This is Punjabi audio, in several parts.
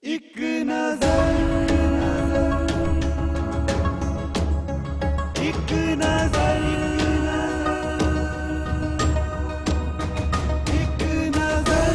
एक नजर एक नजर एक नजर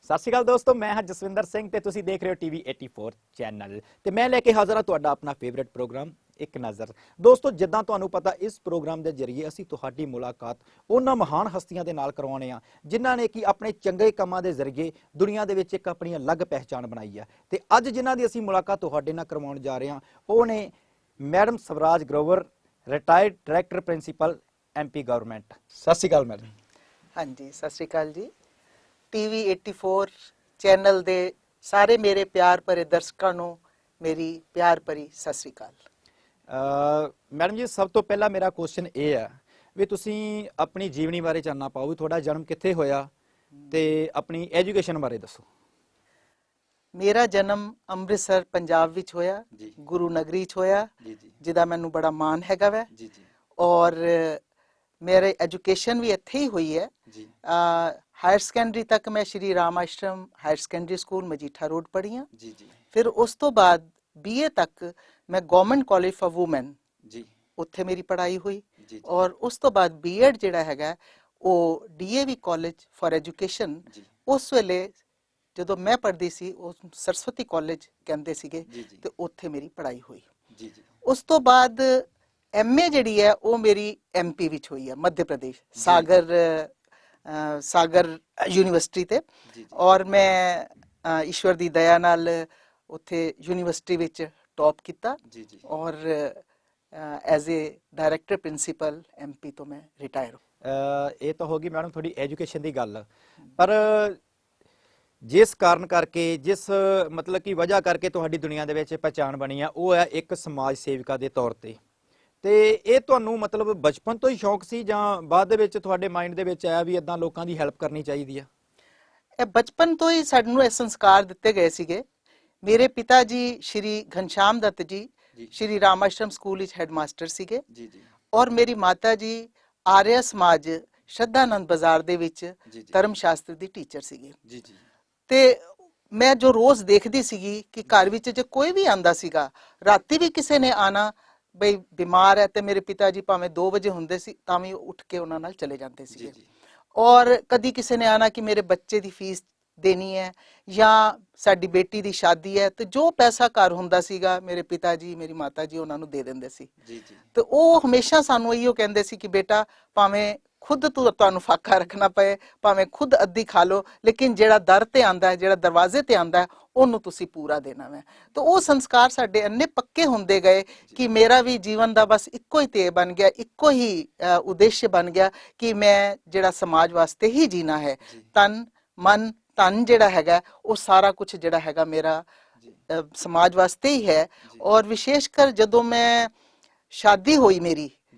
ਸਤਿ ਸ਼੍ਰੀ ਅਕਾਲ ਦੋਸਤੋ, ਮੈਂ ਹਾਂ ਜਸਵਿੰਦਰ ਸਿੰਘ ਤੇ ਤੁਸੀਂ ਦੇਖ ਰਹੇ ਹੋ ਟੀਵੀ 84 ਚੈਨਲ ਤੇ ਮੈਂ ਲੈ ਕੇ ਹਾਜ਼ਰ ਹਾਂ ਤੁਹਾਡਾ ਆਪਣਾ ਫੇਵਰਿਟ ਪ੍ਰੋਗਰਾਮ ਇੱਕ ਨਜ਼ਰ। ਦੋਸਤੋ, ਜਿੱਦਾਂ ਤੁਹਾਨੂੰ ਪਤਾ, ਇਸ ਪ੍ਰੋਗਰਾਮ ਦੇ ਜ਼ਰੀਏ ਅਸੀਂ ਤੁਹਾਡੀ ਮੁਲਾਕਾਤ ਉਹਨਾਂ ਮਹਾਨ ਹਸਤੀਆਂ ਦੇ ਨਾਲ ਕਰਵਾਉਣੇ ਆ ਜਿਨ੍ਹਾਂ ਨੇ ਕਿ ਆਪਣੇ ਚੰਗੇ ਕੰਮਾਂ ਦੇ ਜ਼ਰੀਏ ਦੁਨੀਆ ਦੇ ਵਿੱਚ ਇੱਕ ਆਪਣੀ ਅਲੱਗ ਪਹਿਚਾਣ ਬਣਾਈ ਆ। ਤੇ ਅੱਜ ਜਿਨ੍ਹਾਂ ਦੀ ਅਸੀਂ ਮੁਲਾਕਾਤ ਤੁਹਾਡੇ ਨਾਲ ਕਰਵਾਉਣ ਜਾ ਰਹੇ ਹਾਂ ਉਹ ਨੇ madam Swaraj Grover, retired director principal MP government. ਸਤਿ ਸ਼੍ਰੀ ਅਕਾਲ ਮੈਡਮ। ਹਾਂਜੀ, ਸਤਿ ਸ਼੍ਰੀ ਅਕਾਲ ਜੀ। ਟੀਵੀ 84 ਚੈਨਲ ਦੇ ਸਾਰੇ ਮੇਰੇ ਪਿਆਰ ਭਰੇ ਦਰਸ਼ਕਾਂ ਨੂੰ ਮੇਰੀ ਪਿਆਰ ਭਰੀ ਸਤਿ ਸ਼੍ਰੀ ਅਕਾਲ। ਮੈਡਮ ਜੀ, ਸਭ ਤੋਂ ਪਹਿਲਾਂ ਮੇਰਾ ਕੁਐਸਚਨ ਇਹ ਹੈ ਵੀ ਤੁਸੀਂ ਆਪਣੀ ਜੀਵਨੀ ਬਾਰੇ ਜਾਣਨਾ ਪਾਓ ਵੀ ਤੁਹਾਡਾ ਜਨਮ ਕਿੱਥੇ ਹੋਇਆ ਤੇ ਆਪਣੀ ਐਜੂਕੇਸ਼ਨ ਬਾਰੇ ਦੱਸੋ। ਮੇਰਾ ਜਨਮ ਅੰਮ੍ਰਿਤਸਰ ਪੰਜਾਬ ਵਿੱਚ ਹੋਇਆ, ਗੁਰੂ ਨਗਰੀ 'ਚ ਹੋਇਆ, ਜਿਹਦਾ ਮੈਨੂੰ ਬੜਾ ਮਾਣ ਹੈਗਾ ਵੈ। ਔਰ ਮੇਰੇ ਐਜੂਕੇਸ਼ਨ ਵੀ ਇੱਥੇ ਹੀ ਹੋਈ ਹੈ। ਹਾਇਰ ਸੈਕੰਡਰੀ ਤੱਕ ਮੈਂ Shri Ram Ashram higher secondary school Majitha road ਪੜ੍ਹੀ ਹਾਂ। ਫਿਰ ਉਸ ਤੋਂ ਬਾਅਦ BA ਤੱਕ ਮੈਂ ਗਵਰਨਮੈਂਟ ਕਾਲਜ ਫਾਰ ਵੂਮਨ ਉੱਥੇ ਮੇਰੀ ਪੜ੍ਹਾਈ ਹੋਈ। ਔਰ ਉਸ ਤੋਂ ਬਾਅਦ B.Ed ਜਿਹੜਾ ਹੈਗਾ ਉਹ DAV ਕਾਲਜ ਫਾਰ ਐਜੂਕੇਸ਼ਨ, ਉਸ ਵੇਲੇ ਜਦੋਂ ਮੈਂ ਪੜ੍ਹਦੀ ਸੀ ਉਹ ਸਰਸਵਤੀ ਕਾਲਜ ਕਹਿੰਦੇ ਸੀਗੇ, ਤੇ ਉੱਥੇ ਮੇਰੀ ਪੜ੍ਹਾਈ ਹੋਈ। ਉਸ ਤੋਂ ਬਾਅਦ MA ਜਿਹੜੀ ਹੈ ਉਹ ਮੇਰੀ MP ਵਿੱਚ ਹੋਈ ਹੈ, ਮੱਧ ਪ੍ਰਦੇਸ਼ ਸਾਗਰ ਯੂਨੀਵਰਸਿਟੀ ਤੇ। ਔਰ ਮੈਂ ਈਸ਼ਵਰ ਦੀ ਦਇਆ ਨਾਲ ਉੱਥੇ ਯੂਨੀਵਰਸਿਟੀ ਵਿੱਚ ਟੌਪ ਕੀਤਾ ਔਰ as a director principal MP ਤੋਂ ਮੈਂ ਰਿਟਾਇਰ ਹੋ। ਇਹ ਤਾਂ ਹੋ ਗਈ ਮੈਡਮ ਤੁਹਾਡੀ ਐਜੂਕੇਸ਼ਨ ਦੀ ਗੱਲ, ਪਰ ਜਿਸ ਕਾਰਨ ਕਰਕੇ, ਜਿਸ ਮਤਲਬ ਕਿ ਵਜ੍ਹਾ ਕਰਕੇ ਤੁਹਾਡੀ ਦੁਨੀਆ ਦੇ ਵਿੱਚ ਪਹਿਚਾਣ ਬਣੀ ਆ ਉਹ ਹੈ ਇੱਕ ਸਮਾਜ ਸੇਵਿਕਾ ਦੇ ਤੌਰ ਤੇ ਇਹ ਤੁਹਾਨੂੰ ਮਤਲਬ ਬਚਪਨ ਤੋਂ ਹੀ ਸ਼ੌਕ ਸੀ ਜਾਂ ਬਾਅਦ ਦੇ ਵਿੱਚ ਤੁਹਾਡੇ ਮਾਈਂਡ ਦੇ ਵਿੱਚ ਆਇਆ ਵੀ ਇਦਾਂ ਲੋਕਾਂ ਦੀ ਹੈਲਪ ਕਰਨੀ ਚਾਹੀਦੀ ਆ? ਇਹ ਬਚਪਨ ਤੋਂ ਹੀ ਸਾਨੂੰ ਇਹ ਸੰਸਕਾਰ ਦਿੱਤੇ ਗਏ ਸੀਗੇ। ਮੇਰੇ ਪਿਤਾ ਜੀ ਸ਼੍ਰੀ ਘਨਸ਼ਾਮ ਦੱਤ ਜੀ ਸ਼੍ਰੀ ਰਾਮ ਆਸ਼ਰਮ ਸਕੂਲ ਵਿੱਚ ਹੈਡਮਾਸਟਰ ਸੀਗੇ। ਔਰ ਮੇਰੀ ਮਾਤਾ ਜੀ ਆਰਿਆ ਸਮਾਜ ਸ਼ਰਧਾਨੰਦ ਬਾਜ਼ਾਰ ਦੇ ਵਿੱਚ ਧਰਮ ਸ਼ਾਸਤਰ ਦੀ ਟੀਚਰ ਸੀਗੇ। ਤੇ ਮੈਂ ਜੋ ਰੋਜ਼ ਦੇਖਦੀ ਸੀਗੀ ਕਿ ਘਰ ਵਿੱਚ ਜੇ ਕੋਈ ਵੀ ਆਂਦਾ ਸੀਗਾ, ਰਾਤੀ ਵੀ ਕਿਸੇ ਨੇ ਆਣਾ ਬਈ ਬਿਮਾਰ ਹੈ, ਤੇ ਮੇਰੇ ਪਿਤਾ ਜੀ ਭਾਵੇਂ 2 ਵਜੇ ਹੁੰਦੇ ਸੀ ਤਾਂ ਵੀ ਉੱਠ ਕੇ ਉਹਨਾਂ ਨਾਲ ਚਲੇ ਜਾਂਦੇ ਸੀਗੇ। ਔਰ ਕਦੀ ਕਿਸੇ ਨੇ ਆਣਾ ਕਿ ਮੇਰੇ ਬੱਚੇ ਦੀ ਫੀਸ ਦੇਣੀ ਹੈ ਜਾਂ ਸਾਡੀ ਬੇਟੀ ਦੀ ਸ਼ਾਦੀ ਹੈ, ਤੇ ਜੋ ਪੈਸਾ ਘਰ ਹੁੰਦਾ ਸੀਗਾ ਮੇਰੇ ਪਿਤਾ ਜੀ ਮੇਰੀ ਮਾਤਾ ਜੀ ਉਹਨਾਂ ਨੂੰ ਦੇ ਦਿੰਦੇ ਸੀ। ਤੇ ਉਹ ਹਮੇਸ਼ਾ ਸਾਨੂੰ ਇਹੋ ਕਹਿੰਦੇ ਸੀ ਕਿ ਬੇਟਾ ਭਾਵੇਂ ਖੁਦ ਤੁਹਾਨੂੰ ਫਾਕਾ ਰੱਖਣਾ ਪਏ, ਭਾਵੇਂ ਖੁਦ ਅੱਧੀ ਖਾ ਲਓ, ਲੇਕਿਨ ਜਿਹੜਾ ਦਰ ਤੇ ਆਂਦਾ, ਜਿਹੜਾ ਦਰਵਾਜ਼ੇ ਤੇ ਆਂਦਾ ਉਹਨੂੰ ਤੁਸੀਂ ਪੂਰਾ ਦੇਣਾ ਵੈ। ਤਾਂ ਉਹ ਸੰਸਕਾਰ ਸਾਡੇ ਇੰਨੇ ਪੱਕੇ ਹੁੰਦੇ ਗਏ ਕਿ ਮੇਰਾ ਵੀ ਜੀਵਨ ਦਾ ਬਸ ਇੱਕੋ ਹੀ ਧਿਏ ਬਣ ਗਿਆ, ਇੱਕੋ ਹੀ ਉਦੇਸ਼ ਬਣ ਗਿਆ ਕਿ ਮੈਂ ਜਿਹੜਾ ਸਮਾਜ ਵਾਸਤੇ ਹੀ ਜੀਣਾ ਹੈ। ਤਨ ਮਨ ਧਨ ਜਿਹੜਾ ਹੈਗਾ ਉਹ ਸਾਰਾ ਕੁਝ ਜਿਹੜਾ ਹੈਗਾ ਮੇਰਾ ਸਮਾਜ ਵਾਸਤੇ ਹੀ ਹੈ। ਔਰ ਵਿਸ਼ੇਸ਼ ਕਰ ਜਦੋਂ ਮੈਂ ਸ਼ਾਦੀ ਹੋਈ ਮੇਰੀ,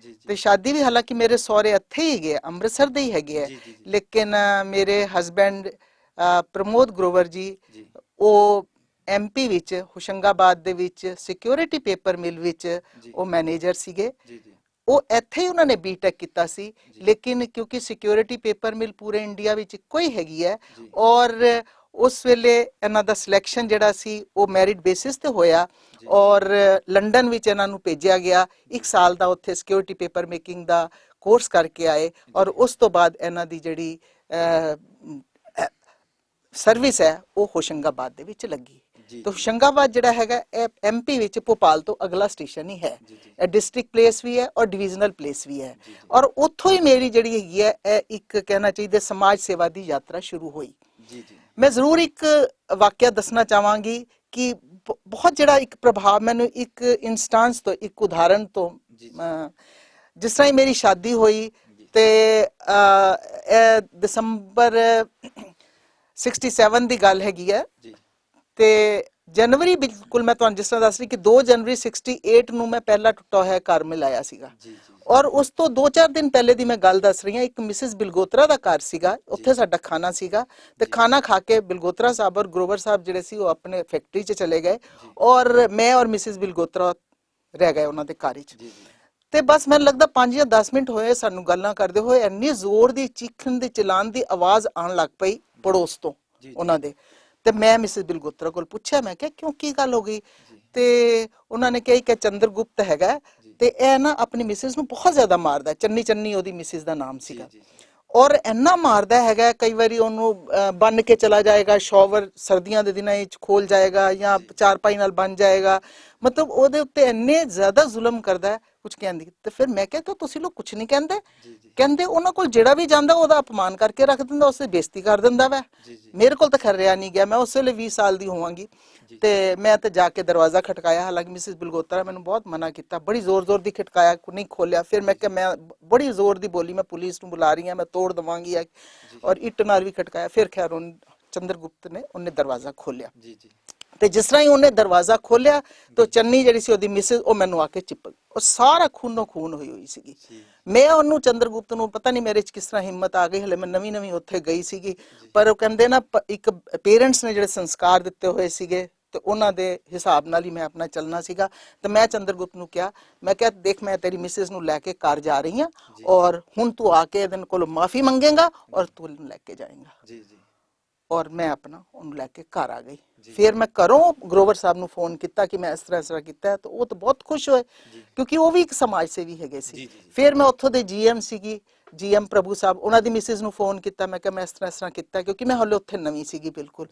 ਤੇ ਸ਼ਾਦੀ ਵੀ ਹਾਲਾਂਕਿ ਮੇਰੇ ਸਹੁਰੇ ਇੱਥੇ ਹੀ ਗਏ, ਅੰਮ੍ਰਿਤਸਰ ਦੇ ਹੀ ਹੈਗੇ ਹੈ, ਲੇਕਿਨ ਮੇਰੇ ਹਸਬੈਂਡ ਪ੍ਰਮੋਦ ਗਰੋਵਰ ਜੀ ਉਹ MP ਵਿੱਚ ਹੁਸ਼ੰਗਾਬਾਦ ਦੇ ਵਿੱਚ ਸਿਕਿਉਰਿਟੀ ਪੇਪਰ ਮਿਲ ਵਿੱਚ ਉਹ ਮੈਨੇਜਰ ਸੀਗੇ। ਉਹ ਇੱਥੇ ਹੀ ਉਹਨਾਂ ਨੇ B.Tech ਕੀਤਾ ਸੀ, ਲੇਕਿਨ ਕਿਉਂਕਿ ਸਿਕਿਉਰਿਟੀ ਪੇਪਰ ਮਿਲ ਪੂਰੇ ਇੰਡੀਆ ਵਿੱਚ ਇੱਕੋ ਹੀ ਹੈਗੀ ਹੈ, ਔਰ ਉਸ ਵੇਲੇ ਇਹਨਾਂ ਦਾ ਸਿਲੈਕਸ਼ਨ ਜਿਹੜਾ ਸੀ ਉਹ ਮੈਰਿਟ ਬੇਸਿਸ ਤੇ ਹੋਇਆ। ਔਰ ਲੰਡਨ ਵਿੱਚ ਇਹਨਾਂ ਨੂੰ ਭੇਜਿਆ ਗਿਆ, 1 ਸਾਲ ਦਾ ਉੱਥੇ ਸਿਕਿਉਰਿਟੀ ਪੇਪਰ ਮੇਕਿੰਗ ਦਾ ਕੋਰਸ ਕਰਕੇ ਆਏ। ਔਰ ਉਸ ਤੋਂ ਬਾਅਦ ਇਹਨਾਂ ਦੀ ਜਿਹੜੀ ਸਰਵਿਸ ਹੈ ਉਹ ਹੋਸ਼ੰਗਾਬਾਦ ਦੇ ਵਿੱਚ ਲੱਗੀ। ਤਾਂ ਹੋਸ਼ੰਗਾਬਾਦ ਜਿਹੜਾ ਹੈਗਾ ਇਹ MP ਵਿੱਚ ਭੋਪਾਲ ਤੋਂ ਅਗਲਾ ਸਟੇਸ਼ਨ ਹੀ ਹੈ। ਇਹ ਡਿਸਟ੍ਰਿਕਟ ਪਲੇਸ ਵੀ ਹੈ ਔਰ ਡਿਵੀਜ਼ਨਲ ਪਲੇਸ ਵੀ ਹੈ। ਔਰ ਉੱਥੋਂ ਹੀ ਮੇਰੀ ਜਿਹੜੀ ਹੈਗੀ ਹੈ ਇਹ ਇੱਕ ਕਹਿਣਾ ਚਾਹੀਦਾ ਸਮਾਜ ਸੇਵਾ ਦੀ ਯਾਤਰਾ ਸ਼ੁਰੂ ਹੋਈ। ਮੈਂ ਜ਼ਰੂਰ ਇੱਕ ਵਾਕਿਆ ਦੱਸਣਾ ਚਾਹਾਂਗੀ ਕਿ ਬਹੁਤ ਜਿਹੜਾ ਇੱਕ ਪ੍ਰਭਾਵ ਮੈਨੂੰ ਇੱਕ ਇਨਸਟੈਂਸ ਤੋਂ, ਇੱਕ ਉਦਾਹਰਣ ਤੋਂ, ਜਿਸ ਤਰ੍ਹਾਂ ਹੀ ਮੇਰੀ ਸ਼ਾਦੀ ਹੋਈ ਤੇ ਇਹ ਦਸੰਬਰ 67 ਦੀ ਗੱਲ ਹੈਗੀ ਹੈ। ਤੇ ਜਨਵਰੀ ਬਿਲਕੁਲ ਮੈਂ ਤੁਹਾਨੂੰ ਜਿਸ ਤਰ੍ਹਾਂ ਦੱਸ ਰਹੀ ਕਿ 2 ਜਨਵਰੀ 68 ਨੂੰ ਮੈਂ ਪਹਿਲਾ ਟੁੱਟਾ ਹੋਇਆ ਘਰ ਮਿਲਾਇਆ ਸੀਗਾ। ਔਰ ਉਸ ਤੋਂ 2-4 ਦਿਨ ਪਹਿਲੇ ਦੀ ਮੈਂ ਗੱਲ ਦੱਸ ਰਹੀ ਹਾਂ, ਇੱਕ ਮਿਸਿਸ ਬਿਲਗੋਤਰਾ ਦਾ ਘਰ ਸੀਗਾ, ਉੱਥੇ ਸਾਡਾ ਖਾਣਾ ਸੀਗਾ। ਤੇ ਖਾਣਾ ਖਾ ਕੇ ਬਿਲਗੋਤਰਾ ਸਾਹਿਬ ਔਰ ਗਰੋਵਰ ਸਾਹਿਬ ਜਿਹੜੇ ਸੀ ਉਹ ਆਪਣੇ ਫੈਕਟਰੀ 'ਚ ਚਲੇ ਗਏ ਔਰ ਮੈਂ ਔਰ ਮਿਸਿਸ ਬਿਲਗੋਤਰਾ ਰਹਿ ਗਏ ਉਹਨਾਂ ਦੇ ਘਰ 'ਚ। ਤੇ ਬਸ ਮੈਨੂੰ ਲੱਗਦਾ 5 ਜਾਂ 10 ਮਿੰਟ ਹੋਏ ਸਾਨੂੰ ਗੱਲਾਂ ਕਰਦੇ ਹੋਏ, ਇੰਨੀ ਜ਼ੋਰ ਦੀ ਚੀਖਣ ਦੀ ਚਲਾਉਣ ਦੀ ਆਵਾਜ਼ ਆਉਣ ਲੱਗ ਪਈ ਪੜੋਸ ਤੋਂ ਉਹਨਾਂ ਦੇ। ਤੇ ਮੈਂ ਮਿਸਿਸ ਬਿਲਗੋਤਰਾ ਕੋਲ ਪੁੱਛਿਆ, ਮੈਂ ਕਿਹਾ ਕਿਉਂ, ਕੀ ਗੱਲ ਹੋ ਗਈ? ਤੇ ਉਹਨਾਂ ਨੇ ਕਿਹਾ ਕਿ ਚੰਦਰਗੁਪਤ ਹੈਗਾ ਤੇ ਇਹ ਨਾ ਆਪਣੀ ਮਿਸਿਸ ਨੂੰ ਬਹੁਤ ਜ਼ਿਆਦਾ ਮਾਰਦਾ। ਚੰਨੀ ਉਹਦੀ ਮਿਸਿਸ ਦਾ ਨਾਮ ਸੀਗਾ। ਔਰ ਇੰਨਾ ਮਾਰਦਾ ਹੈਗਾ, ਕਈ ਵਾਰੀ ਉਹਨੂੰ ਬੰਨ ਕੇ ਚਲਾ ਜਾਏਗਾ, ਸ਼ਾਵਰ ਸਰਦੀਆਂ ਦੇ ਦਿਨਾਂ ਵਿੱਚ ਖੋਲ ਜਾਏਗਾ ਜਾਂ ਚਾਰਪਾਈ ਨਾਲ ਬਣ ਜਾਏਗਾ, ਮਤਲਬ ਉਹਦੇ ਉੱਤੇ ਇੰਨੇ ਜ਼ਿਆਦਾ ਜ਼ੁਲਮ ਕਰਦਾ, ਕੁਝ ਕਹਿੰਦੀ। ਤੇ ਫਿਰ ਮੈਂ ਕਿਹਾ ਤਾਂ ਤੁਸੀਂ ਲੋਕ ਕੁਝ ਨਹੀਂ ਕਹਿੰਦੇ? ਕਹਿੰਦੇ ਉਹਨਾਂ ਕੋਲ ਜਿਹੜਾ ਵੀ ਜਾਂਦਾ ਉਹਦਾ ਅਪਮਾਨ ਕਰਕੇ ਰੱਖ ਦਿੰਦਾ, ਉਸੇ ਬੇਇੱਜ਼ਤੀ ਕਰ ਦਿੰਦਾ ਵਾ। ਮੇਰੇ ਕੋਲ ਤਾਂ ਖਰਿਆ ਨਹੀਂ ਗਿਆ, ਮੈਂ ਉਸ ਵੇਲੇ 20 ਸਾਲ ਦੀ ਹੋਵਾਂਗੀ ਤੇ ਮੈਂ ਤੇ ਜਾ ਕੇ ਦਰਵਾਜ਼ਾ ਖਟਕਾਇਆ, ਹਾਲਾਂਕਿ ਮਿਸਿਸ ਬਿਲਗੋਤਰਾ ਮੈਨੂੰ ਬਹੁਤ ਮਨਾ ਕੀਤਾ, ਬੜੀ ਜ਼ੋਰ ਦੀ ਖਟਕਾਇਆ, ਨਹੀਂ ਖੋਲਿਆ। ਫਿਰ ਮੈਂ ਕਿਹਾ, ਮੈਂ ਬੜੀ ਜ਼ੋਰ ਦੀ ਬੋਲੀ, ਮੈਂ ਪੁਲਿਸ ਨੂੰ ਬੁਲਾ ਰਹੀ ਹਾਂ, ਮੈਂ ਤੋੜ ਦਵਾਂਗੀ, ਔਰ ਇੱਟ ਨਾਲ ਵੀ ਖਟਕਾਇਆ। ਫਿਰ ਖੈਰ ਚੰਦਰਗੁਪਤ ਨੇ ਉਹਨੇ ਦਰਵਾਜ਼ਾ ਖੋਲਿਆ ਤੇ ਜਿਸ ਤਰ੍ਹਾਂ ਹੀ ਉਹਨੇ ਦਰਵਾਜ਼ਾ ਖੋਲਿਆ ਤਾਂ ਚੰਨੀ ਜਿਹੜੀ ਸੀ ਉਹਦੀ ਮਿਸਿਸ, ਉਹ ਮੈਨੂੰ ਆ ਕੇ ਚਿਪਕ, ਉਹ ਸਾਰਾ ਖੂਨੋ ਖੂਨ ਹੋਈ ਸੀਗੀ। ਮੈਂ ਉਹਨੂੰ ਚੰਦਰਗੁਪਤ ਨੂੰ ਪਤਾ ਨਹੀਂ ਮੇਰੇ 'ਚ ਕਿਸ ਤਰ੍ਹਾਂ ਹਿੰਮਤ ਆ ਗਈ, ਹਲੇ ਮੈਂ ਨਵੀਂ ਉੱਥੇ ਗਈ ਸੀਗੀ, ਪਰ ਉਹ ਕਹਿੰਦੇ ਨਾ ਇੱਕ ਪੇਰੈਂਟਸ ਨੇ ਜਿਹੜੇ ਸੰਸਕਾਰ ਦਿੱਤੇ ਹੋਏ ਸੀਗੇ ਤੇ ਉਹਨਾਂ ਦੇ ਹਿਸਾਬ ਨਾਲ ਹੀ ਮੈਂ ਆਪਣਾ ਚੱਲਣਾ ਸੀਗਾ। ਤੇ ਮੈਂ ਚੰਦਰਗੁਪਤ ਨੂੰ ਕਿਹਾ, ਮੈਂ ਕਿਹਾ ਦੇਖ, ਮੈਂ ਤੇਰੀ ਮਿਸਿਸ ਨੂੰ ਲੈ ਕੇ ਘਰ ਜਾ ਰਹੀ ਹਾਂ ਔਰ ਹੁਣ ਤੂੰ ਆ ਕੇ ਇਹਦੇ ਕੋਲੋਂ ਮਾਫੀ ਮੰਗੇਗਾ ਔਰ ਤੂੰ ਇਹਨੂੰ ਲੈ ਕੇ ਜਾਏਗਾ। ਔਰ ਮੈਂ ਆਪਣਾ ਉਹਨੂੰ ਲੈ ਕੇ ਘਰ ਆ ਗਈ। ਫਿਰ ਮੈਂ ਘਰੋਂ ਗਰੋਵਰ ਸਾਹਿਬ ਨੂੰ ਫੋਨ ਕੀਤਾ ਕਿ ਮੈਂ ਇਸ ਤਰ੍ਹਾਂ ਕੀਤਾ, ਤਾਂ ਉਹ ਤਾਂ ਬਹੁਤ ਖੁਸ਼ ਹੋਏ ਕਿਉਂਕਿ ਉਹ ਵੀ ਇੱਕ ਸਮਾਜ ਸੇਵੀ ਹੈਗੇ ਸੀ। ਫਿਰ ਮੈਂ ਉੱਥੋਂ ਦੇ GM ਸੀਗੀ, GM ਪ੍ਰਭੂ ਸਾਹਿਬ, ਉਹਨਾਂ ਦੀ ਮਿਸਿਸ ਨੂੰ ਫੋਨ ਕੀਤਾ, ਮੈਂ ਕਿਹਾ ਮੈਂ ਇਸ ਤਰ੍ਹਾਂ ਕੀਤਾ, ਕਿਉਂਕਿ ਮੈਂ ਹਲੇ ਉੱਥੇ ਨਵੀਂ ਸੀਗੀ ਬਿਲਕੁਲ।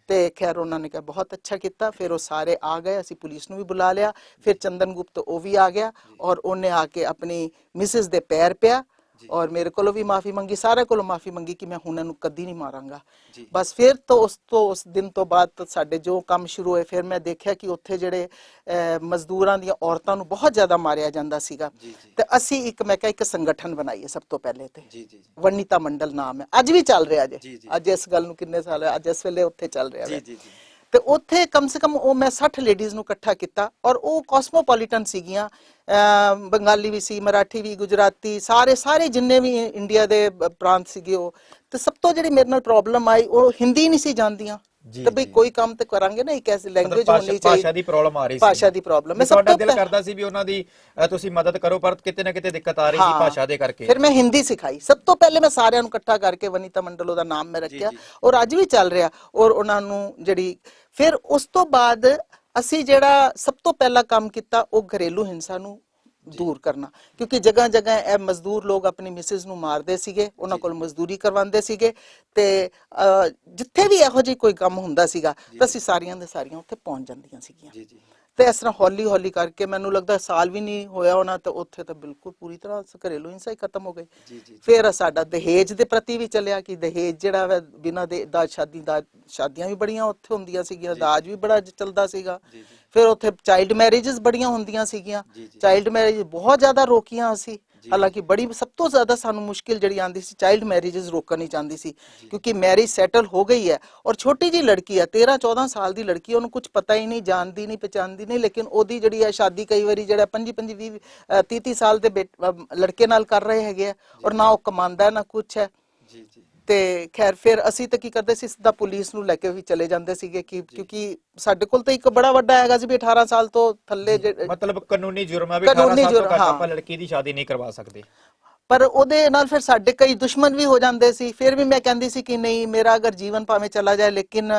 ਤੇ ਖੈਰ ਉਹਨਾਂ ਨੇ ਕਿਹਾ ਬਹੁਤ ਅੱਛਾ ਕੀਤਾ। ਫਿਰ ਉਹ ਸਾਰੇ ਆ ਗਏ, ਅਸੀਂ ਪੁਲਿਸ ਨੂੰ ਵੀ ਬੁਲਾ ਲਿਆ। ਫਿਰ ਚੰਦਨਗੁਪਤ ਉਹ ਵੀ ਆ ਗਿਆ ਔਰ ਉਹਨੇ ਆ ਕੇ ਆਪਣੀ ਮਿਸਿਸ ਦੇ ਪੈਰ ਪਿਆ ਔਰ ਮੇਰੇ ਕੋਲੋਂ ਵੀ ਮਾਫੀ ਮੰਗੀ, ਸਾਰਿਆਂ ਕੋਲੋਂ ਮਾਫੀ ਮੰਗੀ ਕਿ ਮੈਂ ਹੁਣ ਇਹਨੂੰ ਕਦੀ ਨਹੀਂ ਮਾਰਾਂਗਾ। ਬਸ ਫਿਰ ਤੋਂ ਉਸ ਦਿਨ ਤੋਂ ਬਾਅਦ ਸਾਡੇ ਜੋ ਕੰਮ ਸ਼ੁਰੂ ਹੋਏ, ਫਿਰ ਮੈਂ ਦੇਖਿਆ ਕਿ ਉੱਥੇ ਜਿਹੜੇ ਮਜ਼ਦੂਰਾਂ ਦੀਆਂ ਔਰਤਾਂ ਨੂੰ ਬਹੁਤ ਜ਼ਿਆਦਾ ਮਾਰਿਆ ਜਾਂਦਾ ਸੀਗਾ। ਤੇ ਅਸੀਂ ਮੈਂ ਕਿਹਾ ਇੱਕ ਸੰਗਠਨ ਬਣਾਈਏ ਸਭ ਤੋਂ ਪਹਿਲੇ ਤੇ, ਵਨੀਤਾ ਮੰਡਲ ਨਾਮ ਹੈ, ਅੱਜ ਵੀ ਚੱਲ ਰਿਹਾ ਜੇ। ਅੱਜ ਇਸ ਗੱਲ ਨੂੰ ਕਿੰਨੇ ਸਾਲ ਹੋਏ, ਅੱਜ ਇਸ ਵੇਲੇ ਉੱਥੇ ਚੱਲ ਰਿਹਾ ਹੈ। ਤੇ ਉੱਥੇ ਕਮ ਸੇ ਕਮ ਉਹ ਮੈਂ 60 ਲੇਡੀਜ਼ ਨੂੰ ਇਕੱਠਾ ਕੀਤਾ ਔਰ ਉਹ ਕਾਸਮੋਪੋਲੀਟਨ ਸੀਗੀਆਂ, ਬੰਗਾਲੀ ਵੀ ਸੀ, ਮਰਾਠੀ ਵੀ, ਗੁਜਰਾਤੀ, ਸਾਰੇ ਜਿੰਨੇ ਵੀ ਇੰਡੀਆ ਦੇ ਪ੍ਰਾਂਤ ਸੀਗੇ ਉਹ। ਤੇ ਸਭ ਤੋਂ ਜਿਹੜੀ ਮੇਰੇ ਨਾਲ ਪ੍ਰੋਬਲਮ ਆਈ, ਉਹ ਹਿੰਦੀ ਨਹੀਂ ਸੀ ਜਾਣਦੀਆਂ। ਤੇ ਬਈ ਕੋਈ ਕੰਮ ਤੇ ਕਰਾਂਗੇ ਨਾ, ਇੱਕ ਐਸੀ ਲੈਂਗੁਏਜ ਹੋਣੀ ਚਾਹੀਦੀ। ਭਾਸ਼ਾ ਦੀ ਪ੍ਰੋਬਲਮ ਆ ਰਹੀ ਸੀ, ਭਾਸ਼ਾ ਦੀ ਪ੍ਰੋਬਲਮ। ਮੈਂ ਤੁਹਾਡਾ ਦਿਲ ਕਰਦਾ ਸੀ ਵੀ ਉਹਨਾਂ ਦੀ ਤੁਸੀਂ ਮਦਦ ਕਰੋ, ਪਰ ਕਿਤੇ ਨਾ ਕਿਤੇ ਦਿੱਕਤ ਆ ਰਹੀ ਸੀ ਭਾਸ਼ਾ ਦੇ ਕਰਕੇ। ਫਿਰ ਮੈਂ ਹਿੰਦੀ ਸਿਖਾਈ। ਸਭ ਤੋਂ ਪਹਿਲੇ ਮੈਂ ਸਾਰਿਆਂ ਨੂੰ ਇਕੱਠਾ ਕਰਕੇ ਵਨੀਤਾ ਮੰਡਲ ਉਹਦਾ ਨਾਮ ਮੈਂ ਰੱਖਿਆ ਔਰ ਅੱਜ ਵੀ ਚੱਲ ਰਿਹਾ। ਔਰ ਉਹਨਾਂ ਨੂੰ ਜਿਹੜੀ ਫਿਰ ਉਸ ਤੋਂ ਬਾਅਦ ਅਸੀਂ ਜਿਹੜਾ ਸਭ ਤੋਂ ਪਹਿਲਾ ਕੰਮ ਕੀਤਾ, ਉਹ ਘਰੇਲੂ ਹਿੰਸਾ ਨੂੰ ਦੂਰ ਕਰਨਾ, ਕਿਉਂਕਿ ਜਗ੍ਹਾ ਇਹ ਮਜ਼ਦੂਰ ਲੋਕ ਆਪਣੀ ਮਿਸਿਸ ਨੂੰ ਮਾਰਦੇ ਸੀਗੇ, ਉਹਨਾਂ ਕੋਲ ਮਜ਼ਦੂਰੀ ਕਰਵਾਉਂਦੇ ਸੀਗੇ। ਤੇ ਜਿੱਥੇ ਵੀ ਇਹੋ ਜਿਹੀ ਕੋਈ ਕੰਮ ਹੁੰਦਾ ਸੀਗਾ ਤਾਂ ਅਸੀਂ ਸਾਰੀਆਂ ਦੇ ਸਾਰੀਆਂ ਉੱਥੇ ਪਹੁੰਚ ਜਾਂਦੀਆਂ ਸੀਗੀਆਂ। ਤੇ ਇਸ ਤਰ੍ਹਾਂ ਹੌਲੀ ਕਰਕੇ ਮੈਨੂੰ ਲੱਗਦਾ ਸਾਲ ਵੀ ਨਹੀਂ ਹੋਇਆ ਉਹਨਾਂ, ਤੇ ਉੱਥੇ ਤਾਂ ਬਿਲਕੁਲ ਪੂਰੀ ਤਰ੍ਹਾਂ ਘਰੇਲੂ ਹਿੰਸਾ ਹੀ ਖਤਮ ਹੋ ਗਈ। ਫਿਰ ਸਾਡਾ ਦਹੇਜ ਦੇ ਪ੍ਰਤੀ ਵੀ ਚੱਲਿਆ ਕਿ ਦਹੇਜ ਜਿਹੜਾ ਵਾ ਬਿਨਾਂ ਦੇ ਸ਼ਾਦੀਆਂ ਵੀ ਬੜੀਆਂ ਉੱਥੇ ਹੁੰਦੀਆਂ ਸੀਗੀਆਂ, ਦਾਜ ਵੀ ਬੜਾ ਚੱਲਦਾ ਸੀਗਾ। ਫਿਰ ਉੱਥੇ ਚਾਈਲਡ ਮੈਰਿਜਸ ਬੜੀਆਂ ਹੁੰਦੀਆਂ ਸੀਗੀਆਂ, ਚਾਈਲਡ ਮੈਰਿਜ ਬਹੁਤ ਜ਼ਿਆਦਾ ਰੋਕੀਆਂ ਅਸੀਂ। ਹਾਲਾਂਕਿ ਬੜੀ ਸਭ ਤੋਂ ਜ਼ਿਆਦਾ ਸਾਨੂੰ ਮੁਸ਼ਕਿਲ ਜਿਹੜੀ ਆਉਂਦੀ ਸੀ, ਚਾਈਲਡ ਮੈਰਿਜਸ ਰੋਕਣੀ ਚਾਹੁੰਦੀ ਸੀ, ਕਿਉਂਕਿ ਮੈਰਿਜ ਸੈਟਲ ਹੋ ਗਈ ਹੈ ਔਰ ਛੋਟੀ ਜੀ ਲੜਕੀ ਹੈ, 13-14 ਸਾਲ ਦੀ ਲੜਕੀ, ਉਹਨੂੰ ਕੁਝ ਪਤਾ ਹੀ ਨਹੀਂ, ਜਾਣਦੀ ਨਹੀਂ, ਪਛਾਣਦੀ ਨਹੀਂ, ਲੇਕਿਨ ਉਹਦੀ ਜਿਹੜੀ ਹੈ ਸ਼ਾਦੀ ਕਈ ਵਾਰੀ ਜਿਹੜਾ 25-20-30 ਸਾਲ ਦੇ ਲੜਕੇ ਨਾਲ ਕਰ ਰਹੇ ਹੈਗੇ ਆ ਔਰ ਨਾ ਉਹ ਕਮਾਉਂਦਾ ਨਾ ਕੁਛ ਹੈ। ਤੇ ਖੈਰ ਫਿਰ ਅਸੀਂ ਤਾਂ ਕੀ ਕਰਦੇ ਸੀ, ਸਿੱਧਾ ਪੁਲਿਸ ਨੂੰ ਲੈ ਕੇ ਵੀ ਚਲੇ ਜਾਂਦੇ ਸੀਗੇ ਕਿਉਂਕਿ ਸਾਡੇ ਕੋਲ ਤਾਂ ਇੱਕ ਬੜਾ ਵੱਡਾ ਹੈਗਾ ਸੀ ਵੀ 18 ਸਾਲ ਤੋਂ ਥੱਲੇ, ਮਤਲਬ ਕਾਨੂੰਨੀ ਜੁਰਮ ਹੈ ਵੀ 18 ਸਾਲ ਤੋਂ ਘੱਟ ਆਪਾਂ ਲੜਕੀ ਦੀ ਸ਼ਾਦੀ ਨਹੀਂ ਕਰਵਾ ਸਕਦੇ। ਪਰ ਉਹਦੇ ਨਾਲ ਫਿਰ ਸਾਡੇ ਕਈ ਦੁਸ਼ਮਣ ਵੀ ਹੋ ਜਾਂਦੇ ਸੀ। ਫਿਰ ਵੀ ਮੈਂ ਕਹਿੰਦੀ ਸੀ ਕਿ ਨਹੀਂ, ਮੇਰਾ ਅਗਰ ਜੀਵਨ ਭਾਵੇਂ ਚਲਾ ਜਾਏ ਲੇਕਿਨ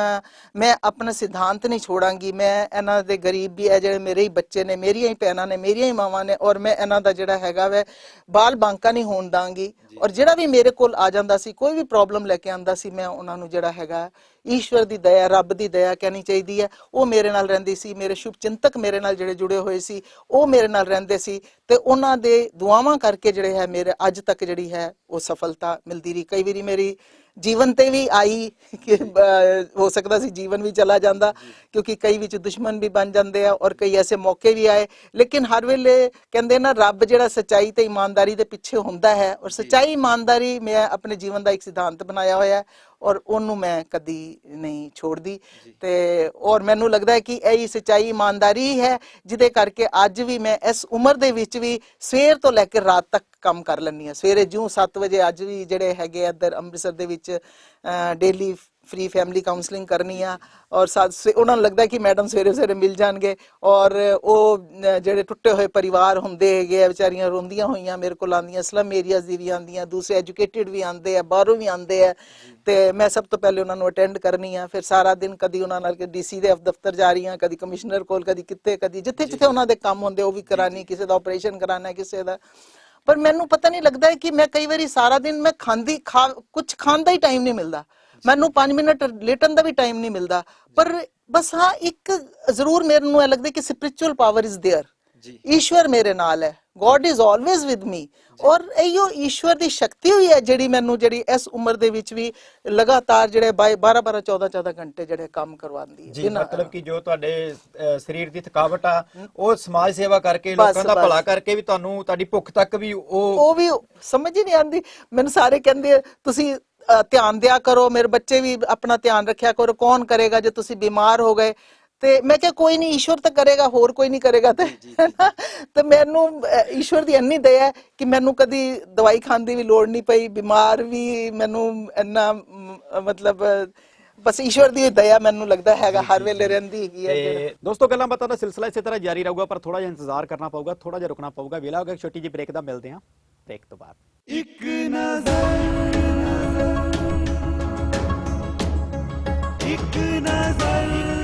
ਮੈਂ ਆਪਣਾ ਸਿਧਾਂਤ ਨਹੀਂ ਛੋੜਾਂਗੀ। ਮੈਂ ਇਹਨਾਂ ਦੇ ਗਰੀਬ ਵੀ ਹੈ, ਜਿਹੜੇ ਮੇਰੇ ਹੀ ਬੱਚੇ ਨੇ, ਮੇਰੀਆਂ ਹੀ ਭੈਣਾਂ ਨੇ, ਮੇਰੀਆਂ ਹੀ ਮਾਵਾਂ ਨੇ, ਔਰ ਮੈਂ ਇਹਨਾਂ ਦਾ ਜਿਹੜਾ ਹੈਗਾ ਵੈ ਬਾਲ ਬਾਂਕਾ ਨਹੀਂ ਹੋਣ ਦਾਂਗੀ। ਔਰ ਜਿਹੜਾ ਵੀ ਮੇਰੇ ਕੋਲ ਆ ਜਾਂਦਾ ਸੀ, ਕੋਈ ਵੀ ਪ੍ਰੋਬਲਮ ਲੈ ਕੇ ਆਂਦਾ ਸੀ, ਮੈਂ ਉਹਨਾਂ ਨੂੰ ਜਿਹੜਾ ਹੈਗਾ ਈਸ਼ਵਰ ਦੀ ਦਇਆ, ਰੱਬ ਦੀ ਦਇਆ ਕਹਿਣੀ ਚਾਹੀਦੀ ਹੈ, ਉਹ ਮੇਰੇ ਨਾਲ ਰਹਿੰਦੀ ਸੀ। ਮੇਰੇ ਸ਼ੁਭ ਚਿੰਤਕ ਮੇਰੇ ਨਾਲ ਜਿਹੜੇ ਜੁੜੇ ਹੋਏ ਸੀ, ਉਹ ਮੇਰੇ ਨਾਲ ਰਹਿੰਦੇ ਸੀ ਤੇ ਉਹਨਾਂ ਦੇ ਦੁਆਵਾਂ ਕਰਕੇ ਜਿਹੜੇ ਹੈ ਮੇਰੇ ਅੱਜ ਤੱਕ ਜਿਹੜੀ ਹੈ ਉਹ ਸਫਲਤਾ ਮਿਲਦੀ ਰਹੀ। ਕਈ ਵਾਰੀ ਮੇਰੀ ਜੀਵਨ ਤੇ ਵੀ ਆਈ ਕਿ ਹੋ ਸਕਦਾ ਸੀ ਜੀਵਨ ਵੀ ਚਲਾ ਜਾਂਦਾ, ਕਿਉਂਕਿ ਕਈ ਵਿੱਚ ਦੁਸ਼ਮਣ ਵੀ ਬਣ ਜਾਂਦੇ ਆ ਔਰ ਕਈ ਐਸੇ ਮੌਕੇ ਵੀ ਆਏ। ਲੇਕਿਨ ਹਰ ਵੇਲੇ ਕਹਿੰਦੇ ਨਾ, ਰੱਬ ਜਿਹੜਾ ਸੱਚਾਈ ਤੇ ਇਮਾਨਦਾਰੀ ਦੇ ਪਿੱਛੇ ਹੁੰਦਾ ਹੈ ਔਰ ਸੱਚਾਈ ਇਮਾਨਦਾਰੀ ਮੈਂ ਆਪਣੇ ਜੀਵਨ ਦਾ ਇੱਕ ਸਿਧਾਂਤ ਬਣਾਇਆ ਹੋਇਆ ਔਰ ਉਹਨੂੰ ਮੈਂ ਕਦੀ ਨਹੀਂ ਛੋੜਦੀ। ਤੇ ਔਰ ਮੈਨੂੰ ਲੱਗਦਾ ਹੈ ਕਿ ਇਹ ਸੱਚਾਈ ਇਮਾਨਦਾਰੀ ਹੈ ਜਿਹਦੇ ਕਰਕੇ ਅੱਜ ਵੀ ਮੈਂ ਇਸ ਉਮਰ ਦੇ ਵਿੱਚ ਵੀ ਸਵੇਰ ਤੋਂ ਲੈ ਕੇ ਰਾਤ ਤੱਕ ਕੰਮ ਕਰ ਲੈਂਦੀ ਹਾਂ। ਸਵੇਰੇ ਜਿਉਂ 7 ਵਜੇ ਅੱਜ ਵੀ ਜਿਹੜੇ ਹੈਗੇ ਇੱਧਰ ਅੰਮ੍ਰਿਤਸਰ ਦੇ ਵਿੱਚ ਡੇਲੀ ਫ੍ਰੀ ਫੈਮਿਲੀ ਕਾਉਂਸਲਿੰਗ ਕਰਨੀ ਆ ਔਰ ਉਹਨਾਂ ਨੂੰ ਲੱਗਦਾ ਕਿ ਮੈਡਮ ਸਵੇਰੇ ਸਵੇਰੇ ਮਿਲ ਜਾਣਗੇ ਔਰ ਉਹ ਜਿਹੜੇ ਟੁੱਟੇ ਹੋਏ ਪਰਿਵਾਰ ਹੁੰਦੇ ਹੈਗੇ ਆ ਵਿਚਾਰੀਆਂ ਰੋਂਦੀਆਂ ਹੋਈਆਂ ਮੇਰੇ ਕੋਲ ਆਉਂਦੀਆਂ ਸਲਮ ਏਰੀਆਜ਼ ਦੀ ਵੀ ਆਉਂਦੀਆਂ ਦੂਸਰੇ ਐਜੂਕੇਟਿਡ ਵੀ ਆਉਂਦੇ ਆ ਬਾਹਰੋਂ ਵੀ ਆਉਂਦੇ ਆ ਤੇ ਮੈਂ ਸਭ ਤੋਂ ਪਹਿਲੇ ਉਹਨਾਂ ਨੂੰ ਅਟੈਂਡ ਕਰਨੀ ਆ ਫਿਰ ਸਾਰਾ ਦਿਨ ਕਦੀ ਉਹਨਾਂ ਨਾਲ ਡੀਸੀ ਦੇ ਦਫ਼ਤਰ ਜਾ ਰਹੀ ਆ ਕਦੀ ਕਮਿਸ਼ਨਰ ਕੋਲ ਕਦੀ ਕਿਤੇ ਕਦੀ ਜਿੱਥੇ ਜਿੱਥੇ ਉਹਨਾਂ ਦੇ ਕੰਮ ਹੁੰਦੇ ਉਹ ਵੀ ਕਰਾਨੀ ਕਿਸੇ ਦਾ ਆਪਰੇਸ਼ਨ ਕਰਾਣਾ ਕਿਸੇ ਦਾ ਪਰ ਮੈਨੂੰ ਪਤਾ ਨਹੀਂ ਲੱਗਦਾ ਕਿ ਮੈਂ ਕਈ ਵਾਰੀ ਸਾਰਾ ਦਿਨ ਮੈਂ ਕੁਝ ਖਾਣ ਦਾ ਹੀ ਟਾਈਮ ਨਹੀਂ ਮਿਲਦਾ ਮੈਨੂੰ 5 ਮਿੰਟ ਲੇਟਣ ਦਾ ਵੀ ਟਾਈਮ ਨਹੀਂ ਮਿਲਦਾ ਪਰ ਬਸ ਹਾਂ ਇੱਕ ਜ਼ਰੂਰ ਮੈਨੂੰ ਇਹ ਲੱਗਦਾ ਕਿ ਸਪਿਰਿਚੁਅਲ ਪਾਵਰ ਇਜ਼ देयर ਈਸ਼ਵਰ ਮੇਰੇ ਨਾਲ ਹੈ God is always with me ਔਰ ਇਹੋ ਈਸ਼ਵਰ ਦੀ ਸ਼ਕਤੀ ਹੋਈ ਹੈ ਜਿਹੜੀ ਇਸ ਉਮਰ ਦੇ ਵਿੱਚ ਵੀ ਲਗਾਤਾਰ ਜਿਹੜੇ 12 14 ਘੰਟੇ ਜਿਹੜੇ ਕੰਮ ਕਰਵਾਉਂਦੀ ਹੈ ਜੀ ਮਤਲਬ ਕਿ ਜੋ ਤੁਹਾਡੇ ਸਰੀਰ ਦੀ ਥਕਾਵਟ ਆ ਉਹ ਸਮਾਜ ਸੇਵਾ ਕਰਕੇ ਲੋਕਾਂ ਦਾ ਭਲਾ ਕਰਕੇ ਵੀ ਤੁਹਾਨੂੰ ਤੁਹਾਡੀ ਭੁੱਖ ਤੱਕ ਵੀ ਉਹ ਵੀ ਸਮਝ ਹੀ ਨਹੀਂ ਆਉਂਦੀ ਮੈਨੂੰ ਸਾਰੇ ਕਹਿੰਦੇ ਤੁਸੀਂ ਧਿਆਨ ਦਿਆ ਕਰੋ ਮੇਰੇ ਬੱਚੇ ਵੀ ਆਪਣਾ ਧਿਆਨ ਰੱਖਿਆ ਕਰੋ ਕੌਣ ਕਰੇਗਾ ਜੇ ਤੁਸੀਂ ਬਿਮਾਰ ਹੋ ਗਏ ਤੇ ਮੈਂ ਕਿਹਾ ਕੋਈ ਨਹੀਂ ਈਸ਼ਵਰ ਤਾਂ ਕਰੇਗਾ ਹੋਰ ਕੋਈ ਨਹੀਂ ਕਰੇਗਾ ਤੇ ਮੈਨੂੰ ਈਸ਼ਵਰ ਦੀ ਇੰਨੀ ਦਇਆ ਹੈ ਕਿ ਮੈਨੂੰ ਕਦੀ ਦਵਾਈ ਖਾਣ ਦੀ ਵੀ ਲੋੜ ਨਹੀਂ ਪਈ ਬਿਮਾਰ ਵੀ ਮੈਨੂੰ ਇੰਨਾ ਮਤਲਬ ਬਸ ਈਸ਼ਵਰ ਦੀ ਦਇਆ ਮੈਨੂੰ ਲੱਗਦਾ ਹੈਗਾ ਹਰ ਵੇਲੇ ਰਹਿੰਦੀ ਹੈਗੀ ਹੈ ਦੋਸਤੋ ਗੱਲਾਂ ਬਾਤਾਂ ਦਾ ਸਿਲਸਿਲਾ ਇਸੇ ਤਰ੍ਹਾਂ ਜਾਰੀ ਰਹੂਗਾ ਪਰ ਥੋੜਾ ਜਿਹਾ ਇੰਤਜ਼ਾਰ ਕਰਨਾ ਪਊਗਾ ਥੋੜਾ ਜਿਹਾ ਰੁਕਣਾ ਪਊਗਾ ਵੇਲਾ ਹੋ ਗਿਆ ਛੋਟੀ ਜਿਹੀ ਬ੍ਰੇਕ ਦਾ ਮਿਲਦੇ ਹਾਂ ਬ੍ਰੇਕ ਤੋਂ ਬਾਅਦ ਇੱਕ ਨਜ਼ਰ ਇੱਕ ਨਜ਼ਰ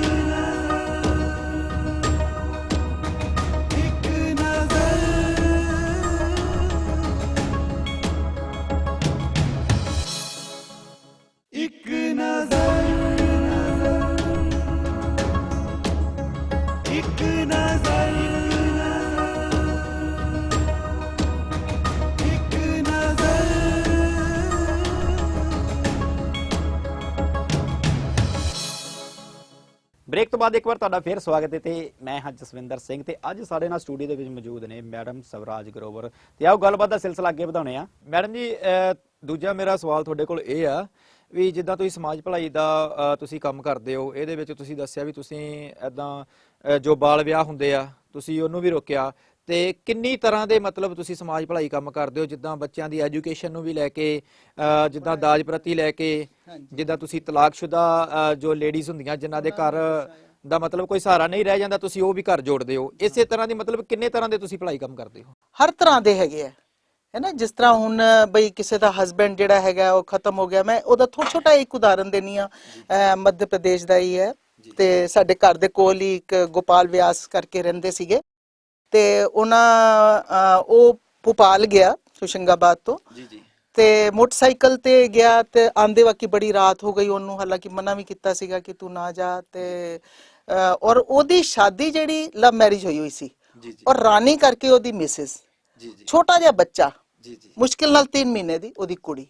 ਇੱਕ ਨਜ਼ਰ ਇੱਕ ਨਜ਼ਰ ਇੱਕ ਨਜ਼ਰ ਇੱਕ ਨਜ਼ਰ ਬ੍ਰੇਕ ਤੋਂ ਬਾਅਦ ਇੱਕ ਵਾਰ ਤੁਹਾਡਾ ਫੇਰ ਸਵਾਗਤ ਹੈ ਤੇ ਮੈਂ ਹਾਂ ਜਸਵਿੰਦਰ ਸਿੰਘ ਤੇ ਅੱਜ ਸਾਡੇ ਨਾਲ ਸਟੂਡੀਓ ਦੇ ਵਿੱਚ ਮੌਜੂਦ ਨੇ ਮੈਡਮ ਸਵਰਾਜ ਗਰੋਵਰ ਤੇ ਆਓ ਗੱਲਬਾਤ ਦਾ ਸਿਲਸਿਲਾ ਅੱਗੇ ਵਧਾਉਣੇ ਆ ਮੈਡਮ ਜੀ ਦੂਜਾ ਮੇਰਾ ਸਵਾਲ ਤੁਹਾਡੇ ਕੋਲ ਇਹ ਆ ਵੀ ਜਿੱਦਾਂ ਤੁਸੀਂ ਸਮਾਜ ਭਲਾਈ ਦਾ ਤੁਸੀਂ ਕੰਮ ਕਰਦੇ ਹੋ ਇਹਦੇ ਵਿੱਚ ਤੁਸੀਂ ਦੱਸਿਆ ਵੀ ਤੁਸੀਂ ਐਦਾਂ ਜੋ ਬਾਲ ਵਿਆਹ ਹੁੰਦੇ ਆ ਤੁਸੀਂ ਉਹਨੂੰ ਵੀ ਰੋਕਿਆ ਤੇ ਕਿੰਨੀ ਤਰ੍ਹਾਂ ਦੇ ਮਤਲਬ ਤੁਸੀਂ ਸਮਾਜ ਭਲਾਈ ਕੰਮ ਕਰਦੇ ਹੋ ਜਿੱਦਾਂ ਬੱਚਿਆਂ ਦੀ ਐਜੂਕੇਸ਼ਨ ਨੂੰ ਵੀ ਲੈ ਕੇ ਜਿੱਦਾਂ ਦਾਜ ਪ੍ਰਤੀ ਲੈ ਕੇ ਜਿੱਦਾਂ ਤੁਸੀਂ ਤਲਾਕਸ਼ੁਦਾ ਜੋ ਲੇਡੀਜ਼ ਹੁੰਦੀਆਂ ਜਿਨ੍ਹਾਂ ਦੇ ਘਰ ਦਾ ਮਤਲਬ ਕੋਈ ਸਹਾਰਾ ਨਹੀਂ ਰਹਿ ਜਾਂਦਾ ਤੁਸੀਂ ਉਹ ਵੀ ਘਰ ਜੋੜਦੇ ਹੋ ਇਸੇ ਤਰ੍ਹਾਂ ਦੀ ਮਤਲਬ ਕਿੰਨੇ ਤਰ੍ਹਾਂ ਦੇ ਤੁਸੀਂ ਭਲਾਈ ਕੰਮ ਕਰਦੇ ਹੋ ਹਰ ਤਰ੍ਹਾਂ ਦੇ ਹੈਗੇ ਆ ਹੈ ਨਾ ਜਿਸ ਤਰ੍ਹਾਂ ਹੁਣ ਬਈ ਕਿਸੇ ਦਾ ਹਸਬੈਂਡ ਜਿਹੜਾ ਹੈਗਾ ਉਹ ਖਤਮ ਹੋ ਗਿਆ ਮੈਂ ਉਹਦਾ ਛੋਟਾ ਇੱਕ ਉਦਾਹਰਨ ਦੇਣੀ ਆ ਮੱਧ ਪ੍ਰਦੇਸ਼ ਦਾ ਹੀ ਹੈ ਤੇ ਸਾਡੇ ਘਰ ਦੇ ਕੋਲ ਹੀ ਇੱਕ ਗੋਪਾਲ ਵਿਆਸ ਕਰਕੇ ਰਹਿੰਦੇ ਸੀਗੇ ਤੇ ਉਹ ਭੋਪਾਲ ਗਿਆ ਹੁਸ਼ੰਗਾਬਾਦ ਤੋਂ ਤੇ ਮੋਟਰਸਾਈਕਲ ਤੇ ਗਿਆ ਤੇ ਆਂਦੇ ਵਕਤ ਬੜੀ ਰਾਤ ਹੋ ਗਈ ਉਹਨੂੰ ਹਾਲਾਂਕਿ ਮਨਾ ਵੀ ਕੀਤਾ ਸੀਗਾ ਕਿ ਤੂੰ ਨਾ ਜਾ ਤੇ ਔਰ ਉਹਦੀ ਸ਼ਾਦੀ ਜਿਹੜੀ ਲਵ ਮੈਰਿਜ ਹੋਈ ਸੀ ਔਰ ਰਾਣੀ ਕਰਕੇ ਉਹਦੀ ਮਿਸਿਸ ਛੋਟਾ ਜਿਹਾ ਬੱਚਾ ਮੁਸ਼ਕਿਲ ਨਾਲ 3 ਮਹੀਨੇ ਦੀ ਉਹਦੀ ਕੁੜੀ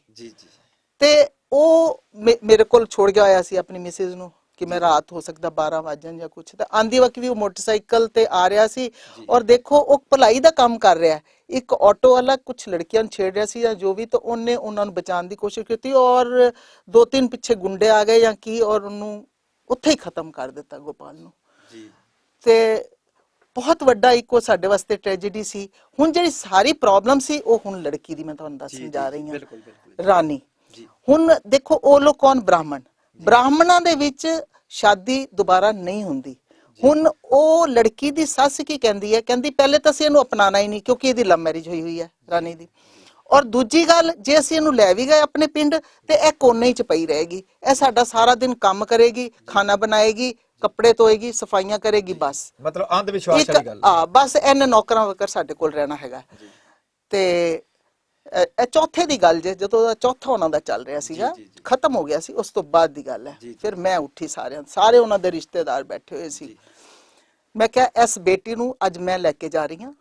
ਤੇ ਉਹ ਮੇਰੇ ਕੋਲ ਛੋੜ ਗਿਆ ਹੋਇਆ ਸੀ ਆਪਣੀ ਮਿਸਿਸ ਨੂੰ ਕਿ ਮੈਂ ਰਾਤ ਹੋ ਸਕਦਾ 12 ਵਜੇ ਜਾਂ ਕੁਝ ਤਾਂ ਆਂਦੀ ਵਕਤ ਵੀ ਉਹ ਮੋਟਰਸਾਈਕਲ ਤੇ ਆ ਰਿਹਾ ਸੀ ਔਰ ਦੇਖੋ ਉਹ ਭਲਾਈ ਦਾ ਕੰਮ ਕਰ ਰਿਹਾ ਇੱਕ ਆਟੋ ਵਾਲਾ ਕੁਝ ਲੜਕੀਆਂ ਨੂੰ ਛੇੜ ਰਿਹਾ ਸੀ ਜਾਂ ਜੋ ਵੀ ਤਾਂ ਉਹਨੇ ਉਹਨਾਂ ਨੂੰ ਬਚਾਉਣ ਦੀ ਕੋਸ਼ਿਸ਼ ਕੀਤੀ ਔਰ 2-3 ਪਿੱਛੇ ਗੁੰਡੇ ਆ ਗਏ ਜਾਂ ਕੀ ਔਰ ਉਹਨੂੰ ਉੱਥੇ ਹੀ ਖਤਮ ਕਰ ਦਿੱਤਾ ਗੋਪਾਲ ਨੂੰ ਤੇ ਬਹੁਤ ਵੱਡਾ ਇੱਕੋ ਸਾਡੇ ਵਾਸਤੇ ਟ੍ਰੈਜੇਡੀ ਸੀ ਹੁਣ ਜਿਹੜੀ ਸਾਰੀ ਪ੍ਰੋਬਲਮ ਸੀ ਉਹ ਹੁਣ ਲੜਕੀ ਦੀ ਮੈਂ ਤੁਹਾਨੂੰ ਦੱਸਣ ਜਾ ਰਹੀ ਹਾਂ ਰਾਣੀ ਹੁਣ ਦੇਖੋ ਉਹ ਲੋਕ ਕੌਣ ਬ੍ਰਾਹਮਣਾਂ ਦੇ ਵਿੱਚ ਸ਼ਾਦੀ ਦੁਬਾਰਾ ਨਹੀਂ ਹੁੰਦੀ ਹੁਣ ਉਹ ਲੜਕੀ ਦੀ ਸੱਸ ਕੀ ਕਹਿੰਦੀ ਹੈ ਕਹਿੰਦੀ ਪਹਿਲੇ ਤਾਂ ਅਸੀਂ ਇਹਨੂੰ ਅਪਣਾਣਾ ਹੀ ਨਹੀਂ ਕਿਉਂਕਿ ਇਹਦੀ ਲਵ ਮੈਰਿਜ ਹੋਈ ਹੈ ਰਾਣੀ ਦੀ ਔਰ ਦੂਜੀ ਗੱਲ ਜੇ ਅਸੀਂ ਇਹਨੂੰ ਲੈ ਵੀ ਗਏ ਆਪਣੇ ਪਿੰਡ ਤੇ ਇਹ ਕੋਨੇ ਚ ਪਈ ਰਹੇਗੀ ਇਹ ਸਾਡਾ ਸਾਰਾ ਦਿਨ ਕੰਮ ਕਰੇਗੀ ਖਾਣਾ ਬਣਾਏਗੀ ਕੱਪੜੇ ਧੋਏਗੀ ਸਫਾਈਆਂ ਕਰੇਗੀ ਬਸ ਮਤਲਬ ਅੰਧ ਵਿਸ਼ਵਾਸ ਵਾਲੀ ਗੱਲ ਬਸ ਇਹਨੇ ਨੌਕਰਾਂ ਵਗਰ ਸਾਡੇ ਕੋਲ ਰਹਿਣਾ ਹੈਗਾ ਤੇ ਇਹ ਚੌਥੇ ਦੀ ਗੱਲ ਜੇ ਜਦੋਂ ਦਾ ਚੌਥਾ ਉਹਨਾਂ ਦਾ ਚੱਲ ਰਿਹਾ ਸੀਗਾ ਖਤਮ ਹੋ ਗਿਆ ਸੀ ਉਸ ਤੋਂ ਬਾਅਦ ਦੀ ਗੱਲ ਹੈ ਫਿਰ ਮੈਂ ਉੱਠੀ ਸਾਰੇ ਉਹਨਾਂ ਦੇ ਰਿਸ਼ਤੇਦਾਰ ਬੈਠੇ ਹੋਏ ਸੀ ਮੈਂ ਕਿਹਾ ਇਸ ਬੇਟੀ ਨੂੰ ਅੱਜ ਮੈਂ ਲੈ ਕੇ ਜਾ ਰਹੀ ਹਾਂ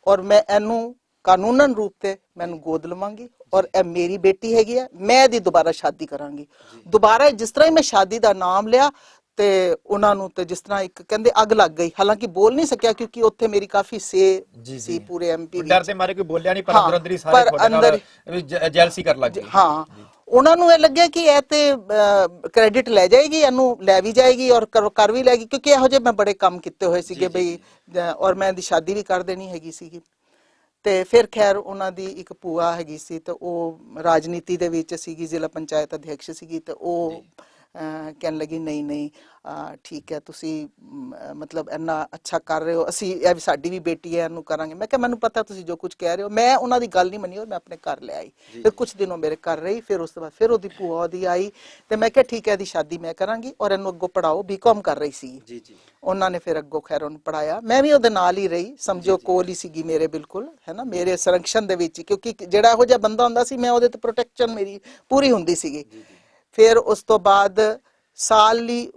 ਔਰ ਮੈਂ ਇਹਨੂੰ ਕਾਨੂੰਨਨ ਰੂਪ ਤੇ ਮੈਨੂੰ ਗੋਦ ਲਵਾਂਗੀ ਔਰ ਇਹ ਮੇਰੀ ਬੇਟੀ ਹੈਗੀ ਹੈ ਮੈਂ ਇਹਦੀ ਦੁਬਾਰਾ ਸ਼ਾਦੀ ਕਰਾਂਗੀ ਦੁਬਾਰਾ ਜਿਸ ਤਰ੍ਹਾਂ ਹੀ ਮੈਂ ਸ਼ਾਦੀ ਦਾ ਨਾਮ ਲਿਆ ਤੇ ਉਹਨਾਂ ਨੂੰ ਤੇ ਜਿਸ ਤਰ੍ਹਾਂ ਇੱਕ ਕਹਿੰਦੇ ਅੱਗ ਲੱਗ ਗਈ ਹਾਲਾਂਕਿ ਬੋਲ ਨਹੀਂ ਸਕਿਆ ਕਿਉਂਕਿ ਉੱਥੇ ਮੇਰੀ ਕਾਫੀ ਸੀ ਪੂਰੇ ਐਮਪੀ ਡਰ ਦੇ ਮਾਰੇ ਕੋਈ ਬੋਲਿਆ ਨਹੀਂ ਪਰ ਅੰਦਰ ਹੀ ਸਾਰੇ ਤੁਹਾਡੇ ਨਾਲ ਜੈਲਸੀ ਕਰ ਲੱਗ ਗਏ ਹਾਂ ਉਹਨਾਂ ਨੂੰ ਇਹ ਲੱਗਿਆ ਕਿ ਇਹ ਤੇ ਕ੍ਰੈਡਿਟ ਲੈ ਜਾਏਗੀ ਇਹਨੂੰ ਲੈ ਵੀ ਜਾਏਗੀ ਔਰ ਕਰ ਵੀ ਲੈਗੀ ਕਿਉਂਕਿ ਇਹੋ ਜਿਹੇ ਮੈਂ ਬੜੇ ਕੰਮ ਕੀਤੇ ਹੋਏ ਸੀਗੇ ਬਈ ਔਰ ਮੈਂ ਇਹਦੀ ਸ਼ਾਦੀ ਵੀ ਕਰ ਦੇਣੀ ਹੈਗੀ ਸੀਗੀ ਤੇ ਫਿਰ ਖੈਰ ਉਹਨਾਂ ਦੀ ਇੱਕ ਭੂਆ ਹੈਗੀ ਸੀ ਤੇ ਉਹ ਰਾਜਨੀਤੀ ਦੇ ਵਿੱਚ ਸੀਗੀ ਜ਼ਿਲ੍ਹਾ ਪੰਚਾਇਤ ਅਧਿਕਸ਼ ਸੀਗੀ ਤੇ ਉਹ ਕਹਿਣ ਲੱਗੀ ਨਹੀਂ ਨਹੀਂ ਠੀਕ ਹੈ ਤੁਸੀਂ ਮਤਲਬ ਇੰਨਾ ਅੱਛਾ ਕਰ ਰਹੇ ਹੋ, ਅਸੀਂ ਇਹ ਵੀ ਸਾਡੀ ਵੀ ਬੇਟੀ ਹੈ ਇਹਨੂੰ ਕਰਾਂਗੇ। ਮੈਂ ਕਿਹਾ ਮੈਨੂੰ ਪਤਾ ਤੁਸੀਂ ਜੋ ਕੁਝ ਕਹਿ ਰਹੇ ਹੋ। ਮੈਂ ਉਹਨਾਂ ਦੀ ਗੱਲ ਨਹੀਂ ਮੰਨੀ ਔਰ ਮੈਂ ਆਪਣੇ ਘਰ ਲੈ ਆਈ। ਫਿਰ ਕੁਝ ਦਿਨ ਉਹ ਮੇਰੇ ਘਰ ਰਹੀ, ਫਿਰ ਉਸ ਤੋਂ ਬਾਅਦ ਫਿਰ ਉਹਦੀ ਭੂਆ ਉਹਦੀ ਆਈ ਤੇ ਮੈਂ ਕਿਹਾ ਠੀਕ ਹੈ ਇਹਦੀ ਸ਼ਾਦੀ ਮੈਂ ਕਰਾਂਗੀ ਔਰ ਇਹਨੂੰ ਅੱਗੋਂ ਪੜਾਓ। ਬੀਕਾਮ ਕਰ ਰਹੀ ਸੀ ਜੀ ਜੀ। ਉਹਨਾਂ ਨੇ ਫਿਰ ਅੱਗੋਂ ਖੈਰ ਉਹਨੂੰ ਪੜਾਇਆ। ਮੈਂ ਵੀ ਉਹਦੇ ਨਾਲ ਹੀ ਰਹੀ, ਸਮਝੋ ਕੋਲ ਹੀ ਸੀਗੀ ਮੇਰੇ, ਬਿਲਕੁਲ ਹੈ ਨਾ, ਮੇਰੇ ਸੰਰਕਸ਼ਣ ਦੇ ਵਿੱਚ, ਕਿਉਂਕਿ ਜਿਹੜਾ ਇਹੋ ਜਿਹਾ ਬੰਦਾ ਹੁੰਦਾ ਸੀ ਮੈਂ ਉਹਦੇ ਤੇ ਪ੍ਰੋਟੈਕਸ਼ਨ ਮੇਰੀ ਪੂਰੀ ਹੁੰਦੀ ਸੀਗੀ। ਫਿਰ ਉਸ ਤੋਂ ਬਾਅਦ ਸਾਲ ਹੀ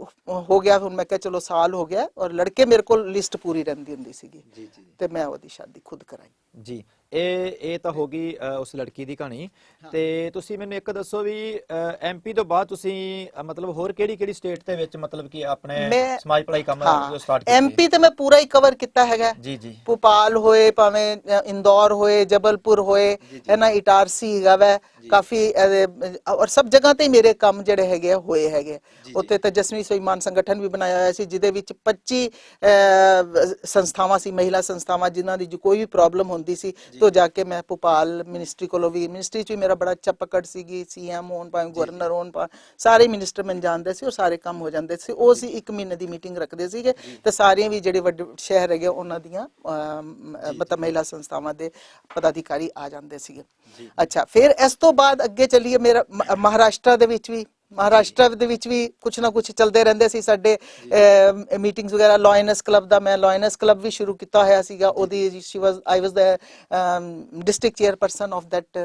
ਹੋ ਗਿਆ, ਹੁਣ ਮੈਂ ਕਿਹਾ ਚਲੋ ਸਾਲ ਹੋ ਗਿਆ ਔਰ ਲੜਕੇ ਮੇਰੇ ਕੋਲ ਲਿਸਟ ਪੂਰੀ ਰਹਿੰਦੀ ਹੁੰਦੀ ਸੀਗੀ ਤੇ ਮੈਂ ਉਹਦੀ ਸ਼ਾਦੀ ਖੁਦ ਕਰਾਈ ਜੀ। ਇਹ ਤਾਂ ਹੋ ਗਈ ਉਸ ਲੜਕੀ ਦੀ ਕਹਾਣੀ। ਤੇ ਤੁਸੀਂ ਮੈਨੂੰ ਇੱਕ ਦੱਸੋ ਵੀ ਐਮਪੀ ਤੋਂ ਬਾਅਦ ਤੁਸੀਂ ਮਤਲਬ ਹੋਰ ਕਿਹੜੀ ਸਟੇਟ ਦੇ ਵਿੱਚ ਮਤਲਬ ਕਿ ਆਪਣੇ ਸਮਾਜ ਭਲਾਈ ਕੰਮ ਸਟਾਰਟ ਕੀਤਾ? ਐਮਪੀ ਤੇ ਮੈਂ ਪੂਰਾ ਹੀ ਕਵਰ ਕੀਤਾ ਹੈਗਾ ਜੀ ਜੀ। ਭੋਪਾਲ ਹੋਏ, ਭਾਵੇਂ ਇੰਦੌਰ ਹੋਏ, ਜਬਲਪੁਰ ਹੋਏ, ਹੈ ਨਾ, ਇਟਾਰਸੀ ਹੈਗਾ ਵੈ, ਕਾਫੀ ਔਰ ਸਭ ਜਗ੍ਹਾ ਤੇ ਮੇਰੇ ਕੰਮ ਜਿਹੜੇ ਹੈਗੇ ਹੋਏ ਹੈਗੇ। ਉੱਥੇ ਤੇਜਸਵੀ ਸਵੈਮਾਨ ਸੰਗਠਨ ਵੀ ਬਣਾਇਆ ਹੋਇਆ ਸੀ ਜਿਹਦੇ ਵਿੱਚ 25 ਸੰਸਥਾਵਾਂ ਸੀ, ਮਹਿਲਾ ਸੰਸਥਾਵਾਂ, ਜਿਨ੍ਹਾਂ ਦੀ ਕੋਈ ਵੀ ਪ੍ਰੋਬਲਮ ਹੁੰਦੀ ਸੀ तो जाके मैं भोपाल मिनिस्ट्री को भी, मिनिस्ट्री च मेरा बड़ा अच्छा पकड़ सीगी, सीएम होन भावें गवर्नर होन, सारे मिनिस्टर मैनूं जानदे सी और सारे काम हो जांदे सी। ਉਹ ਸੀ 1 ਮਹੀਨੇ ਦੀ ਮੀਟਿੰਗ ਰੱਖਦੇ ਸੀਗੇ ਤੇ ਸਾਰੀਆਂ ਵੀ ਜਿਹੜੇ ਵੱਡੇ ਸ਼ਹਿਰ ਹੈਗੇ ਉਹਨਾਂ ਦੀਆਂ ਮਤਲਬ ਮਹਿਲਾ ਸੰਸਥਾਵਾਂ ਦੇ ਪਦਾਧਿਕਾਰੀ ਆ ਜਾਂਦੇ ਸੀਗੇ। ਅੱਛਾ, ਫਿਰ ਇਸ ਤੋਂ ਬਾਅਦ ਅੱਗੇ ਚੱਲੀਏ, ਮੇਰਾ ਮਹਾਰਾਸ਼ਟਰ ਦੇ ਵਿੱਚ ਵੀ ਕੁਛ ਨਾ ਕੁਛ ਚੱਲਦੇ ਰਹਿੰਦੇ ਸੀ ਸਾਡੇ ਮੀਟਿੰਗਸ ਵਗੈਰਾ। ਲਾਇਨਸ ਕਲੱਬ ਦਾ ਮੈਂ ਲਾਇਨਸ ਕਲੱਬ ਵੀ ਸ਼ੁਰੂ ਕੀਤਾ ਹੋਇਆ ਸੀਗਾ। ਉਹਦੀ I was the district chairperson of that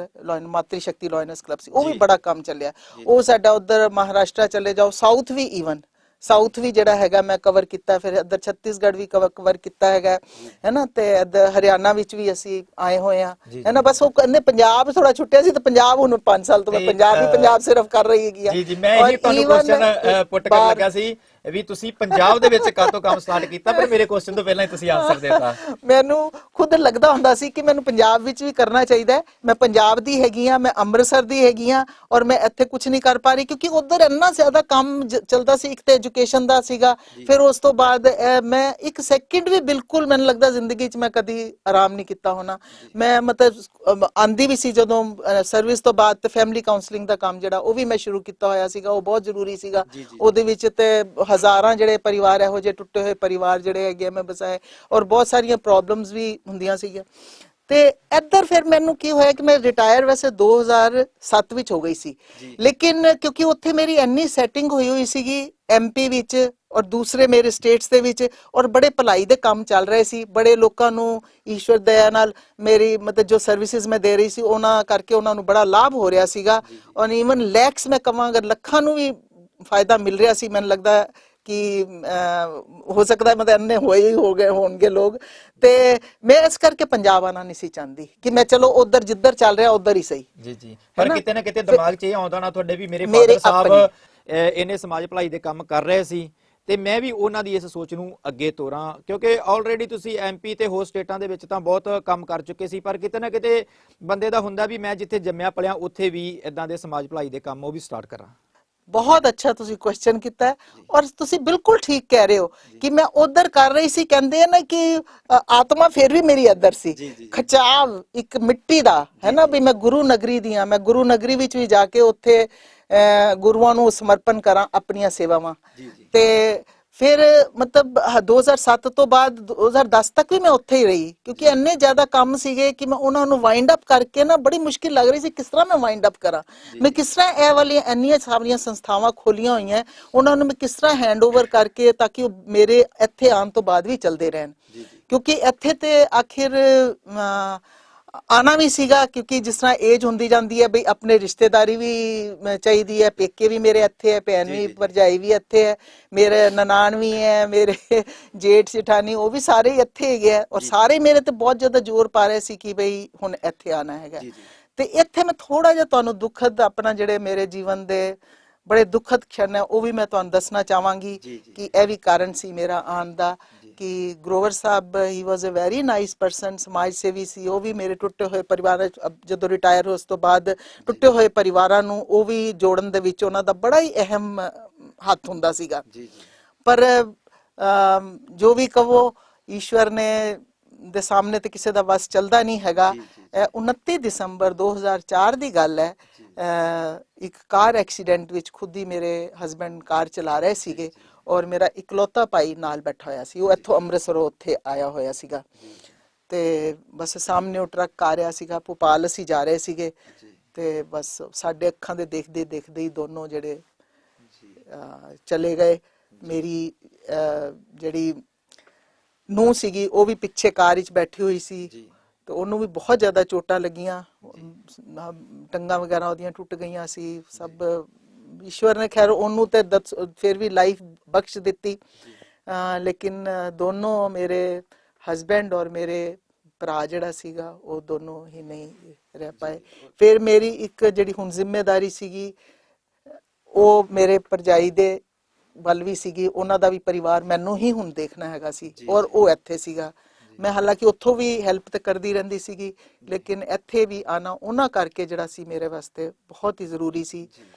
Matri Shakti Lions club ਸੀ। ਉਹ ਵੀ ਬੜਾ ਕੰਮ ਚੱਲਿਆ। ਉਹ ਸਾਡਾ ਉਧਰ ਮਹਾਰਾਸ਼ਟਰ ਚਲੇ ਜਾਓ, ਸਾਊਥ ਵੀ, ਈਵਨ ਸਾਊਥ ਵੀ ਜਿਹੜਾ ਹੈਗਾ ਮੈਂ ਕਵਰ ਕੀਤਾ। ਫਿਰ ਇੱਧਰ ਛੱਤੀਸਗੜ੍ਹ ਵੀ ਕਵਰ ਕੀਤਾ ਹੈਗਾ, ਹੈ ਨਾ, ਤੇ ਇੱਧਰ ਹਰਿਆਣਾ ਵਿੱਚ ਵੀ ਅਸੀਂ ਆਏ ਹੋਏ ਆ, ਹੈ ਨਾ। ਬਸ ਉਹ ਕਹਿੰਦੇ ਪੰਜਾਬ ਥੋੜਾ ਛੁੱਟਿਆ ਸੀ ਤੇ ਪੰਜਾਬ ਹੁਣ 5 ਸਾਲ ਤੋਂ ਮੈਂ ਪੰਜਾਬ ਸਿਰਫ ਕਰ ਰਹੀ ਹੈਗੀ ਆ। ਜੀ ਜੀ, ਮੈਂ ਇਹੀ ਤੁਹਾਨੂੰ ਕੁਐਸਚਨ ਪੁੱਟ ਕਰਨ ਲੱਗਾ ਸੀ ਵੀ ਤੁਸੀਂ ਪੰਜਾਬ ਦੇ ਵਿੱਚ ਕਾਹਤੋਂ ਕੰਮ ਸਟਾਰਟ ਕੀਤਾ, ਪਰ ਮੇਰੇ ਕੁਐਸਚਨ ਤੋਂ ਪਹਿਲਾਂ ਹੀ ਤੁਸੀਂ ਆਨਸਰ ਦੇਤਾ। ਮੈਨੂੰ ਖੁਦ ਲੱਗਦਾ ਹੁੰਦਾ ਸੀ ਕਿ ਮੈਨੂੰ ਪੰਜਾਬ ਵਿੱਚ ਵੀ ਕਰਨਾ ਚਾਹੀਦਾ ਹੈ। ਮੈਂ ਪੰਜਾਬ ਦੀ ਹੈਗੀ ਆ, ਮੈਂ ਅੰਮ੍ਰਿਤਸਰ ਦੀ ਹੈਗੀ ਆ ਔਰ ਮੈਂ ਇੱਥੇ ਕੁਝ ਨਹੀਂ ਕਰ ਪਾ ਰਹੀ ਕਿਉਂਕਿ ਉਧਰ ਇੰਨਾ ਜ਼ਿਆਦਾ ਕੰਮ ਚੱਲਦਾ ਸੀ। ਇੱਕ ਤੇ ਐਜੂਕੇਸ਼ਨ ਦਾ ਸੀਗਾ, ਫਿਰ ਉਸ ਤੋਂ ਬਾਅਦ ਮੈਂ 1 ਸੈਕਿੰਡ ਵੀ ਬਿਲਕੁਲ ਮੈਨੂੰ ਲੱਗਦਾ ਜ਼ਿੰਦਗੀ 'ਚ ਮੈਂ ਕਦੀ ਆਰਾਮ ਨਹੀਂ ਕੀਤਾ ਹੋਣਾ। ਮੈਂ ਮਤਲਬ ਆਂਦੀ ਵੀ ਸੀ ਜਦੋਂ ਸਰਵਿਸ ਤੋਂ ਬਾਅਦ, ਤੇ ਫੈਮਿਲੀ ਕਾਉਂਸਲਿੰਗ ਦਾ ਕੰਮ ਜਿਹੜਾ ਉਹ ਵੀ ਮੈਂ ਸ਼ੁਰੂ ਕੀਤਾ ਹੋਇਆ ਸੀਗਾ। ਉਹ ਬਹੁਤ ਜ਼ਰੂਰੀ ਸੀਗਾ। ਉਹਦੇ ਵਿੱਚ ਤੇ ਹਜ਼ਾਰਾਂ ਜਿਹੜੇ ਪਰਿਵਾਰ ਇਹੋ ਜਿਹੇ ਟੁੱਟੇ ਹੋਏ ਪਰਿਵਾਰ ਜਿਹੜੇ ਹੈਗੇ ਮੈਂ ਬਸਾਏ ਔਰ ਬਹੁਤ ਸਾਰੀਆਂ ਪ੍ਰੋਬਲਮਸ ਵੀ ਹੁੰਦੀਆਂ ਸੀਗੀਆਂ। ਤੇ ਇੱਧਰ ਫਿਰ ਮੈਨੂੰ ਕੀ ਹੋਇਆ ਕਿ ਮੈਂ ਰਿਟਾਇਰ ਵੈਸੇ 2007 ਵਿੱਚ ਹੋ ਗਈ ਸੀ, ਲੇਕਿਨ ਕਿਉਂਕਿ ਉੱਥੇ ਮੇਰੀ ਇੰਨੀ ਸੈਟਿੰਗ ਹੋਈ ਸੀਗੀ ਐਮਪੀ ਵਿੱਚ ਔਰ ਦੂਸਰੇ ਮੇਰੇ ਸਟੇਟਸ ਦੇ ਵਿੱਚ, ਔਰ ਬੜੇ ਭਲਾਈ ਦੇ ਕੰਮ ਚੱਲ ਰਹੇ ਸੀ। ਬੜੇ ਲੋਕਾਂ ਨੂੰ ਈਸ਼ਵਰ ਦਇਆ ਨਾਲ ਮੇਰੀ ਮਤਲਬ ਜੋ ਸਰਵਿਸਿਜ਼ ਮੈਂ ਦੇ ਰਹੀ ਸੀ ਉਹਨਾਂ ਕਰਕੇ ਉਹਨਾਂ ਨੂੰ ਬੜਾ ਲਾਭ ਹੋ ਰਿਹਾ ਸੀਗਾ। ਔਰ ਈਵਨ ਲੈਕਸ ਮੈਂ ਕਵਾਂਗਾ, ਲੱਖਾਂ ਨੂੰ ਵੀ ਫਾਇਦਾ ਮਿਲ ਰਿਹਾ ਸੀ। ਮੈਨੂੰ ਲੱਗਦਾ ਕਿ ਹੋ ਸਕਦਾ ਮਤਲਬ ਇੰਨੇ ਹੋ ਗਏ ਹੋਣਗੇ ਲੋਕ। ਤੇ ਮੈਂ ਇਸ ਕਰਕੇ ਪੰਜਾਬ ਆਣਾ ਨਹੀਂ ਸੀ ਚਾਹੁੰਦੀ ਕਿ ਮੈਂ ਚਲੋ ਉਧਰ ਜਿੱਧਰ ਚੱਲ ਰਿਹਾ ਉਧਰ ਹੀ ਸਹੀ। ਜੀ ਜੀ, ਪਰ ਕਿਤੇ ਨਾ ਕਿਤੇ ਦਿਮਾਗ 'ਚ ਇਹ ਆਉਂਦਾ ਨਾ ਤੁਹਾਡੇ ਵੀ ਮੇਰੇ ਫਾਦਰ ਸਾਹਿਬ ਇਹਨੇ ਸਮਾਜ ਭਲਾਈ ਦੇ ਕੰਮ ਕਰ ਰਹੇ ਸੀ ਤੇ ਮੈਂ ਵੀ ਉਹਨਾਂ ਦੀ ਇਸ ਸੋਚ ਨੂੰ ਅੱਗੇ ਤੋਰਾਂ, ਕਿਉਂਕਿ ਆਲਰੇਡੀ ਤੁਸੀਂ ਐਮਪੀ ਤੇ ਹੋਰ ਸਟੇਟਾਂ ਦੇ ਵਿੱਚ ਤਾਂ ਬਹੁਤ ਕੰਮ ਕਰ ਚੁੱਕੇ ਸੀ, ਪਰ ਕਿਤੇ ਨਾ ਕਿਤੇ ਬੰਦੇ ਦਾ ਹੁੰਦਾ ਵੀ ਮੈਂ ਜਿੱਥੇ ਜੰਮਿਆ ਪਲਿਆ ਉੱਥੇ ਵੀ ਇਦਾਂ ਦੇ ਸਮਾਜ ਭਲਾਈ ਦੇ ਕੰਮ ਉਹ ਵੀ ਸਟਾਰਟ ਕਰਾਂ। ਬਹੁਤ ਅੱਛਾ ਤੁਸੀਂ ਕੁਐਸਚਨ ਕੀਤਾ ਔਰ ਤੁਸੀਂ ਬਿਲਕੁਲ ਠੀਕ ਕਹਿ ਰਹੇ ਹੋ ਕਿ ਮੈਂ ਉਧਰ ਕਰ ਰਹੀ ਸੀ। ਕਹਿੰਦੇ ਆ ਨਾ ਕਿ ਆਤਮਾ ਫਿਰ ਵੀ ਮੇਰੀ ਇੱਧਰ ਸੀ, ਖਿਚਾਵ ਇੱਕ ਮਿੱਟੀ ਦਾ, ਹੈ ਨਾ, ਵੀ ਮੈਂ ਗੁਰੂ ਨਗਰੀ ਦੀ ਆ। ਮੈਂ ਗੁਰੂ ਨਗਰੀ ਵਿੱਚ ਵੀ ਜਾ ਕੇ ਉੱਥੇ ਗੁਰੂਆਂ ਨੂੰ ਸਮਰਪਣ ਕਰਾਂ ਆਪਣੀਆਂ ਸੇਵਾਵਾਂ। ਤੇ ਫਿਰ ਮਤਲਬ 2007 ਤੋਂ ਬਾਅਦ 2010 ਤੱਕ ਵੀ ਮੈਂ ਉੱਥੇ ਹੀ ਰਹੀ ਕਿਉਂਕਿ ਇੰਨੇ ਜ਼ਿਆਦਾ ਕੰਮ ਸੀਗੇ ਕਿ ਮੈਂ ਉਹਨਾਂ ਨੂੰ ਵਾਈਂਡ ਅਪ ਕਰਕੇ ਨਾ ਬੜੀ ਮੁਸ਼ਕਿਲ ਲੱਗ ਰਹੀ ਸੀ ਕਿਸ ਤਰ੍ਹਾਂ ਮੈਂ ਵਾਈਂਡ ਅਪ ਕਰਾਂ। ਮੈਂ ਕਿਸ ਤਰ੍ਹਾਂ ਇਹ ਵਾਲੀਆਂ ਇੰਨੀਆਂ ਸਾਰੀਆਂ ਸੰਸਥਾਵਾਂ ਖੋਲੀਆਂ ਹੋਈਆਂ ਉਹਨਾਂ ਨੂੰ ਮੈਂ ਕਿਸ ਤਰ੍ਹਾਂ ਹੈਂਡਓਵਰ ਕਰਕੇ ਤਾਂ ਕਿ ਉਹ ਮੇਰੇ ਇੱਥੇ ਆਉਣ ਤੋਂ ਬਾਅਦ ਵੀ ਚੱਲਦੇ ਰਹਿਣ, ਕਿਉਂਕਿ ਇੱਥੇ ਤੇ ਆਖਿਰ ਆਣਾ ਵੀ ਸੀਗਾ ਕਿਉਂਕਿ ਜਿਸ ਤਰ੍ਹਾਂ ਏਜ ਹੁੰਦੀ ਜਾਂਦੀ ਹੈ ਬਈ ਆਪਣੇ ਰਿਸ਼ਤੇਦਾਰੀ ਵੀ ਚਾਹੀਦੀ ਹੈ। ਪੇਕੇ ਵੀ ਮੇਰੇ ਇੱਥੇ ਹੈ, ਭੈਣ ਵੀ ਭਰਜਾਈ ਵੀ ਇੱਥੇ ਹੈ, ਮੇਰੇ ਨਨਾਣ ਵੀ ਹੈ, ਮੇਰੇ ਜੇਠ ਜਠਾਣੀ ਉਹ ਵੀ ਸਾਰੇ ਇੱਥੇ ਹੈਗੇ ਆ ਔਰ ਸਾਰੇ ਮੇਰੇ ਤੇ ਬਹੁਤ ਜ਼ਿਆਦਾ ਜ਼ੋਰ ਪਾ ਰਹੇ ਸੀ ਕਿ ਬਈ ਹੁਣ ਇੱਥੇ ਆਣਾ ਹੈਗਾ। ਤੇ ਇੱਥੇ ਮੈਂ ਥੋੜਾ ਜਿਹਾ ਤੁਹਾਨੂੰ ਦੁਖਦ ਆਪਣਾ ਜਿਹੜੇ ਮੇਰੇ ਜੀਵਨ ਦੇ ਬੜੇ ਦੁਖਦ ਖਣ ਹੈ ਉਹ ਵੀ ਮੈਂ ਤੁਹਾਨੂੰ ਦੱਸਣਾ ਚਾਹਾਂਗੀ ਕਿ ਇਹ ਵੀ ਕਾਰਨ ਸੀ ਮੇਰਾ ਆਉਣ ਦਾ ਕਿ ਗਰੋਵਰ ਸਾਹਿਬ ਹੀ ਵਾਸ ਅ ਵੈਰੀ ਨਾਈਸ ਪਰਸਨ, ਸਮਾਜ ਸੇਵੀ ਸੀ। ਉਹ ਵੀ ਮੇਰੇ ਟੁੱਟੇ ਹੋਏ ਪਰਿਵਾਰ ਜਦੋਂ ਰਿਟਾਇਰ ਹੋਏ ਉਸ ਤੋਂ ਬਾਅਦ ਟੁੱਟੇ ਹੋਏ ਪਰਿਵਾਰਾਂ ਨੂੰ ਉਹ ਵੀ ਜੋੜਨ ਦੇ ਵਿੱਚ ਉਹਨਾਂ ਦਾ ਬੜਾ ਹੀ ਅਹਿਮ ਹੱਥ ਹੁੰਦਾ ਸੀਗਾ। ਪਰ ਜੋ ਵੀ ਕਹੋ ਈਸ਼ਵਰ ਨੇ ਦੇ ਸਾਹਮਣੇ ਤੇ ਕਿਸੇ ਦਾ ਵਸ ਚੱਲਦਾ ਨਹੀਂ ਹੈਗਾ। 29 ਦਸੰਬਰ 2004 ਦੀ ਗੱਲ ਹੈ। ਇੱਕ ਕਾਰ ਐਕਸੀਡੈਂਟ ਵਿੱਚ ਖੁਦ ਹੀ ਮੇਰੇ ਹਸਬੰਡ ਕਾਰ ਚਲਾ ਰਹੇ ਸੀਗੇ ਔਰ ਮੇਰਾ ਇਕਲੌਤਾ ਭਾਈ ਨਾਲ ਬੈਠਾ ਹੋਇਆ ਸੀ। ਉਹ ਇੱਥੋਂ ਅੰਮ੍ਰਿਤਸਰੋਂ ਉੱਥੇ ਆਇਆ ਹੋਇਆ ਸੀਗਾ ਤੇ ਬਸ ਸਾਹਮਣੇ ਉਹ ਟਰੱਕ ਆ ਰਿਹਾ ਸੀਗਾ, ਭੋਪਾਲ ਅਸੀਂ ਜਾ ਰਹੇ ਸੀਗੇ ਤੇ ਬਸ ਸਾਡੇ ਅੱਖਾਂ ਦੇ ਦੇਖਦੇ ਦੇਖਦੇ ਹੀ ਦੋਨੋਂ ਜਿਹੜੇ ਚਲੇ ਗਏ। ਮੇਰੀ ਜਿਹੜੀ ਨੂੰਹ ਸੀਗੀ ਉਹ ਵੀ ਪਿੱਛੇ ਕਾਰ ਵਿੱਚ ਬੈਠੀ ਹੋਈ ਸੀ ਤੇ ਉਹਨੂੰ ਵੀ ਬਹੁਤ ਜ਼ਿਆਦਾ ਚੋਟਾਂ ਲੱਗੀਆਂ, ਟੰਗਾਂ ਵਗੈਰਾ ਉਹਦੀਆਂ ਟੁੱਟ ਗਈਆਂ ਸੀ ਸਭ। ਈਸ਼ਵਰ ਨੇ ਖੈਰ ਉਹਨੂੰ ਤੇ ਫਿਰ ਵੀ ਲਾਈਫ ਬਖਸ਼ ਦਿੱਤੀ, ਲੇਕਿਨ ਦੋਨੋਂ ਮੇਰੇ ਹਸਬੈਂਡ ਔਰ ਮੇਰੇ ਭਰਾ ਜਿਹੜਾ ਸੀਗਾ ਉਹ ਦੋਨੋਂ ਹੀ ਨਹੀਂ ਰਹਿ ਪਾਏ। ਫਿਰ ਮੇਰੀ ਇੱਕ ਜਿਹੜੀ ਹੁਣ ਜ਼ਿੰਮੇਵਾਰੀ ਸੀਗੀ ਉਹ ਮੇਰੇ ਭਰਜਾਈ ਦੇ ਵੱਲ ਵੀ ਸੀਗੀ, ਉਹਨਾਂ ਦਾ ਵੀ ਪਰਿਵਾਰ ਮੈਨੂੰ ਹੀ ਹੁਣ ਦੇਖਣਾ ਹੈਗਾ ਸੀ ਔਰ ਉਹ ਇੱਥੇ ਸੀਗਾ। ਮੈਂ ਹਾਲਾਂਕਿ ਉੱਥੋਂ ਵੀ ਹੈਲਪ ਤੇ ਕਰਦੀ ਰਹਿੰਦੀ ਸੀਗੀ, ਲੇਕਿਨ ਇੱਥੇ ਵੀ ਆਣਾ ਉਹਨਾਂ ਕਰਕੇ ਜਿਹੜਾ ਸੀ ਮੇਰੇ ਵਾਸਤੇ ਬਹੁਤ ਹੀ ਜ਼ਰੂਰੀ ਸੀ।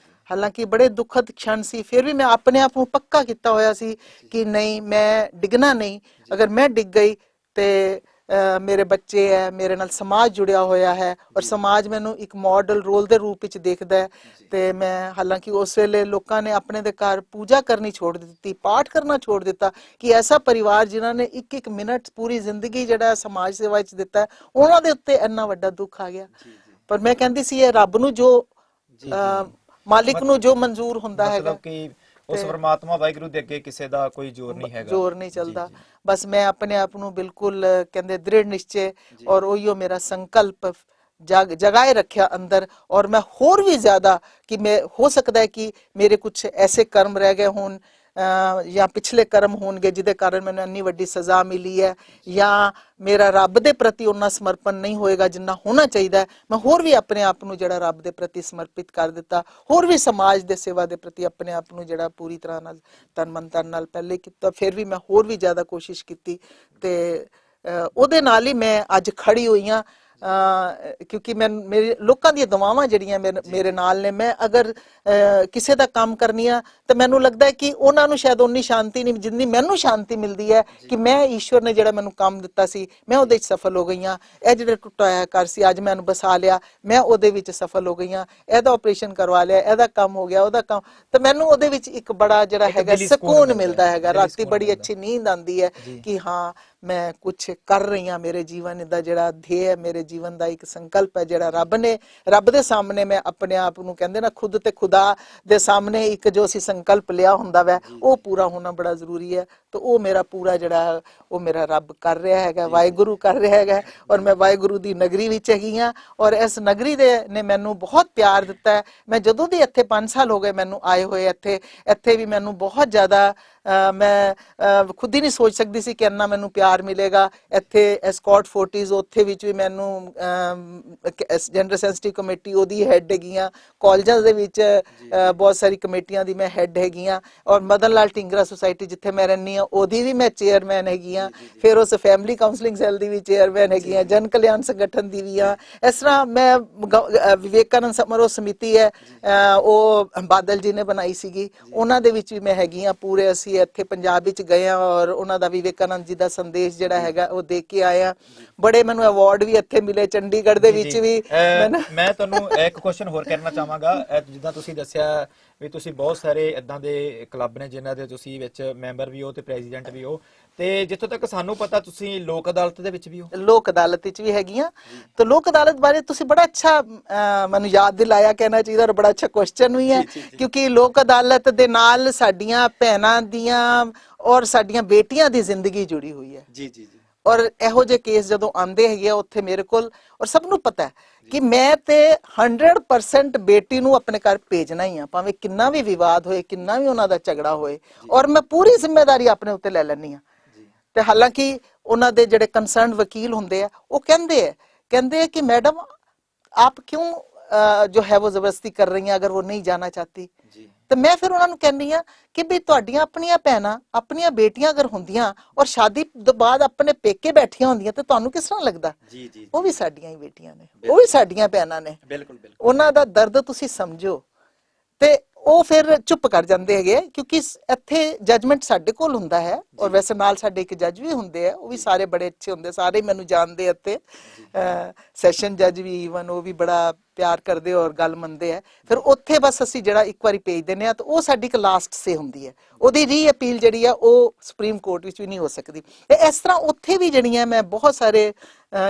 ਹਾਲਾਂਕਿ ਬੜੇ ਦੁਖਦ क्षण ਸੀ, ਫਿਰ ਵੀ ਮੈਂ ਆਪਣੇ ਆਪ ਨੂੰ ਪੱਕਾ ਕੀਤਾ ਹੋਇਆ ਸੀ ਕਿ ਨਹੀਂ, ਮੈਂ ਡਿੱਗਣਾ ਨਹੀਂ। ਅਗਰ ਮੈਂ ਡਿੱਗ ਗਈ ਤੇ ਮੇਰੇ ਬੱਚੇ ਹੈ, ਮੇਰੇ ਨਾਲ ਸਮਾਜ ਜੁੜਿਆ ਹੋਇਆ ਹੈ ਔਰ ਸਮਾਜ ਮੈਨੂੰ ਇੱਕ ਮਾਡਲ ਰੋਲ ਦੇ ਰੂਪ ਵਿੱਚ ਦੇਖਦਾ ਹੈ। ਤੇ ਮੈਂ ਹਾਲਾਂਕਿ ਉਸ ਵੇਲੇ ਲੋਕਾਂ ਨੇ ਆਪਣੇ ਦੇ ਘਰ ਪੂਜਾ ਕਰਨੀ ਛੋੜ ਦਿੱਤੀ, ਪਾਠ ਕਰਨਾ ਛੋੜ ਦਿੱਤਾ ਕਿ ਐਸਾ ਪਰਿਵਾਰ ਜਿਨ੍ਹਾਂ ਨੇ ਇੱਕ ਇੱਕ ਮਿੰਟ ਪੂਰੀ ਜ਼ਿੰਦਗੀ ਜਿਹੜਾ ਸਮਾਜ ਸੇਵਾ ਵਿੱਚ ਦਿੱਤਾ, ਉਹਨਾਂ ਦੇ ਉੱਤੇ ਇੰਨਾ ਵੱਡਾ ਦੁੱਖ ਆ ਗਿਆ। ਪਰ ਮੈਂ ਕਹਿੰਦੀ ਸੀ ਇਹ ਰੱਬ ਨੂੰ ਜੋ ਮਾਲਿਕ ਨੂੰ ਜੋ ਮਨਜ਼ੂਰ ਹੁੰਦਾ ਹੈਗਾ ਕਿ ਉਸ ਪਰਮਾਤਮਾ ਵਾਹਿਗੁਰੂ ਦੇ ਅੱਗੇ ਕਿਸੇ ਦਾ ਕੋਈ ਜ਼ੋਰ ਨਹੀਂ ਹੈਗਾ, ਜ਼ੋਰ ਨਹੀਂ ਚੱਲਦਾ। ਬਸ ਮੈਂ ਆਪਣੇ ਆਪ ਨੂੰ ਬਿਲਕੁਲ ਕਹਿੰਦੇ ਦ੍ਰਿੜ ਨਿਸ਼ਚੇ ਔਰ ਉਹੀਓ ਮੇਰਾ ਸੰਕਲਪ ਜਗਾਏ ਰੱਖਿਆ ਅੰਦਰ। ਔਰ ਮੈਂ ਹੋਰ ਵੀ ਜ਼ਿਆਦਾ ਕਿ ਮੈਂ ਹੋ ਸਕਦਾ ਹੈ ਕਿ ਮੇਰੇ ਕੁਝ ਐਸੇ ਕਰਮ ਰਹਿ ਗਏ ਹੋਣ ਜਾਂ ਪਿਛਲੇ ਕਰਮ ਹੋਣਗੇ ਜਿਹਦੇ ਕਾਰਨ ਮੈਨੂੰ ਇੰਨੀ ਵੱਡੀ ਸਜ਼ਾ ਮਿਲੀ ਹੈ, ਜਾਂ ਮੇਰਾ ਰੱਬ ਦੇ ਪ੍ਰਤੀ ਉਹਨਾਂ ਸਮਰਪਣ ਨਹੀਂ ਹੋਏਗਾ ਜਿੰਨਾ ਹੋਣਾ ਚਾਹੀਦਾ। ਮੈਂ ਹੋਰ ਵੀ ਆਪਣੇ ਆਪ ਨੂੰ ਜਿਹੜਾ ਰੱਬ ਦੇ ਪ੍ਰਤੀ ਸਮਰਪਿਤ ਕਰ ਦਿੱਤਾ, ਹੋਰ ਵੀ ਸਮਾਜ ਦੇ ਸੇਵਾ ਦੇ ਪ੍ਰਤੀ ਆਪਣੇ ਆਪ ਨੂੰ ਜਿਹੜਾ ਪੂਰੀ ਤਰ੍ਹਾਂ ਨਾਲ ਤਨ ਮਨ ਧਨ ਨਾਲ ਪਹਿਲੇ ਕੀਤਾ, ਫਿਰ ਵੀ ਮੈਂ ਹੋਰ ਵੀ ਜ਼ਿਆਦਾ ਕੋਸ਼ਿਸ਼ ਕੀਤੀ ਤੇ ਉਹਦੇ ਨਾਲ ਹੀ ਮੈਂ ਅੱਜ ਖੜੀ ਹੋਈ ਹਾਂ। ਕਿਉਂਕਿ ਮੈਂ ਮੇਰੇ ਲੋਕਾਂ ਦੀਆਂ ਦੁਆਵਾਂ ਜਿਹੜੀਆਂ ਮੇਰੇ ਨਾਲ ਨੇ, ਮੈਂ ਅਗਰ ਕਿਸੇ ਦਾ ਕੰਮ ਕਰਨੀ ਆ ਤਾਂ ਮੈਨੂੰ ਲੱਗਦਾ ਹੈ ਕਿ ਉਹਨਾਂ ਨੂੰ ਸ਼ਾਇਦ ਉਨੀ ਸ਼ਾਂਤੀ ਨਹੀਂ ਜਿੰਨੀ ਮੈਨੂੰ ਸ਼ਾਂਤੀ ਮਿਲਦੀ ਹੈ ਕਿ ਮੈਂ ਈਸ਼ਵਰ ਨੇ ਜਿਹੜਾ ਮੈਨੂੰ ਕੰਮ ਦਿੱਤਾ ਸੀ ਮੈਂ ਉਹਦੇ ਵਿੱਚ ਸਫਲ ਹੋ ਗਈ ਹਾਂ। ਇਹ ਜਿਹੜਾ ਟੁੱਟਾ ਹੋਇਆ ਘਰ ਸੀ ਅੱਜ ਮੈਨੂੰ ਬਸਾ ਲਿਆ, ਮੈਂ ਉਹਦੇ ਵਿੱਚ ਸਫਲ ਹੋ ਗਈ ਹਾਂ। ਇਹਦਾ ਆਪਰੇਸ਼ਨ ਕਰਵਾ ਲਿਆ, ਇਹਦਾ ਕੰਮ ਹੋ ਗਿਆ, ਉਹਦਾ ਕੰਮ, ਤਾਂ ਮੈਨੂੰ ਉਹਦੇ ਵਿੱਚ ਇੱਕ ਬੜਾ ਜਿਹੜਾ ਹੈਗਾ ਸਕੂਨ ਮਿਲਦਾ ਹੈਗਾ। ਰਾਤੀ ਬੜੀ ਅੱਛੀ ਨੀਂਦ ਆਉਂਦੀ ਹੈ ਕਿ ਹਾਂ ਮੈਂ ਕੁਝ ਕਰ ਰਹੀ ਹਾਂ। ਮੇਰੇ ਜੀਵਨ ਦਾ ਜਿਹੜਾ ਧਿਏ ਹੈ, ਮੇਰੇ ਜੀਵਨ ਦਾ ਇੱਕ ਸੰਕਲਪ ਹੈ ਜਿਹੜਾ ਰੱਬ ਦੇ ਸਾਹਮਣੇ ਮੈਂ ਆਪਣੇ ਆਪ ਨੂੰ ਕਹਿੰਦੇ ਨਾ ਖੁਦ ਤੇ ਖੁਦਾ ਦੇ ਸਾਹਮਣੇ ਇੱਕ ਜੋ ਅਸੀਂ ਸੰਕਲਪ ਲਿਆ ਹੁੰਦਾ ਵੈ ਉਹ ਪੂਰਾ ਹੋਣਾ ਬੜਾ ਜ਼ਰੂਰੀ ਹੈ। ਤਾਂ ਉਹ ਮੇਰਾ ਪੂਰਾ ਜਿਹੜਾ ਉਹ ਮੇਰਾ ਰੱਬ ਕਰ ਰਿਹਾ ਹੈਗਾ, ਵਾਹਿਗੁਰੂ ਕਰ ਰਿਹਾ ਹੈਗਾ। ਔਰ ਮੈਂ ਵਾਹਿਗੁਰੂ ਦੀ ਨਗਰੀ ਵਿੱਚ ਹੈਗੀ ਹਾਂ ਔਰ ਇਸ ਨਗਰੀ ਦੇ ਨੇ ਮੈਨੂੰ ਬਹੁਤ ਪਿਆਰ ਦਿੱਤਾ ਹੈ। ਮੈਂ ਜਦੋਂ ਦੀ ਇੱਥੇ 5 ਸਾਲ ਹੋ ਗਏ ਮੈਨੂੰ ਆਏ ਹੋਏ ਇੱਥੇ ਵੀ ਮੈਨੂੰ ਬਹੁਤ ਜ਼ਿਆਦਾ ਮੈਂ ਖੁਦ ਹੀ ਨਹੀਂ ਸੋਚ ਸਕਦੀ ਸੀ ਕਿ ਇੰਨਾ ਮੈਨੂੰ ਪਿਆਰ ਮਿਲੇਗਾ। ਇੱਥੇ ਐਸਕॉर्ट ਫੋਰਟੀਜ਼ ਉੱਥੇ ਵਿੱਚ ਵੀ ਮੈਨੂੰ ਜੈਂਡਰ ਸੈਂਸਿਟਿਵ ਕਮੇਟੀ ਉਹਦੀ ਹੈੱਡ ਹੈਗੀ ਆ। ਕਾਲਜਾਂ ਦੇ ਵਿੱਚ ਬਹੁਤ ਸਾਰੀ ਕਮੇਟੀਆਂ ਦੀ ਮੈਂ ਹੈੱਡ ਹੈਗੀ ਆ। ਔਰ ਮਦਨ ਲਾਲ ਢੀਂਗਰਾ ਸੁਸਾਇਟੀ ਜਿੱਥੇ ਮੈਂ ਰਹਿੰਦੀ ਹਾਂ ਉਹਦੀ ਵੀ ਮੈਂ ਚੇਅਰਮੈਨ ਹੈਗੀ ਆ। ਫਿਰ ਉਸ ਫੈਮਿਲੀ ਕਾਉਂਸਲਿੰਗ ਸੈੱਲ ਦੀ ਵੀ ਚੇਅਰਮੈਨ ਹੈਗੀ ਆ। ਜਨ ਕਲਿਆਣ ਸੰਗਠਨ ਦੀ ਵੀ ਆ। ਇਸ ਤਰ੍ਹਾਂ ਮੈਂ ਵਿਵੇਕਾਨੰਦ ਸਮਾਰੋਹ ਸਮਿਤੀ ਹੈ ਉਹ ਬਾਦਲ ਜੀ ਨੇ ਬਣਾਈ ਸੀਗੀ, ਉਹਨਾਂ ਦੇ ਵਿੱਚ ਵੀ ਮੈਂ ਹੈਗੀ ਆ। ਪੂਰੇ ਅਸੀਂ ਇੱਥੇ ਪੰਜਾਬ ਵਿੱਚ ਗਏ ਆ ਔਰ ਉਹਨਾਂ ਦਾ ਵਿਵੇਕਾਨੰਦ ਜੀ ਦਾ ਸੰਦੇਸ਼ ਜਿਹੜਾ ਹੈਗਾ ਉਹ ਦੇ ਕੇ ਆਏ ਆ। ਬੜੇ ਮੈਨੂੰ ਅਵਾਰਡ ਵੀ ਇੱਥੇ ਮਿਲੇ ਚੰਡੀਗੜ੍ਹ ਦੇ ਵਿੱਚ ਵੀ। ਮੈਂ ਤੁਹਾਨੂੰ ਇੱਕ ਕੁਐਸਚਨ ਹੋਰ ਕਰਨਾ ਚਾਹਾਂਗਾ। ਜਿੱਦਾਂ ਤੁਸੀਂ ਦੱਸਿਆ ਵੀ ਤੁਸੀਂ ਬਹੁਤ ਸਾਰੇ ਇਦਾਂ ਦੇ ਕਲੱਬ ਨੇ ਜਿਨ੍ਹਾਂ ਦੇ ਤੁਸੀਂ ਵਿੱਚ ਮੈਂਬਰ ਵੀ ਹੋ ਤੇ ਪ੍ਰੈਜ਼ੀਡੈਂਟ ਵੀ ਹੋ, ਤੇ ਜਿੱਥੋਂ ਤੱਕ ਸਾਨੂੰ ਪਤਾ ਤੁਸੀਂ ਲੋਕ ਅਦਾਲਤ ਦੇ ਵਿੱਚ ਵੀ ਹੋ। ਲੋਕ ਅਦਾਲਤ ਵਿੱਚ ਵੀ ਹੈਗੀਆਂ। ਤਾਂ ਲੋਕ ਅਦਾਲਤ ਬਾਰੇ ਤੁਸੀਂ ਬੜਾ ਅੱਛਾ ਮੈਨੂੰ ਯਾਦ ਦਿਲਾਇਆ ਕਹਿਣਾ ਚਾਹੀਦਾ ਔਰ ਬੜਾ ਅੱਛਾ ਕੁਐਸਚਨ ਵੀ ਹੈ ਕਿਉਂਕਿ ਲੋਕ ਅਦਾਲਤ ਦੇ ਨਾਲ ਸਾਡੀਆਂ ਭੈਣਾਂ ਦੀਆਂ ਔਰ ਸਾਡੀਆਂ ਬੇਟੀਆਂ ਦੀ ਜ਼ਿੰਦਗੀ ਜੁੜੀ ਹੋਈ ਹੈ। ਜੀ ਜੀ ਜੀ। ਔਰ ਇਹੋ ਜਿਹੇ ਕੇਸ ਜਦੋਂ ਆਉਂਦੇ ਹੈਗੇ ਆ ਉੱਥੇ ਮੇਰੇ ਕੋਲ, ਔਰ ਸਭ ਨੂੰ ਪਤਾ ਹੈ ਕਿ ਮੈਂ ਤੇ 100% ਬੇਟੀ ਨੂੰ ਆਪਣੇ ਘਰ ਭੇਜਣਾ ਹੀ ਆ, ਭਾਵੇਂ ਕਿੰਨਾ ਵੀ ਵਿਵਾਦ ਹੋਏ, ਕਿੰਨਾ ਵੀ ਉਹਨਾਂ ਦਾ ਝਗੜਾ ਹੋਏ, ਔਰ ਮੈਂ ਪੂਰੀ ਜ਼ਿੰਮੇਵਾਰੀ ਆਪਣੇ ਉੱਤੇ ਲੈ ਲੈਣੀ ਆ। ਤੇ ਹਾਲਾਂਕਿ ਉਹਨਾਂ ਦੇ ਜਿਹੜੇ ਕੰਸਰਨਡ ਵਕੀਲ ਹੁੰਦੇ ਆ ਉਹ ਕਹਿੰਦੇ ਕਿ ਮੈਡਮ ਆਪ ਕਿਉਂ ਜੋ ਹੈ ਉਹ ਜ਼ਬਰਦਸਤੀ ਕਰ ਰਹੀ ਹੈ ਅਗਰ ਉਹ ਨਹੀਂ ਜਾਣਾ ਚਾਹਤੀ। ਤੇ ਮੈਂ ਫਿਰ ਉਹਨਾਂ ਨੂੰ ਕਹਿੰਦੀ ਆ ਕਿ ਵੀ ਤੁਹਾਡੀਆਂ ਆਪਣੀਆਂ ਭੈਣਾਂ ਆਪਣੀਆਂ ਬੇਟੀਆਂ ਅਗਰ ਹੁੰਦੀਆਂ ਔਰ ਸ਼ਾਦੀ ਤੋਂ ਬਾਅਦ ਆਪਣੇ ਪੇਕੇ ਬੈਠੀਆਂ ਹੁੰਦੀਆਂ ਤੇ ਤੁਹਾਨੂੰ ਕਿਸ ਤਰ੍ਹਾਂ ਲੱਗਦਾ? ਉਹ ਵੀ ਸਾਡੀਆਂ ਹੀ ਬੇਟੀਆਂ ਨੇ, ਉਹ ਵੀ ਸਾਡੀਆਂ ਭੈਣਾਂ ਨੇ। ਬਿਲਕੁਲ ਬਿਲਕੁਲ। ਉਹਨਾਂ ਦਾ ਦਰਦ ਤੁਸੀਂ ਸਮਝੋ। ਤੇ ਉਹ ਫਿਰ ਚੁੱਪ ਕਰ ਜਾਂਦੇ ਹੈਗੇ ਕਿਉਂਕਿ ਇੱਥੇ ਜਜਮੈਂਟ ਸਾਡੇ ਕੋਲ ਹੁੰਦਾ ਹੈ ਔਰ ਵੈਸੇ ਨਾਲ ਸਾਡੇ ਇੱਕ ਜੱਜ ਵੀ ਹੁੰਦੇ ਆ, ਉਹ ਵੀ ਸਾਰੇ ਬੜੇ ਅੱਛੇ ਹੁੰਦੇ, ਸਾਰੇ ਮੈਨੂੰ ਜਾਣਦੇ। ਇੱਥੇ ਸੈਸ਼ਨ ਜੱਜ ਵੀ ਈਵਨ ਉਹ ਵੀ ਬੜਾ ਪਿਆਰ ਕਰਦੇ ਔਰ ਗੱਲ ਮੰਨਦੇ ਆ, ਫਿਰ ਉੱਥੇ ਬਸ ਅਸੀਂ ਜਿਹੜਾ ਇੱਕ ਵਾਰੀ ਭੇਜ ਦਿੰਦੇ ਆ ਤਾਂ ਉਹ ਸਾਡੀ ਇੱਕ ਲਾਸਟ ਸੇ ਹੁੰਦੀ ਹੈ। ਉਹਦੀ ਰੀ ਅਪੀਲ ਜਿਹੜੀ ਆ ਉਹ ਸੁਪਰੀਮ ਕੋਰਟ ਵਿੱਚ ਵੀ ਨਹੀਂ ਹੋ ਸਕਦੀ। ਤੇ ਇਸ ਤਰ੍ਹਾਂ ਉੱਥੇ ਵੀ ਜਿਹੜੀਆਂ ਮੈਂ ਬਹੁਤ ਸਾਰੇ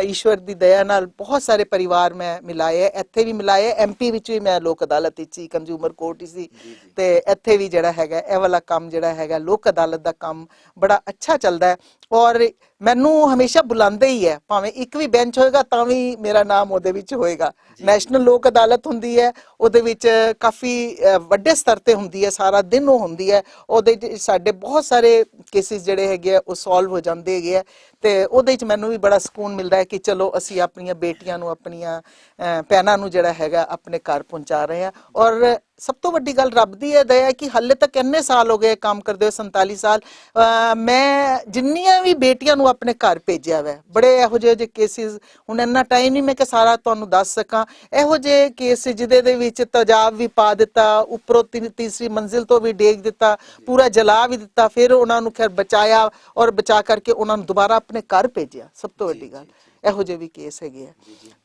ਈਸ਼ਵਰ ਦੀ ਦਇਆ ਨਾਲ ਬਹੁਤ ਸਾਰੇ ਪਰਿਵਾਰ ਮੈਂ ਮਿਲਾਏ, ਇੱਥੇ ਵੀ ਮਿਲਾਏ, ਐਮਪੀ ਵਿੱਚ ਵੀ ਮੈਂ ਲੋਕ ਅਦਾਲਤ ਵਿੱਚ ਸੀ, ਕੰਜ਼ਿਊਮਰ ਕੋਰਟ ਵਿੱਚ ਸੀ, ਤੇ ਇੱਥੇ ਵੀ ਜਿਹੜਾ ਹੈਗਾ ਇਹ ਵਾਲਾ ਕੰਮ ਜਿਹੜਾ ਹੈਗਾ ਲੋਕ ਅਦਾਲਤ ਦਾ ਕੰਮ ਬੜਾ ਅੱਛਾ ਚੱਲਦਾ ਹੈ। ਔਰ ਮੈਨੂੰ ਹਮੇਸ਼ਾ ਬੁਲਾਉਂਦੇ ਹੀ ਹੈ, ਭਾਵੇਂ ਇੱਕ ਵੀ ਬੈਂਚ ਹੋਏਗਾ ਤਾਂ ਵੀ ਮੇਰਾ ਨਾਮ ਉਹਦੇ ਵਿੱਚ ਹੋਏਗਾ। ਨੈਸ਼ਨਲ ਲੋਕ ਅਦਾਲਤ ਹੁੰਦੀ ਹੈ, ਉਹਦੇ ਵਿੱਚ ਕਾਫੀ ਵੱਡੇ ਸਤਰ ਤੇ ਹੁੰਦੀ ਹੈ, ਸਾਰਾ ਦਿਨ ਉਹ ਹੁੰਦੀ ਹੈ, ਉਹਦੇ 'ਚ ਸਾਡੇ ਬਹੁਤ ਸਾਰੇ ਕੇਸਿਸ ਜਿਹੜੇ ਹੈਗੇ ਆ ਉਹ ਸੋਲਵ ਹੋ ਜਾਂਦੇ ਹੈਗੇ ਆ, ਤੇ ਉਹਦੇ 'ਚ ਮੈਨੂੰ ਵੀ ਬੜਾ ਸਕੂਨ ਮਿਲਦਾ ਹੈ ਕਿ ਚਲੋ ਅਸੀਂ ਆਪਣੀਆਂ ਬੇਟੀਆਂ ਨੂੰ, ਆਪਣੀਆਂ ਭੈਣਾਂ ਨੂੰ ਜਿਹੜਾ ਹੈਗਾ ਆਪਣੇ ਘਰ ਪਹੁੰਚਾ ਰਹੇ ਹਾਂ। ਔਰ ਸਭ ਤੋਂ ਵੱਡੀ ਗੱਲ ਰੱਬ ਦੀ ਇਹ ਦਇਆ ਹੈ ਕਿ ਹਾਲੇ ਤੱਕ ਇੰਨੇ ਸਾਲ ਹੋ ਗਏ ਕੰਮ ਕਰਦੇ ਹੋਏ, 47 ਸਾਲ, ਮੈਂ ਜਿੰਨੀਆਂ ਵੀ ਬੇਟੀਆਂ ਨੂੰ ਆਪਣੇ ਘਰ ਭੇਜਿਆ ਵੈ, ਬੜੇ ਇਹੋ ਜਿਹੇ ਕੇਸਿਸ, ਹੁਣ ਇੰਨਾ ਟਾਈਮ ਨਹੀਂ ਮੈਂ ਕਿ ਸਾਰਾ ਤੁਹਾਨੂੰ ਦੱਸ ਸਕਾਂ, ਇਹੋ ਜਿਹੇ ਕੇਸ ਜਿਹਦੇ ਦੇ ਵਿੱਚ ਤੇਜ਼ਾਬ ਵੀ ਪਾ ਦਿੱਤਾ, ਉੱਪਰੋਂ ਤੀਸਰੀ ਮੰਜ਼ਿਲ ਤੋਂ ਵੀ ਡੇਗ ਦਿੱਤਾ, ਪੂਰਾ ਜਲਾ ਵੀ ਦਿੱਤਾ, ਫਿਰ ਉਹਨਾਂ ਨੂੰ ਖੈਰ ਬਚਾਇਆ ਔਰ ਬਚਾ ਕਰਕੇ ਉਹਨਾਂ ਨੂੰ ਦੁਬਾਰਾ ਆਪਣੇ ਘਰ ਭੇਜਿਆ। ਸਭ ਤੋਂ ਵੱਡੀ ਗੱਲ ਇਹੋ ਜਿਹੇ ਵੀ ਕੇਸ ਹੈਗੇ ਆ,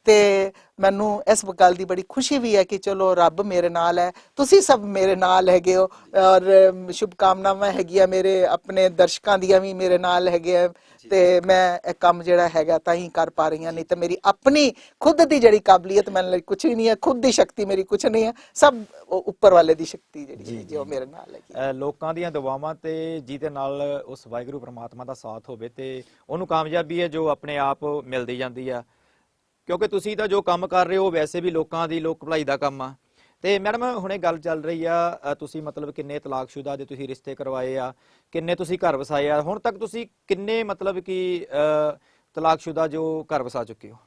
ਤੇ ਮੈਨੂੰ ਇਸ ਗੱਲ ਦੀ ਬੜੀ ਖੁਸ਼ੀ ਵੀ ਹੈ ਕਿ ਚਲੋ ਰੱਬ ਮੇਰੇ ਨਾਲ ਹੈ, ਤੁਸੀਂ ਸਭ ਮੇਰੇ ਨਾਲ ਹੈਗੇ ਹੋ, ਔਰ ਸ਼ੁਭਕਾਮਨਾਵਾਂ ਹੈਗੀਆਂ ਮੇਰੇ ਆਪਣੇ ਦਰਸ਼ਕਾਂ ਦੀਆਂ ਵੀ ਮੇਰੇ ਨਾਲ ਹੈਗੇ ਆ, ਤੇ ਮੈਂ ਇਹ ਕੰਮ ਜਿਹੜਾ ਹੈਗਾ ਤਾਂ ਹੀ ਕਰ ਪਾ ਰਹੀ ਹਾਂ, ਨਹੀਂ ਤਾਂ ਮੇਰੀ ਆਪਣੀ ਖੁਦ ਦੀ ਜਿਹੜੀ ਕਾਬਲੀਅਤ ਮੈਨੂੰ ਲਈ ਕੁਝ ਵੀ ਨਹੀਂ ਹੈ, ਖੁਦ ਦੀ ਸ਼ਕਤੀ ਮੇਰੀ ਕੁਝ ਨਹੀਂ ਹੈ, ਸਭ ਉੱਪਰ ਵਾਲੇ ਦੀ ਸ਼ਕਤੀ ਜਿਹੜੀ ਜੋ ਮੇਰੇ ਨਾਲ ਹੈਗੀ। ਲੋਕਾਂ ਦੀਆਂ ਦੁਆਵਾਂ ਤੇ ਜਿਹਦੇ ਨਾਲ ਉਸ ਵਾਹਿਗੁਰੂ ਪ੍ਰਮਾਤਮਾ ਦਾ ਸਾਥ ਹੋਵੇ ਤੇ ਉਹਨੂੰ ਕਾਮਯਾਬੀ ਹੈ ਜੋ ਆਪਣੇ ਆਪ ਮਿਲਦੀ ਜਾਂਦੀ ਆ, ਕਿਉਂਕਿ ਤੁਸੀਂ ਤਾਂ ਜੋ ਕੰਮ ਕਰ ਰਹੇ ਹੋ ਵੈਸੇ ਵੀ ਲੋਕਾਂ ਦੀ ਲੋਕ ਭਲਾਈ ਦਾ ਕੰਮ ਆ। ਤੇ ਮੈਡਮ ਹੁਣੇ ਗੱਲ ਚੱਲ ਰਹੀ ਆ, ਤੁਸੀਂ ਮਤਲਬ ਕਿੰਨੇ ਤਲਾਕਸ਼ੁਦਾ ਦੇ ਤੁਸੀਂ ਰਿਸ਼ਤੇ ਕਰਵਾਏ ਆ, ਕਿੰਨੇ ਤੁਸੀਂ ਘਰ ਵਸਾਏ ਆ, ਹੁਣ ਤੱਕ ਤੁਸੀਂ ਕਿੰਨੇ ਮਤਲਬ ਕਿ ਤਲਾਕਸ਼ੁਦਾ ਜੋ ਘਰ ਵਸਾ ਚੁੱਕੇ ਹੋ?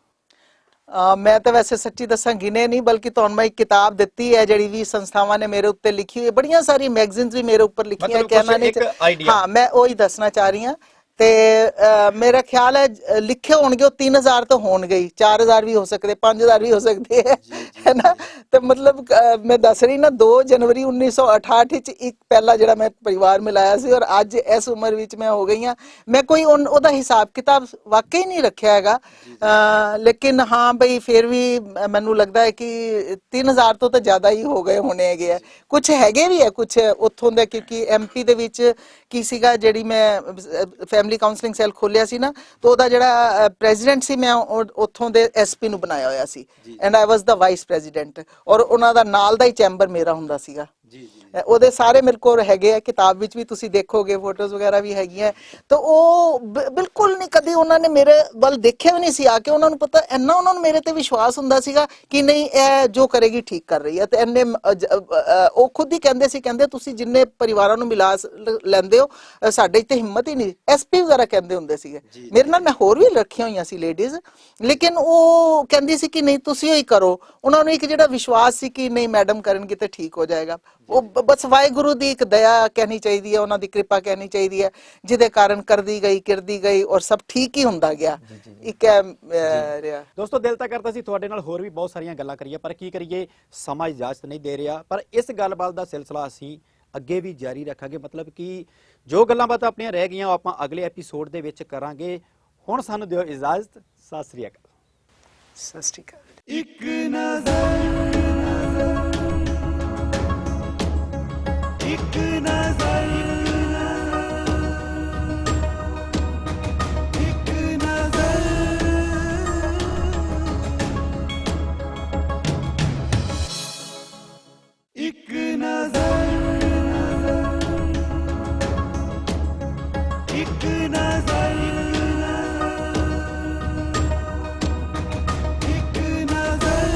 ਮੈਂ ਤਾਂ ਵੈਸੇ ਸੱਚੀ ਦੱਸਾਂ ਗਿਣੇ ਨਹੀਂ, ਬਲਕਿ ਤੁਹਾਨੂੰ ਮੈਂ ਇੱਕ ਕਿਤਾਬ ਦਿੱਤੀ ਹੈ ਜਿਹੜੀ ਵੀ ਸੰਸਥਾਵਾਂ ਨੇ ਮੇਰੇ ਉੱਤੇ ਲਿਖੀ ਹੋਈ, ਬੜੀਆਂ ਸਾਰੀਆਂ ਮੈਗਜ਼ੀਨਸ ਵੀ ਮੇਰੇ ਉੱਪਰ ਲਿਖੀਆਂ, ਕਹਿਣਾ ਨਹੀਂ, ਹਾਂ ਮੈਂ ਉਹੀ ਦੱਸਣਾ ਚਾਹ ਰਹੀ ਹਾਂ। ਤੇ ਮੇਰਾ ਖਿਆਲ ਹੈ ਲਿਖੇ ਹੋਣਗੇ ਉਹ 3000 ਤਾਂ ਹੋਣਗੇ, 4000 ਵੀ ਹੋ ਸਕਦੇ, 5000 ਵੀ ਹੋ ਸਕਦੇ ਹੈ ਨਾ। ਤੇ ਮਤਲਬ ਮੈਂ ਦੱਸ ਰਹੀ ਨਾ 2 ਜਨਵਰੀ 1968 ਵਿੱਚ ਇੱਕ ਪਹਿਲਾ ਜਿਹੜਾ ਮੈਂ ਪਰਿਵਾਰ ਮਿਲਾਇਆ ਸੀ, ਔਰ ਅੱਜ ਇਸ ਉਮਰ ਵਿੱਚ ਮੈਂ ਹੋ ਗਈ ਹਾਂ, ਮੈਂ ਕੋਈ ਉਹਦਾ ਹਿਸਾਬ ਕਿਤਾਬ ਵਾਕਈ ਨਹੀਂ ਰੱਖਿਆ ਹੈਗਾ, ਲੇਕਿਨ ਹਾਂ ਬਈ ਫਿਰ ਵੀ ਮੈਨੂੰ ਲੱਗਦਾ ਹੈ ਕਿ 3000 ਤੋਂ ਤਾਂ ਜ਼ਿਆਦਾ ਹੀ ਹੋ ਗਏ ਹੋਣੇ ਹੈਗੇ ਆ। ਕੁਝ ਹੈਗੇ ਵੀ ਹੈ, ਕੁਝ ਉੱਥੋਂ ਦੇ, ਕਿਉਂਕਿ ਐਮਪੀ ਦੇ ਵਿੱਚ ਕੀ ਸੀਗਾ, ਜਿਹੜੀ ਮੈਂ ਫੈਮਿਲੀ ਕਾਉਂਸਲਿੰਗ ਸੈੱਲ ਖੋਲਿਆ ਸੀ ਨਾ, ਤਾਂ ਉਹਦਾ ਜਿਹੜਾ ਪ੍ਰੈਜ਼ੀਡੈਂਟ ਸੀ ਮੈਂ ਉੱਥੋਂ ਦੇ ਐਸਪੀ ਨੂੰ ਬਣਾਇਆ ਹੋਇਆ ਸੀ, and I was the vice president, ਔਰ ਉਹਨਾਂ ਦਾ ਨਾਲ ਦਾ ਹੀ ਚੈਂਬਰ ਮੇਰਾ ਹੁੰਦਾ ਸੀਗਾ। ਉਹਦੇ ਸਾਰੇ ਮੇਰੇ ਕੋਲ ਹੈਗੇ ਆ, ਕਿਤਾਬ ਵਿੱਚ ਵੀ ਤੁਸੀਂ ਦੇਖੋਗੇ, ਫੋਟੋਜ਼ ਵਗੈਰਾ ਵੀ ਹੈਗੀਆਂ। ਤਾਂ ਉਹ ਬਿਲਕੁਲ ਨਹੀਂ ਕਦੀ ਉਹਨਾਂ ਨੇ ਮੇਰੇ ਵੱਲ ਦੇਖਿਆ ਵੀ ਨਹੀਂ ਸੀ ਆ ਕੇ, ਉਹਨਾਂ ਨੂੰ ਪਤਾ ਇੰਨਾ ਉਹਨਾਂ ਨੂੰ ਮੇਰੇ ਤੇ ਵਿਸ਼ਵਾਸ ਹੁੰਦਾ ਸੀਗਾ ਕਿ ਨਹੀਂ ਇਹ ਜੋ ਕਰੇਗੀ ਠੀਕ ਕਰ ਰਹੀ ਹੈ। ਤੇ ਇੰਨੇ ਉਹ ਖੁਦ ਹੀ ਕਹਿੰਦੇ ਸੀ, ਕਹਿੰਦੇ ਤੁਸੀਂ ਜਿੰਨੇ ਪਰਿਵਾਰਾਂ ਨੂੰ ਮਿਲਾ ਲੈਂਦੇ ਹੋ ਸਾਡੇ 'ਚ ਤੇ ਹਿੰਮਤ ਹੀ ਨਹੀਂ। ਐਸਪੀ ਵਗੈਰਾ ਕਹਿੰਦੇ ਹੁੰਦੇ ਸੀਗੇ ਮੇਰੇ ਨਾਲ, ਮੈਂ ਹੋਰ ਵੀ ਰੱਖੀਆਂ ਹੋਈਆਂ ਸੀ ਲੇਡੀਜ਼, ਲੇਕਿਨ ਉਹ ਕਹਿੰਦੀ ਸੀ ਕਿ ਨਹੀਂ ਤੁਸੀਂ ਹੀ ਕਰੋ। ਉਹਨਾਂ ਨੂੰ ਇੱਕ ਜਿਹੜਾ ਵਿਸ਼ਵਾਸ ਸੀ ਕਿ ਨਹੀਂ ਮੈਡਮ ਕਰਨਗੇ ਤੇ ਠੀਕ ਹੋ ਜਾਏਗਾ। ਉਹ ਬਸ ਵਾਹਿਗੁਰੂ ਦੀ ਇੱਕ ਦਇਆ ਕਹਿਣੀ ਚਾਹੀਦੀ ਹੈ, ਉਹਨਾਂ ਦੀ ਕਿਰਪਾ ਕਹਿਣੀ ਚਾਹੀਦੀ ਹੈ, ਜਿਹਦੇ ਕਾਰਨ ਕਰਦੀ ਗਈ ਔਰ ਸਭ ਠੀਕ ਹੀ ਹੁੰਦਾ ਗਿਆ। ਇੱਕ ਰਿਹਾ ਦੋਸਤੋ, ਦਿਲ ਤਾਂ ਕਰਦਾ ਸੀ ਤੁਹਾਡੇ ਨਾਲ ਹੋਰ ਵੀ ਬਹੁਤ ਸਾਰੀਆਂ ਗੱਲਾਂ ਕਰੀਏ, ਪਰ ਕੀ ਕਰੀਏ, ਸਮਾਂ ਇਜਾਜ਼ਤ ਨਹੀਂ ਦੇ ਰਿਹਾ। ਪਰ ਇਸ ਗੱਲਬਾਤ ਦਾ ਸਿਲਸਿਲਾ ਅਸੀਂ ਅੱਗੇ ਵੀ ਜਾਰੀ ਰੱਖਾਂਗੇ, ਮਤਲਬ ਕਿ ਜੋ ਗੱਲਾਂ ਬਾਤਾਂ ਆਪਣੀਆਂ ਰਹਿ ਗਈਆਂ ਉਹ ਆਪਾਂ ਅਗਲੇ ਐਪੀਸੋਡ ਦੇ ਵਿੱਚ ਕਰਾਂਗੇ। ਹੁਣ ਸਾਨੂੰ ਦਿਓ ਇਜਾਜ਼ਤ। ਸਤਿ ਸ੍ਰੀ ਅਕਾਲ। ਸਤਿ ਸ਼੍ਰੀ ਅਕਾਲ। ਇੱਕ ਨਜ਼ਰ, ਇੱਕ ਨਜ਼ਰ, ਇੱਕ ਨਜ਼ਰ, ਇੱਕ ਨਜ਼ਰ, ਇੱਕ ਨਜ਼ਰ, ਇੱਕ ਨਜ਼ਰ।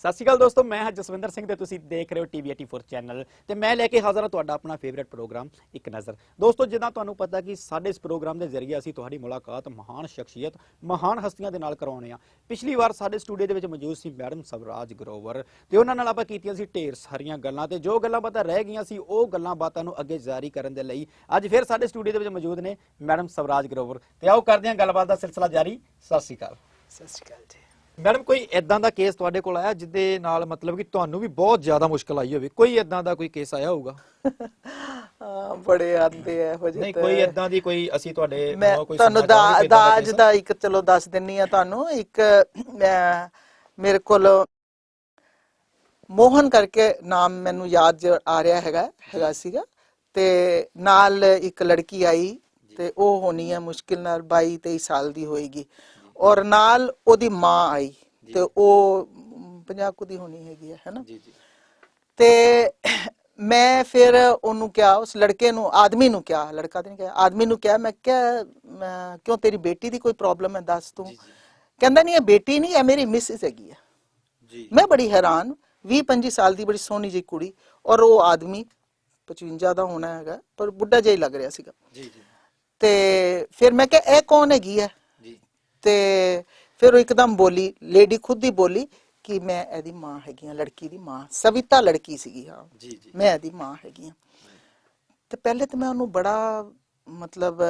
ਸਤਿ ਸ਼੍ਰੀ ਅਕਾਲ ਦੋਸਤੋ, ਮੈਂ ਹਾਂ ਜਸਵਿੰਦਰ ਸਿੰਘ ਤੇ ਤੁਸੀਂ ਦੇਖ ਰਹੇ ਹੋ ਟੀਵੀ 84 ਚੈਨਲ ਤੇ ਮੈਂ ਲੈ ਕੇ ਹਾਜ਼ਰ ਹਾਂ ਤੁਹਾਡਾ ਆਪਣਾ ਫੇਵਰੇਟ ਪ੍ਰੋਗਰਾਮ ਇੱਕ ਨਜ਼ਰ। ਦੋਸਤੋ, ਜਿੱਦਾਂ ਤੁਹਾਨੂੰ ਪਤਾ ਕਿ ਸਾਡੇ ਇਸ ਪ੍ਰੋਗਰਾਮ ਦੇ ਜ਼ਰੀਏ ਅਸੀਂ ਤੁਹਾਡੀ ਮੁਲਾਕਾਤ ਮਹਾਨ ਸ਼ਖਸੀਅਤ, ਮਹਾਨ ਹਸਤੀਆਂ ਦੇ ਨਾਲ ਕਰਾਉਣੇ ਆ। ਪਿਛਲੀ ਵਾਰ ਸਾਡੇ ਸਟੂਡੀਓ ਦੇ ਵਿੱਚ ਮੌਜੂਦ ਸੀ ਮੈਡਮ ਸਵਰਾਜ ਗਰੋਵਰ, ਤੇ ਉਹਨਾਂ ਨਾਲ ਆਪਾਂ ਕੀਤੀਆਂ ਸੀ ਢੇਰ ਸਾਰੀਆਂ ਗੱਲਾਂ, ਤੇ ਜੋ ਗੱਲਾਂ ਬਾਤਾਂ ਰਹਿ ਗਈਆਂ ਸੀ ਉਹ ਗੱਲਾਂ ਬਾਤਾਂ ਨੂੰ ਅੱਗੇ ਜਾਰੀ ਕਰਨ ਦੇ ਲਈ ਅੱਜ ਫਿਰ ਸਾਡੇ ਸਟੂਡੀਓ ਦੇ ਵਿੱਚ ਮੌਜੂਦ ਨੇ ਮੈਡਮ ਸਵਰਾਜ ਗਰੋਵਰ, ਤੇ ਆਓ ਕਰਦੇ ਹਾਂ ਗੱਲਬਾਤ ਦਾ ਸਿਲਸਿਲਾ ਜਾਰੀ। ਸਤਿ ਸ਼੍ਰੀ ਅਕਾਲ। ਸਤਿ ਸ਼੍ਰੀ ਅਕਾਲ ਜੀ। ਮੈਡਮ ਕੋਈ ਇਦਾਂ ਦਾ ਕੇਸ ਤੁਹਾਡੇ ਕੋਲ ਆਇਆ ਜਿਹਦੇ ਨਾਲ ਮਤਲਬ ਕਿ ਤੁਹਾਨੂੰ ਵੀ ਬਹੁਤ ਜ਼ਿਆਦਾ ਮੁਸ਼ਕਲ ਆਈ ਹੋਵੇ? ਕੋਈ ਇਦਾਂ ਦਾ ਕੋਈ ਕੇਸ ਆਇਆ ਹੋਊਗਾ? ਹਾਂ, ਬੜੇ ਆਂਦੇ ਆ ਇਹੋ ਜਿਹੇ। ਨਹੀਂ ਕੋਈ ਇਦਾਂ ਦੀ ਕੋਈ ਅਸੀਂ ਤੁਹਾਡੇ ਮੈਂ ਕੋਈ ਤੁਹਾਨੂੰ ਸੁਣਨਾ ਚਾਹਾਂਗੇ ਕੋਈ ਏਦਾਂ ਦਾ ਦਾਜ case? ਦਾ ਇੱਕ ਚਲੋ ਦੱਸ ਦਿੰਨੀ ਆ ਤੁਹਾਨੂੰ। ਇੱਕ ਮੇਰੇ ਕੋਲ ਮੋਹਨ ਕਰਕੇ ਨਾਮ ਮੈਨੂੰ ਯਾਦ ਆ ਰਿਹਾ ਹੈਗਾ ਸੀਗਾ, ਤੇ ਨਾਲ ਇੱਕ ਲੜਕੀ ਆਈ ਤੇ ਉਹ ਹੋਣੀ ਹੈ ਮੁਸ਼ਕਿਲ ਨਾਲ 22-23 ਸਾਲ ਦੀ ਹੋਏਗੀ, ਔਰ ਨਾਲ ਉਹਦੀ ਮਾਂ ਆਈ ਤੇ ਉਹ 50 ਕੁ ਦੀ ਹੋਣੀ ਹੈਗੀ ਹੈ ਨਾ। ਜੀ ਜੀ ਤੇ ਮੈਂ ਫਿਰ ਉਹਨੂੰ ਕਿਹਾ, ਉਸ ਲੜਕੇ ਨੂੰ, ਆਦਮੀ ਨੂੰ ਕਿਹਾ, ਲੜਕਾ ਤੇ ਨਹੀਂ ਕਿਹਾ, ਆਦਮੀ ਨੂੰ ਕਿਹਾ, ਮੈਂ ਕਿਹਾ ਕਿਉਂ ਤੇਰੀ ਬੇਟੀ ਦੀ ਕੋਈ ਪ੍ਰੋਬਲਮ ਹੈ ਦੱਸ ਤੂੰ। ਕਹਿੰਦਾ ਨਹੀਂ ਇਹ ਬੇਟੀ ਨਹੀਂ, ਇਹ ਮੇਰੀ ਮਿਸਿਸ ਹੈਗੀ ਹੈ ਜੀ। ਮੈਂ ਬੜੀ ਹੈਰਾਨ, 20-25 ਸਾਲ ਦੀ ਬੜੀ ਸੋਹਣੀ ਜਿਹੀ ਕੁੜੀ, ਔਰ ਉਹ ਆਦਮੀ 55 ਦਾ ਹੋਣਾ ਹੈਗਾ ਪਰ ਬੁੱਢਾ ਜਿਹਾ ਹੀ ਲੱਗ ਰਿਹਾ ਸੀਗਾ ਜੀ ਜੀ। ਤੇ ਫਿਰ ਮੈਂ ਕਿਹਾ ਇਹ ਕੌਣ ਹੈਗੀ ਹੈ ਜੀ? ਤੇ ਫਿਰ ਉਹ ਇੱਕਦਮ ਬੋਲੀ, ਲੇਡੀ ਖੁਦ ਹੀ ਬੋਲੀ ਕਿ ਮੈਂ ਇਹਦੀ ਮਾਂ ਹੈਗੀ ਆ, ਲੜਕੀ ਦੀ ਮਾਂ, ਸਵਿਤਾ ਲੜਕੀ ਸੀਗੀ। ਹਾਂ ਜੀ ਜੀ, ਮੈਂ ਇਹਦੀ ਮਾਂ ਹੈਗੀ ਆ। ਤੇ ਪਹਿਲੇ ਤਾਂ ਮੈਂ ਉਹਨੂੰ ਬੜਾ ਮਤਲਬ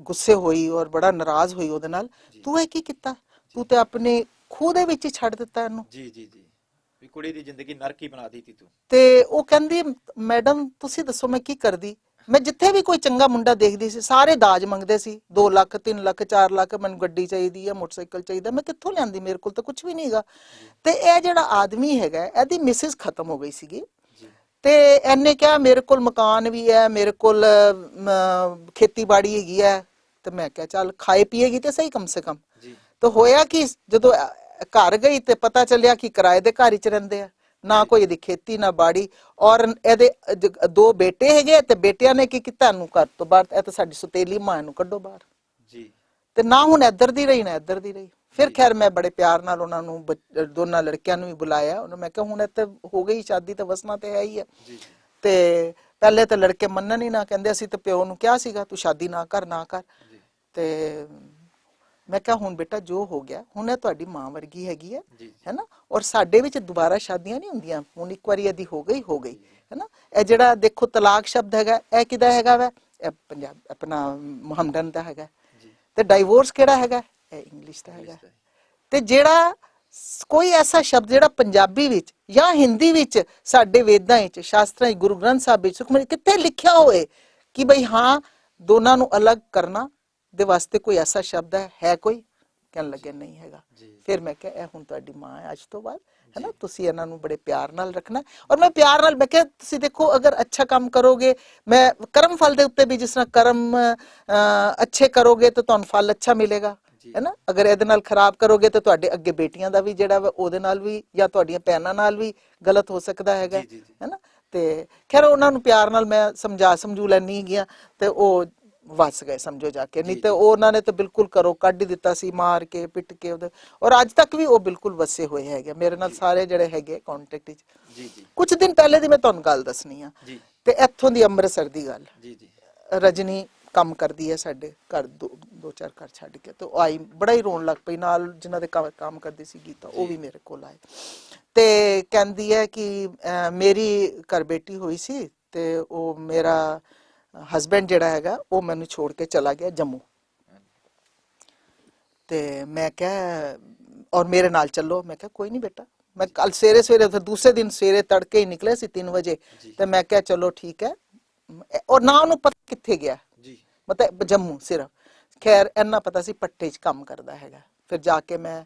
ਗੁੱਸੇ ਹੋਈ ਔਰ ਬੜਾ ਨਾਰਾਜ਼ ਹੋਈ ਉਹਦੇ ਨਾਲ। ਤੂੰ ਇਹ ਕੀ ਕੀਤਾ? ਤੂੰ ਤੇ ਆਪਣੇ ਖੂਹ ਦੇ ਵਿੱਚ ਹੀ ਛੱਡ ਦਿੱਤਾ ਇਹਨੂੰ। ਜੀ ਜੀ ਜੀ, ਵੀ ਕੁੜੀ ਦੀ ਜ਼ਿੰਦਗੀ ਨਰਕ ਹੀ ਬਣਾ ਦਿੱਤੀ ਤੂੰ। ਤੇ ਉਹ ਕਹਿੰਦੀ ਮੈਡਮ ਤੁਸੀਂ ਦੱਸੋ ਮੈਂ ਕੀ ਕਰਦੀ? ਮੈਂ ਜਿੱਥੇ ਵੀ ਕੋਈ ਚੰਗਾ ਮੁੰਡਾ ਦੇਖਦੀ ਸੀ ਸਾਰੇ ਦਾਜ ਮੰਗਦੇ ਸੀ, 2 ਲੱਖ 3 ਲੱਖ 4 ਲੱਖ, ਮੈਨੂੰ ਗੱਡੀ ਚਾਹੀਦੀ ਹੈ, ਮੋਟਰਸਾਈਕਲ ਚਾਹੀਦਾ। ਮੈਂ ਕਿੱਥੋਂ ਲਿਆਂਦੀ? ਮੇਰੇ ਕੋਲ ਤਾਂ ਕੁਝ ਵੀ ਨਹੀਂ ਹੈਗਾ। ਤੇ ਇਹ ਜਿਹੜਾ ਆਦਮੀ ਹੈਗਾ ਇਹਦੀ ਮਿਸਿਸ ਖਤਮ ਹੋ ਗਈ ਸੀਗੀ, ਤੇ ਇਹਨੇ ਕਿਹਾ ਮੇਰੇ ਕੋਲ ਮਕਾਨ ਵੀ ਹੈ, ਮੇਰੇ ਕੋਲ ਖੇਤੀਬਾੜੀ ਹੈਗੀ ਹੈ। ਤੇ ਮੈਂ ਕਿਹਾ ਚੱਲ ਖਾਏ ਪੀਏਗੀ ਤੇ ਸਹੀ ਕਮ ਸੇ ਕਮ। ਤੇ ਹੋਇਆ ਕਿ ਜਦੋਂ ਘਰ ਗਈ ਤੇ ਪਤਾ ਚੱਲਿਆ ਕਿ ਕਿਰਾਏ ਦੇ ਘਰ ਚ ਰਹਿੰਦੇ ਆ, ਨਾ ਕੋਈ ਇਹਦੀ ਖੇਤੀ ਨਾ ਬਾੜੀ, ਔਰ ਇਹਦੇ 2 ਬੇਟੇ ਹੈਗੇ ਤੇ ਬੇਟਿਆਂ ਨੇ ਕੀ ਕੀਤਾ, ਇਹਨੂੰ ਘਰ ਤੋਂ ਬਾਹਰ, ਇਹ ਤਾਂ ਸਾਡੀ ਸੁਤੇਲੀ ਮਾਂ, ਇਹਨੂੰ ਕੱਢੋ ਬਾਹਰ ਜੀ। ਤੇ ਨਾ ਹੁਣ ਇੱਧਰ ਦੀ ਰਹੀ ਨਾ ਇੱਧਰ ਦੀ ਰਹੀ। ਫਿਰ ਖੈਰ ਮੈਂ ਬੜੇ ਪਿਆਰ ਨਾਲ ਉਹਨਾਂ ਨੂੰ ਦੋਨਾਂ ਲੜਕਿਆਂ ਨੂੰ ਵੀ ਬੁਲਾਇਆ, ਉਹਨਾਂ ਮੈਂ ਕਿਹਾ ਹੁਣ ਇੱਥੇ ਹੋ ਗਈ ਸ਼ਾਦੀ ਤਾਂ ਵਸਣਾ ਤੇ ਹੈ ਹੀ ਹੈ। ਤੇ ਪਹਿਲੇ ਤਾਂ ਲੜਕੇ ਮੰਨਣ ਹੀ ਨਾ, ਕਹਿੰਦੇ ਅਸੀਂ ਤੇ ਪਿਓ ਨੂੰ ਕਿਹਾ ਸੀਗਾ ਤੂੰ ਸ਼ਾਦੀ ਨਾ ਕਰ ਨਾ ਕਰ। ਤੇ ਮੈਂ ਕਿਹਾ ਹੁਣ ਬੇਟਾ ਜੋ ਹੋ ਗਿਆ, ਹੁਣ ਇਹ ਤੁਹਾਡੀ ਮਾਂ ਵਰਗੀ ਹੈਗੀ ਹੈ ਨਾ, ਔਰ ਸਾਡੇ ਵਿੱਚ ਦੁਬਾਰਾ ਸ਼ਾਦੀਆਂ ਨਹੀਂ ਹੁੰਦੀਆਂ, ਹੁਣ ਇੱਕ ਵਾਰੀ ਇਹਦੀ ਹੋ ਗਈ ਹੈ ਨਾ। ਇਹ ਜਿਹੜਾ ਦੇਖੋ ਤਲਾਕ ਸ਼ਬਦ ਹੈਗਾ ਇਹ ਕਿਹਦਾ ਹੈਗਾ ਵਾ? ਇਹ ਪੰਜਾਬ ਆਪਣਾ ਮੁਹੰਮਦਨ ਦਾ ਹੈਗਾ। ਤੇ ਡਾਈਵੋਰਸ ਕਿਹੜਾ ਹੈਗਾ? ਇਹ ਇੰਗਲਿਸ਼ ਦਾ ਹੈਗਾ। ਤੇ ਜਿਹੜਾ ਕੋਈ ਐਸਾ ਸ਼ਬਦ ਜਿਹੜਾ ਪੰਜਾਬੀ ਵਿੱਚ ਜਾਂ ਹਿੰਦੀ ਵਿੱਚ ਸਾਡੇ ਵੇਦਾਂ ਵਿੱਚ, ਸ਼ਾਸਤਰਾਂ ਵਿੱਚ, ਗੁਰੂ ਗ੍ਰੰਥ ਸਾਹਿਬ ਵਿੱਚ, ਸੁਖਮਨੀ ਕਿੱਥੇ ਲਿਖਿਆ ਹੋਏ ਕਿ ਬਈ ਹਾਂ ਦੋਨਾਂ ਨੂੰ ਅਲੱਗ ਕਰਨਾ ਦੇ ਵਾਸਤੇ ਕੋਈ ਐਸਾ ਸ਼ਬਦ ਹੈ ਕੋਈ? ਕਹਿਣ ਲੱਗੇ ਨਹੀਂ ਹੈਗਾ। ਫਿਰ ਮੈਂ ਕਿਹਾ ਇਹ ਹੁਣ ਤੁਹਾਡੀ ਮਾਂ ਹੈ ਅੱਜ ਤੋਂ ਬਾਅਦ, ਹੈ ਨਾ, ਤੁਸੀਂ ਇਹਨਾਂ ਨੂੰ ਬੜੇ ਪਿਆਰ ਨਾਲ ਰੱਖਣਾ। ਔਰ ਮੈਂ ਪਿਆਰ ਨਾਲ, ਮੈਂ ਕਿਹਾ ਤੁਸੀਂ ਦੇਖੋ ਅਗਰ ਅੱਛਾ ਕੰਮ ਕਰੋਗੇ, ਮੈਂ ਕਰਮ ਫਲ ਦੇ ਉੱਤੇ ਵੀ ਜਿਸ ਤਰ੍ਹਾਂ ਕਰਮ ਅੱਛੇ ਕਰੋਗੇ ਤਾਂ ਤੁਹਾਨੂੰ ਫਲ ਅੱਛਾ ਮਿਲੇਗਾ, ਹੈ ਨਾ। ਅਗਰ ਇਹਦੇ ਨਾਲ ਖਰਾਬ ਕਰੋਗੇ ਤਾਂ ਤੁਹਾਡੇ ਅੱਗੇ ਬੇਟੀਆਂ ਦਾ ਵੀ ਜਿਹੜਾ ਵਾ ਉਹਦੇ ਨਾਲ ਵੀ, ਜਾਂ ਤੁਹਾਡੀਆਂ ਭੈਣਾਂ ਨਾਲ ਵੀ ਗਲਤ ਹੋ ਸਕਦਾ ਹੈਗਾ, ਹੈ ਨਾ। ਤੇ ਖੈਰ ਉਹਨਾਂ ਨੂੰ ਪਿਆਰ ਨਾਲ ਮੈਂ ਸਮਝੂ ਲੈਣੀ ਗਿਆ ਤੇ ਉਹ ਵਸ ਗਏ ਸਮਝੋ ਜਾ ਕੇ, ਨਹੀਂ ਤੇ ਉਹਨਾਂ ਨੇ ਤਾਂ ਬਿਲਕੁਲ ਘਰੋਂ ਕੱਢ ਹੀ ਦਿੱਤਾ ਸੀ ਮਾਰ ਕੇ ਪਿੱਟ ਕੇ ਉਹਦੇ। ਔਰ ਅੱਜ ਤੱਕ ਵੀ ਉਹ ਬਿਲਕੁਲ ਵਸੇ ਹੋਏ ਹੈਗੇ ਮੇਰੇ ਨਾਲ, ਸਾਰੇ ਜਿਹੜੇ ਹੈਗੇ ਕੰਟੈਕਟ ਵਿੱਚ। ਕੁਝ ਦਿਨ ਪਹਿਲੇ ਦੀ ਮੈਂ ਤੁਹਾਨੂੰ ਗੱਲ ਦੱਸਣੀ ਆ, ਤੇ ਇੱਥੋਂ ਦੀ ਅੰਮ੍ਰਿਤਸਰ ਦੀ ਗੱਲ। ਰਜਨੀ ਕੰਮ ਕਰਦੀ ਹੈ ਸਾਡੇ ਘਰ, 2-4 ਘਰ ਛੱਡ ਕੇ, ਤੇ ਉਹ ਆਈ, ਬੜਾ ਹੀ ਰੋਣ ਲੱਗ ਪਈ। ਨਾਲ ਜਿਨ੍ਹਾਂ ਦੇ ਕੰਮ ਕਰਦੀ ਸੀ ਗੀਤਾ, ਉਹ ਵੀ ਮੇਰੇ ਕੋਲ ਆਏ ਤੇ ਕਹਿੰਦੀ ਹੈ ਕਿ ਮੇਰੀ ਘਰ ਬੇਟੀ ਹੋਈ ਸੀ ਤੇ ਉਹ ਮੇਰਾ ਹਸਬੈਂਡ ਜਿਹੜਾ ਹੈਗਾ ਉਹ ਮੈਨੂੰ ਛੋੜ ਕੇ ਚਲਾ ਗਿਆ ਜੰਮੂ। ਤੇ ਮੈਂ ਕਿਹਾ ਔਰ ਮੇਰੇ ਨਾਲ ਚੱਲੋ। ਮੈਂ ਕਿਹਾ ਕੋਈ ਨਹੀਂ ਬੇਟਾ। ਮੈਂ ਕੱਲ ਸਵੇਰੇ ਫਿਰ ਦੂਸਰੇ ਦਿਨ ਸਵੇਰੇ ਤੜਕੇ ਹੀ ਨਿਕਲੇ ਸੀ 3 ਵਜੇ। ਤੇ ਮੈਂ ਕਿਹਾ ਚਲੋ ਠੀਕ ਹੈ। ਔਰ ਨਾ ਉਹਨੂੰ ਪਤਾ ਕਿੱਥੇ ਗਿਆ, ਮਤਲਬ ਜੰਮੂ ਸਿਰਫ। ਖੈਰ ਇੰਨਾ ਪਤਾ ਸੀ ਪੱਟੇ 'ਚ ਕੰਮ ਕਰਦਾ ਹੈਗਾ। ਫਿਰ ਜਾ ਕੇ ਮੈਂ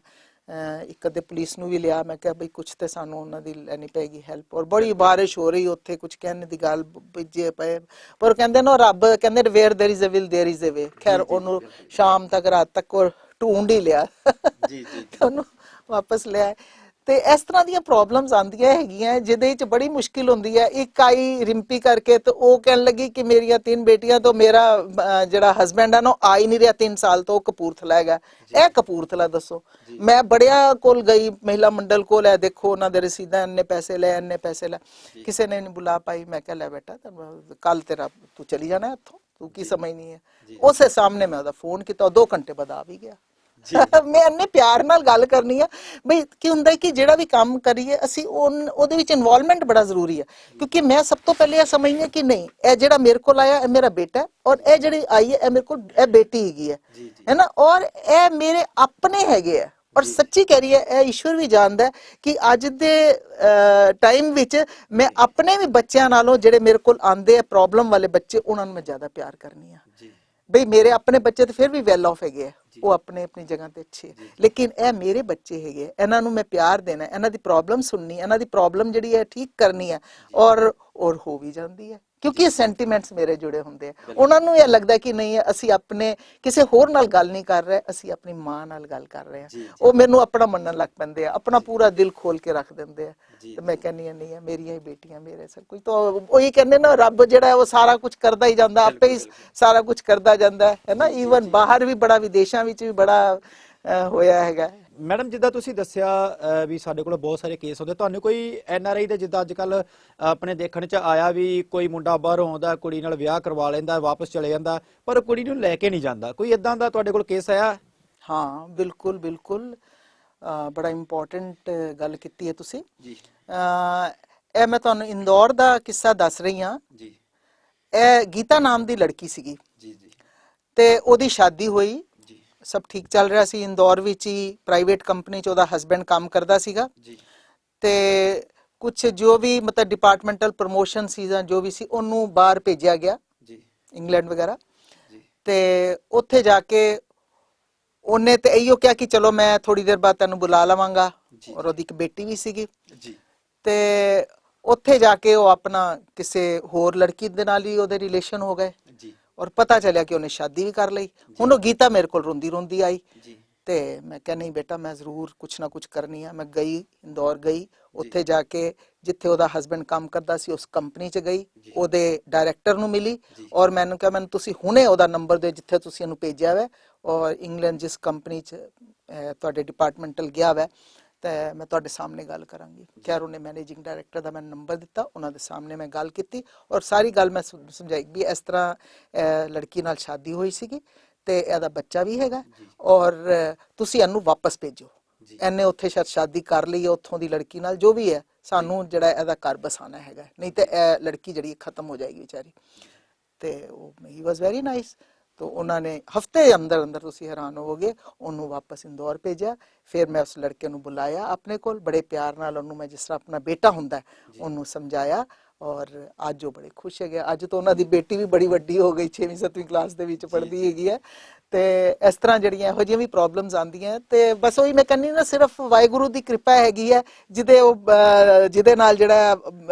ਇੱਕ ਅੱਧੇ ਪੁਲਿਸ ਨੂੰ ਵੀ ਲਿਆ। ਮੈਂ ਕਿਹਾ ਬਈ ਕੁਛ ਤੇ ਸਾਨੂੰ ਉਹਨਾਂ ਦੀ ਲੈਣੀ ਪਏਗੀ ਹੈਲਪ। ਔਰ ਬੜੀ ਬਾਰਿਸ਼ ਹੋ ਰਹੀ ਉੱਥੇ, ਕੁਛ ਕਹਿਣ ਦੀ ਗੱਲ ਭਿੱਜੇ ਪਏ। ਪਰ ਕਹਿੰਦੇ ਨਾ ਰੱਬ ਕਹਿੰਦੇ where there is a will there is a way. ਖੈਰ ਉਹਨੂੰ ਸ਼ਾਮ ਤੱਕ ਰਾਤ ਤੱਕ ਉਹ ਢੂੰਡ ਹੀ ਲਿਆ ਜੀ ਉਹਨੂੰ ਵਾਪਸ ਲਿਆ। ਤੇ ਇਸ ਤਰ੍ਹਾਂ ਦੀਆਂ ਪ੍ਰੋਬਲਮਸ ਆਉਂਦੀਆਂ ਹੈਗੀਆਂ ਜਿਹਦੇ ਵਿੱਚ ਬੜੀ ਮੁਸ਼ਕਿਲ ਹੁੰਦੀ ਹੈ। ਇੱਕ ਆਈ ਰਿੰਪੀ ਕਰਕੇ, ਤੇ ਉਹ ਕਹਿਣ ਲੱਗੀ ਕਿ ਮੇਰੀਆਂ 3 ਬੇਟੀਆਂ ਤੋਂ ਮੇਰਾ ਜਿਹੜਾ ਹਸਬੈਂਡ ਹੈ ਨਾ ਉਹ ਆ ਹੀ ਨਹੀਂ ਰਿਹਾ 3 ਸਾਲ ਤੋਂ, ਉਹ ਕਪੂਰਥਲਾ ਹੈਗਾ। ਇਹ ਕਪੂਰਥਲਾ ਦੱਸੋ। ਮੈਂ ਬੜਿਆਂ ਕੋਲ ਗਈ, ਮਹਿਲਾ ਮੰਡਲ ਕੋਲ, ਹੈ ਦੇਖੋ ਉਹਨਾਂ ਦੇ ਰਸੀਦਾਂ, ਇੰਨੇ ਪੈਸੇ ਲੈ, ਕਿਸੇ ਨੇ ਨਹੀਂ ਬੁਲਾ ਪਾਈ। ਮੈਂ ਕਿਹਾ ਲੈ ਬੇਟਾ ਕੱਲ ਤੇਰਾ ਤੂੰ ਚਲੀ ਜਾਣਾ ਇੱਥੋਂ, ਤੂੰ ਕੀ ਸਮਝਣੀ ਹੈ। ਉਸੇ ਸਾਹਮਣੇ ਮੈਂ ਉਹਦਾ ਫੋਨ ਕੀਤਾ, 2 ਘੰਟੇ ਬਾਅਦ ਆ ਵੀ ਗਿਆ। ਮੈਂ ਇੰਨੇ ਪਿਆਰ ਨਾਲ ਗੱਲ ਕਰਨੀ ਆ ਬਈ ਕੀ ਹੁੰਦਾ ਕਿ ਜਿਹੜਾ ਵੀ ਕੰਮ ਕਰੀਏ ਅਸੀਂ ਉਹਦੇ ਵਿੱਚ ਇਨਵੋਲਵਮੈਂਟ ਬੜਾ ਜ਼ਰੂਰੀ ਹੈ। ਕਿਉਂਕਿ ਮੈਂ ਸਭ ਤੋਂ ਪਹਿਲੇ ਇਹ ਸਮਝਦੀ ਹਾਂ ਕਿ ਨਹੀਂ, ਇਹ ਜਿਹੜਾ ਮੇਰੇ ਕੋਲ ਆਇਆ ਇਹ ਮੇਰਾ ਬੇਟਾ, ਔਰ ਇਹ ਜਿਹੜੀ ਆਈ ਹੈ ਇਹ ਮੇਰੇ ਕੋਲ ਇਹ ਬੇਟੀ ਹੈਗੀ ਹੈ ਨਾ, ਔਰ ਇਹ ਮੇਰੇ ਆਪਣੇ ਹੈਗੇ ਆ। ਔਰ ਸੱਚੀ ਕਹਿ ਰਹੀ ਹੈ, ਇਹ ਈਸ਼ਵਰ ਵੀ ਜਾਣਦਾ ਹੈ ਕਿ ਅੱਜ ਦੇ ਟਾਈਮ ਵਿੱਚ ਮੈਂ ਆਪਣੇ ਵੀ ਬੱਚਿਆਂ ਨਾਲੋਂ ਜਿਹੜੇ ਮੇਰੇ ਕੋਲ ਆਉਂਦੇ ਆ ਪ੍ਰੋਬਲਮ ਵਾਲੇ ਬੱਚੇ, ਉਹਨਾਂ ਨੂੰ ਮੈਂ ਜ਼ਿਆਦਾ ਪਿਆਰ ਕਰਨੀ ਆ। ਬਈ ਮੇਰੇ ਆਪਣੇ ਬੱਚੇ ਤਾਂ ਫਿਰ ਵੀ ਵੈਲ ਆਫ ਹੈਗੇ ਆ, ਉਹ ਆਪਣੇ ਆਪਣੀ ਜਗ੍ਹਾ ਤੇ ਅੱਛੇ, ਲੇਕਿਨ ਇਹ ਮੇਰੇ ਬੱਚੇ ਹੈਗੇ, ਇਹਨਾਂ ਨੂੰ ਮੈਂ ਪਿਆਰ ਦੇਣਾ, ਇਹਨਾਂ ਦੀ ਪ੍ਰੋਬਲਮ ਸੁਣਨੀ, ਇਹਨਾਂ ਦੀ ਪ੍ਰੋਬਲਮ ਜਿਹੜੀ ਹੈ ਠੀਕ ਕਰਨੀ ਹੈ, ਔਰ ਹੋ ਵੀ ਜਾਂਦੀ ਹੈ ਕਿਉਂਕਿ ਇਹ ਸੈਂਟੀਮੈਂਟਸ ਮੇਰੇ ਜੁੜੇ ਹੁੰਦੇ ਆ। ਉਹਨਾਂ ਨੂੰ ਇਹ ਲੱਗਦਾ ਕਿ ਨਹੀਂ ਅਸੀਂ ਆਪਣੇ ਕਿਸੇ ਹੋਰ ਨਾਲ ਗੱਲ ਨਹੀਂ ਕਰ ਰਹੇ, ਅਸੀਂ ਆਪਣੀ ਮਾਂ ਨਾਲ ਗੱਲ ਕਰ ਰਹੇ ਹਾਂ। ਉਹ ਮੈਨੂੰ ਆਪਣਾ ਮੰਨਣ ਲੱਗ ਪੈਂਦੇ ਆ, ਆਪਣਾ ਪੂਰਾ ਦਿਲ ਖੋਲ ਕੇ ਰੱਖ ਦਿੰਦੇ ਆ। ਤੇ ਮੈਂ ਕਹਿੰਦੀ ਆ ਨਹੀਂ, ਮੇਰੀਆਂ ਹੀ ਬੇਟੀਆਂ ਮੇਰੇ ਸਭ ਕੁਝ। ਤਾਂ ਉਹੀ ਕਹਿੰਦੇ ਨਾ, ਰੱਬ ਜਿਹੜਾ ਉਹ ਸਾਰਾ ਕੁਝ ਕਰਦਾ ਹੀ ਜਾਂਦਾ, ਆਪੇ ਹੀ ਸਾਰਾ ਕੁਝ ਕਰਦਾ ਜਾਂਦਾ ਹੈ ਨਾ। ਈਵਨ ਬਾਹਰ ਵੀ ਬੜਾ, ਵਿਦੇਸ਼ਾਂ ਵਿੱਚ ਵੀ ਬੜਾ ਹੋਇਆ ਹੈਗਾ। ਮੈਡਮ ਜਿੱਦਾਂ ਤੁਸੀਂ ਦੱਸਿਆ ਵੀ ਸਾਡੇ ਕੋਲ ਬਹੁਤ ਸਾਰੇ ਕੇਸ ਹੁੰਦੇ, ਤੁਹਾਨੂੰ ਕੋਈ NRI ਦੇ ਜਿੱਦਾਂ ਅੱਜ ਕੱਲ ਆਪਣੇ ਦੇਖਣ 'ਚ ਆਇਆ ਵੀ ਕੋਈ ਮੁੰਡਾ ਬਾਹਰੋਂ ਆਉਂਦਾ, ਕੁੜੀ ਨਾਲ ਵਿਆਹ ਕਰਵਾ ਲੈਂਦਾ, ਵਾਪਸ ਚਲੇ ਜਾਂਦਾ, ਪਰ ਕੁੜੀ ਨੂੰ ਲੈ ਕੇ ਨਹੀਂ ਜਾਂਦਾ, ਕੋਈ ਇਦਾਂ ਦਾ ਤੁਹਾਡੇ ਕੋਲ ਕੇਸ ਆਇਆ? ਹਾਂ ਬਿਲਕੁਲ ਬਿਲਕੁਲ, ਬੜਾ ਇੰਪੋਰਟੈਂਟ ਗੱਲ ਕੀਤੀ ਹੈ ਤੁਸੀਂ ਜੀ। ਇਹ ਮੈਂ ਤੁਹਾਨੂੰ ਇੰਦੌਰ ਦਾ ਕਿੱਸਾ ਦੱਸ ਰਹੀ ਹਾਂ ਜੀ। ਇਹ ਗੀਤਾ ਨਾਮ ਦੀ ਲੜਕੀ ਸੀਗੀ ਜੀ ਜੀ, ਤੇ ਉਹਦੀ ਸ਼ਾਦੀ ਹੋਈ, ਸਭ ਠੀਕ ਚੱਲ ਰਿਹਾ ਸੀ। ਇੰਦੌਰ ਵਿੱਚ ਹੀ ਪ੍ਰਾਈਵੇਟ ਕੰਪਨੀ 'ਚ ਉਹਦਾ ਹਸਬੈਂਡ ਕੰਮ ਕਰਦਾ ਸੀਗਾ ਜੀ, ਤੇ ਕੁਝ ਜੋ ਵੀ ਮਤਲਬ ਡਿਪਾਰਟਮੈਂਟਲ ਪ੍ਰਮੋਸ਼ਨ ਸੀ ਜਾਂ ਜੋ ਵੀ ਸੀ, ਉਹਨੂੰ ਬਾਹਰ ਭੇਜਿਆ ਗਿਆ ਜੀ, ਇੰਗਲੈਂਡ ਵਗੈਰਾ। ਤੇ ਉੱਥੇ ਜਾ ਕੇ ਉਹਨੇ ਤੇ ਇਹੋ ਕਿਹਾ ਕਿ ਚਲੋ ਮੈਂ ਥੋੜੀ ਦੇਰ ਬਾਅਦ ਤੈਨੂੰ ਬੁਲਾ ਲਵਾਂਗਾ, ਔਰ ਉਹਦੀ ਇੱਕ ਬੇਟੀ ਵੀ ਸੀਗੀ ਜੀ। ਤੇ ਉੱਥੇ ਜਾ ਕੇ ਉਹ ਆਪਣਾ ਕਿਸੇ ਹੋਰ ਲੜਕੀ ਦੇ ਨਾਲ ਹੀ ਉਹਦੇ ਰਿਲੇਸ਼ਨ ਹੋ ਗਏ ਜੀ, ਔਰ ਪਤਾ ਚੱਲਿਆ ਕਿ ਉਹਨੇ ਸ਼ਾਦੀ ਵੀ ਕਰ ਲਈ। ਹੁਣ ਉਹ ਗੀਤਾ ਮੇਰੇ ਕੋਲ ਰੋਂਦੀ ਰੋਂਦੀ ਆਈ ਤੇ ਮੈਂ ਕਿਹਾ ਨਹੀਂ ਬੇਟਾ, ਮੈਂ ਜ਼ਰੂਰ ਕੁਛ ਨਾ ਕੁਛ ਕਰਨੀ ਆ। ਮੈਂ ਗਈ, ਇੰਦੌਰ ਗਈ, ਉੱਥੇ ਜਾ ਕੇ ਜਿੱਥੇ ਉਹਦਾ ਹਸਬੈਂਡ ਕੰਮ ਕਰਦਾ ਸੀ ਉਸ ਕੰਪਨੀ 'ਚ ਗਈ, ਉਹਦੇ ਡਾਇਰੈਕਟਰ ਨੂੰ ਮਿਲੀ, ਔਰ ਮੈਨੂੰ ਕਿਹਾ ਮੈਨੂੰ ਤੁਸੀਂ ਹੁਣੇ ਉਹਦਾ ਨੰਬਰ ਦਿਓ ਜਿੱਥੇ ਤੁਸੀਂ ਇਹਨੂੰ ਭੇਜਿਆ ਵਾ, ਔਰ ਇੰਗਲੈਂਡ ਜਿਸ ਕੰਪਨੀ 'ਚ ਤੁਹਾਡੇ ਡਿਪਾਰਟਮੈਂਟਲ ਗਿਆ ਵਾ, ਤੇ ਮੈਂ ਤੁਹਾਡੇ ਸਾਹਮਣੇ ਗੱਲ ਕਰਾਂਗੀ। ਖੈਰ ਉਹਨੇ ਮੈਨੇਜਿੰਗ ਡਾਇਰੈਕਟਰ ਦਾ ਮੈਨੂੰ ਨੰਬਰ ਦਿੱਤਾ, ਉਹਨਾਂ ਦੇ ਸਾਹਮਣੇ ਮੈਂ ਗੱਲ ਕੀਤੀ, ਔਰ ਸਾਰੀ ਗੱਲ ਮੈਂ ਸਮਝਾਈ ਵੀ ਇਸ ਤਰ੍ਹਾਂ ਲੜਕੀ ਨਾਲ ਸ਼ਾਦੀ ਹੋਈ ਸੀਗੀ ਤੇ ਇਹਦਾ ਬੱਚਾ ਵੀ ਹੈਗਾ, ਔਰ ਤੁਸੀਂ ਇਹਨੂੰ ਵਾਪਸ ਭੇਜੋ। ਇਹਨੇ ਉੱਥੇ ਸ਼ਾਦੀ ਕਰ ਲਈ ਹੈ ਉੱਥੋਂ ਦੀ ਲੜਕੀ ਨਾਲ, ਜੋ ਵੀ ਹੈ, ਸਾਨੂੰ ਜਿਹੜਾ ਇਹਦਾ ਘਰ ਬਸਾਣਾ ਹੈਗਾ, ਨਹੀਂ ਤੇ ਇਹ ਲੜਕੀ ਜਿਹੜੀ ਖਤਮ ਹੋ ਜਾਏਗੀ ਵਿਚਾਰੀ। ਤੇ ਉਹ ਹੀ ਵਾਸ ਵੈਰੀ ਨਾਈਸ। तो उन्होंने हफ्ते अंदर अंदर तुसी हैरान होवोगे ਉਹਨੂੰ ਵਾਪਸ ਇੰਦੌਰ ਭੇਜਿਆ। ਫਿਰ ਮੈਂ ਉਸ ਲੜਕੇ ਨੂੰ ਬੁਲਾਇਆ ਆਪਣੇ ਕੋਲ, ਬੜੇ ਪਿਆਰ ਨਾਲ ਉਹਨੂੰ ਮੈਂ ਜਿਸ ਤਰ੍ਹਾਂ ਆਪਣਾ ਬੇਟਾ ਹੁੰਦਾ ਉਹਨੂੰ ਸਮਝਾਇਆ, ਔਰ ਅੱਜ ਉਹ ਬੜੇ ਖੁਸ਼ ਹੈਗੇ। ਅੱਜ ਤਾਂ ਉਹਨਾਂ ਦੀ ਬੇਟੀ ਵੀ ਬੜੀ ਵੱਡੀ ਹੋ ਗਈ, 6ਵੀਂ 7ਵੀਂ ਕਲਾਸ ਦੇ ਵਿੱਚ ਪੜ੍ਹਦੀ ਹੈਗੀ ਹੈ। ਤੇ ਇਸ ਤਰ੍ਹਾਂ ਜਿਹੜੀਆਂ ਇਹੋ ਜਿਹੀਆਂ ਵੀ ਪ੍ਰੋਬਲਮਸ ਆਉਂਦੀਆਂ, ਤੇ ਬਸ ਉਹੀ ਮੈਂ ਕਹਿੰਦੀ ਨਾ, ਸਿਰਫ ਵਾਹਿਗੁਰੂ ਦੀ ਕਿਰਪਾ ਹੈਗੀ ਹੈ ਜਿਹਦੇ ਨਾਲ ਜਿਹੜਾ